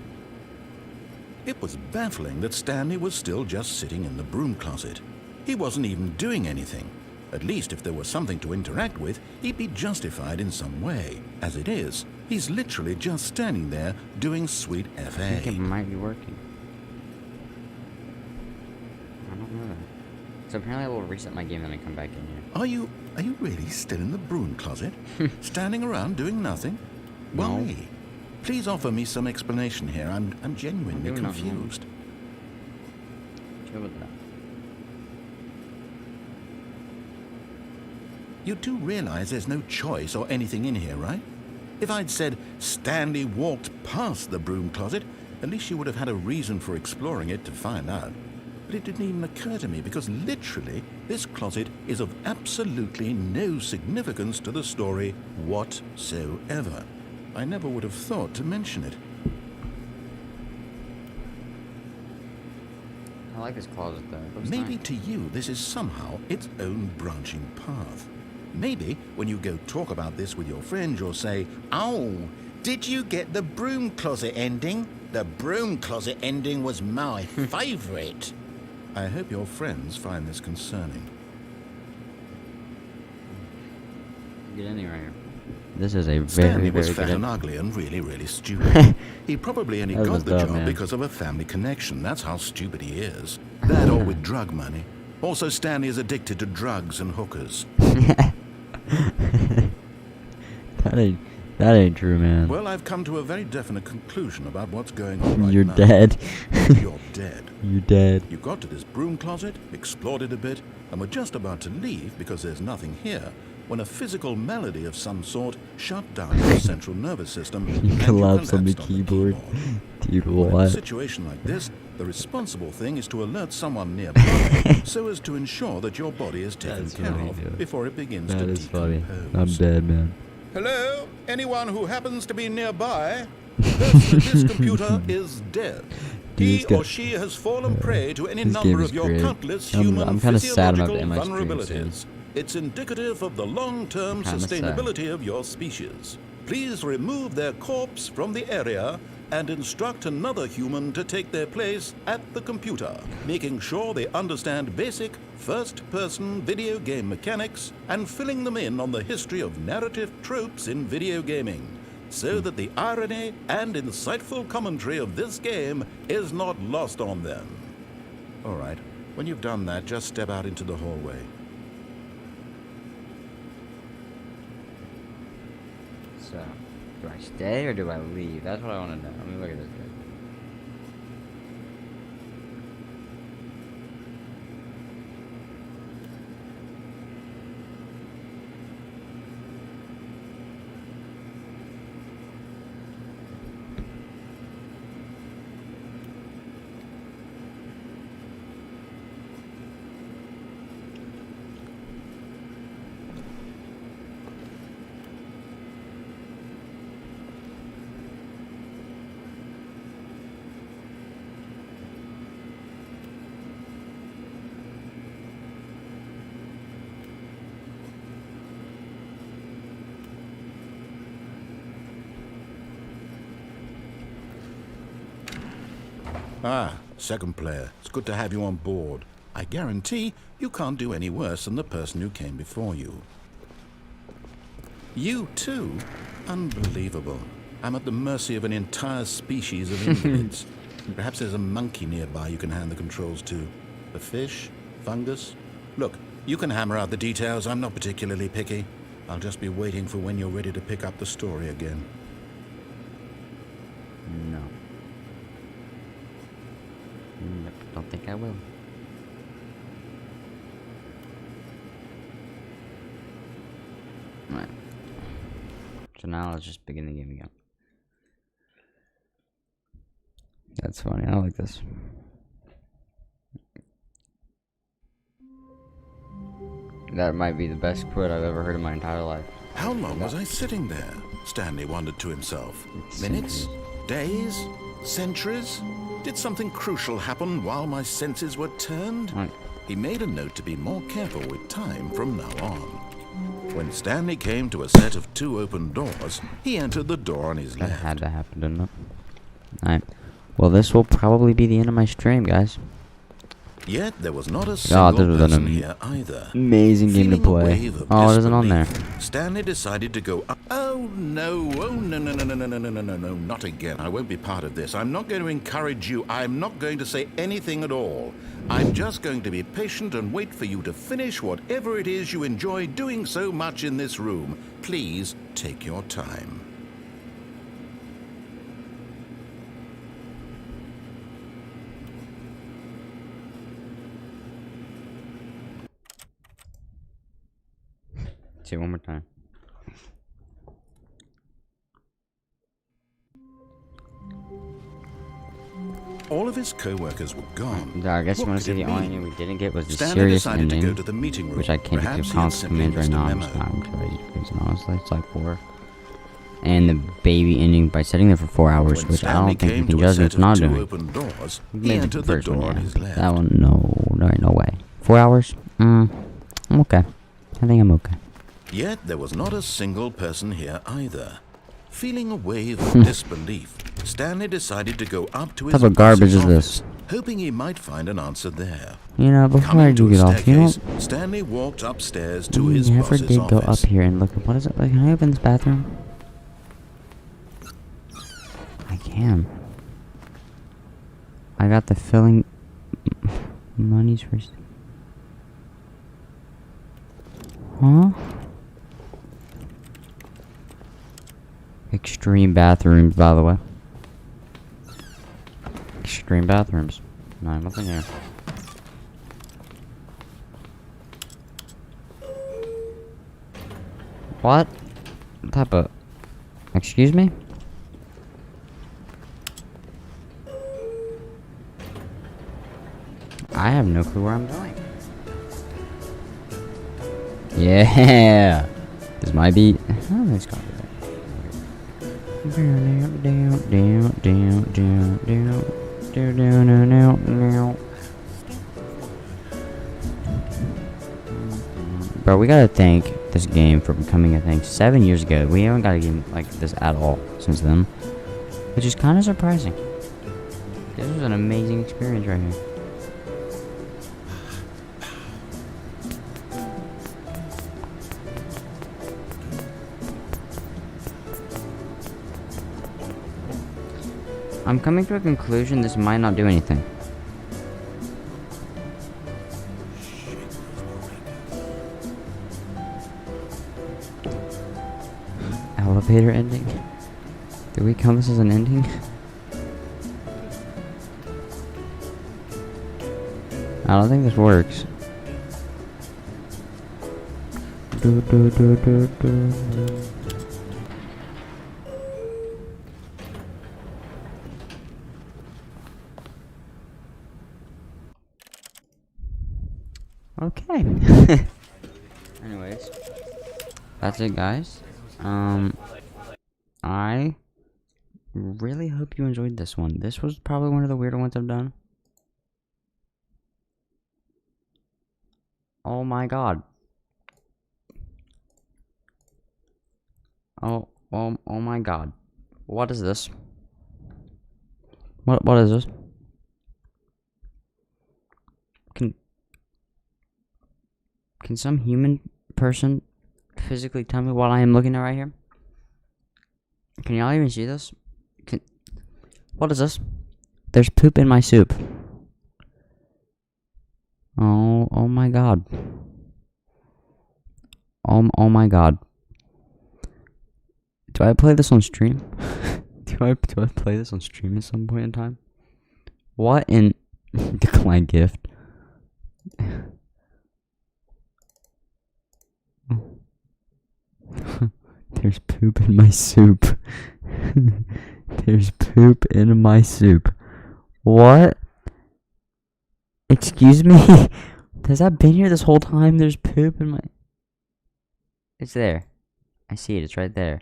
It was baffling that Stanley was still just sitting in the broom closet. He wasn't even doing anything. At least if there was something to interact with, he'd be justified in some way. As it is, he's literally just standing there doing sweet I think it FA. might be working. I don't know. So apparently I will reset my game and then come back in here. Are you really still in the broom closet? Standing around doing nothing? No. Why? Please offer me some explanation here. I'm genuinely I'm doing nothing. confused. Chill with that. You do realize there's no choice or anything in here, right? If I'd said Stanley walked past the broom closet, at least you would have had a reason for exploring it to find out. But it didn't even occur to me because literally this closet is of absolutely no significance to the story whatsoever. I never would have thought to mention it. I like this closet, though. It looks Maybe nice. to you this is somehow its own branching path. Maybe when you go talk about this with your friends, you'll say, "Oh, did you get the broom closet ending? The broom closet ending was my favorite." I hope your friends find this concerning. Good ending right here. This is a very, Stanley was very fat good. and ugly and really, really stupid. He probably only That was got the dumb, job man. because of a family connection. That's how stupid he is. That or with drug money. Also, Stanley is addicted to drugs and hookers. That ain't true, man. Well, I've come to a very definite conclusion about what's going on right You're now. dead. You're dead. You're dead. You got to this broom closet, explored it a bit, and were just about to leave because there's nothing here, when a physical malady of some sort shut down your central nervous system and you Collapse on the collapsed keyboard. Dude, Well, in a what? situation like this, the responsible thing is to alert someone nearby so as to ensure that your body is taken That's care funny, of dude. before it begins That to is funny. decompose. I'm dead, man. Hello? Anyone who happens to be nearby? This computer is dead. Dude, He this guy- or she has fallen prey to any this number game of is your great. countless I'm human kinda sad I'm not physiological in my stream soon. vulnerabilities. It's indicative of the long-term Kinda sad. sustainability of your species. Please remove their corpse from the area and instruct another human to take their place at the computer, making sure they understand basic first-person video game mechanics and filling them in on the history of narrative tropes in video gaming, so that the irony and insightful commentary of this game is not lost on them. All right, when you've done that, just step out into the hallway. So, do I stay or do I leave? That's what I want to know. Let me look at this guy. Ah, second player. It's good to have you on board. I guarantee you can't do any worse than the person who came before you. You too? Unbelievable. I'm at the mercy of an entire species of invalids. Perhaps there's a monkey nearby you can hand the controls to. A fish? Fungus? Look, you can hammer out the details. I'm not particularly picky. I'll just be waiting for when you're ready to pick up the story again. No. Nope, don't think I will. Alright. So now let's just begin the game again. That's funny. I like this. That might be the best quote I've ever heard in my entire life. How long was I sitting there? Stanley wondered to himself. Minutes? Centuries. Days? Centuries? Did something crucial happen while my senses were turned? Right. He made a note to be more careful with time from now on. When Stanley came to a set of 2 open doors, he entered the door on his That left. had to happen, didn't it? Alright. Well, this will probably be the end of my stream, guys. Yet there was not a this single was an person here either. Amazing game to Feeling a play. wave of Oh, it isn't on there. disbelief, Stanley decided to go up. Oh no, no, no, no, no, no, no, no, no, not again. I won't be part of this. I'm not going to encourage you. I'm not going to say anything at all. I'm just going to be patient and wait for you to finish whatever it is you enjoy doing so much in this room. Please take your time. See it one more time. All of his co-workers were gone. I guess you What want to could see it the only mean? thing we didn't get was the Stanley serious decided to ending, go to the meeting room. which I can't Perhaps do he had constant simply commands right missed a now. I'm memo. just not crazy, honestly. It's like 4. And the baby ending by sitting there for 4 hours, When which I Stanley don't think you came can to a judge me set for of not 2 doing. open doors, he Maybe entered the first door one, on yeah. his left. That one, no, there ain't no way. 4 hours? I'm okay. I think I'm okay. Yet there was not a single person here either. Feeling a wave of disbelief, Stanley decided to go up to his What type of garbage boss's is this? office hoping he might find an answer there. You know, before I Coming do to a get off, you know, staircase, Stanley walked upstairs to we his never boss's did go office. up here and look. What is it? Like, can I open this bathroom? I can. I got the filling monies first. Huh? Extreme bathrooms, by the way. Extreme bathrooms. No, nothing here. What type of... Excuse me? I have no clue where I'm going. Yeah! This might be... Oh, that's copyright. Bro, we gotta thank this game for becoming, I think, 7 years ago. We haven't got a game like this at all since then, which is kind of surprising. This was an amazing experience right here. I'm coming to a conclusion this might not do anything. Elevator ending? Do we count this as an ending? I don't think this works. Okay. Anyways, that's it, guys. I really hope you enjoyed this one. This was probably one of the weirder ones I've done. Oh my god. Oh my god. What is this? What is this? Can some human person physically tell me what I am looking at right here? Can y'all even see this? What is this? There's poop in my soup. Oh my god. Oh my god. Do I play this on stream? do I play this on stream at some point in time? What in decline gift? There's poop in my soup. There's poop in my soup. What? Excuse me? Has that been here this whole time? There's poop in my... It's there. I see it. It's right there.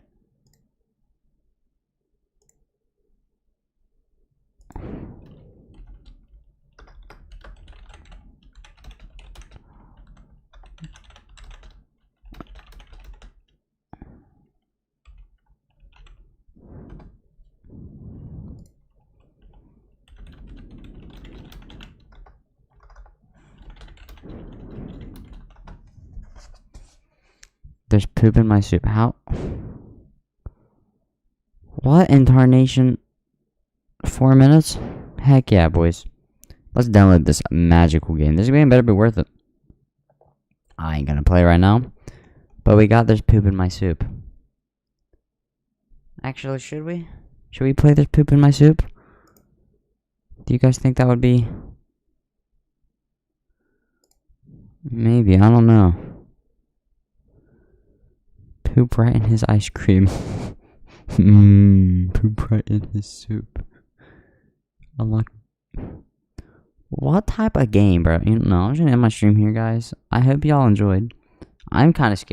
There's poop in my soup. How? What in tarnation? 4 minutes? Heck yeah, boys. Let's download this magical game. This game better be worth it. I ain't gonna play right now. But we got There's poop in my soup. Actually, should we? Should we play There's poop in my soup? Do you guys think that would be... Maybe, I don't know. Poop right in his ice cream. Poop right in his soup. Unlock. What type of game, bro? You know, I'm just gonna end my stream here, guys. I hope y'all enjoyed. I'm kind of scared.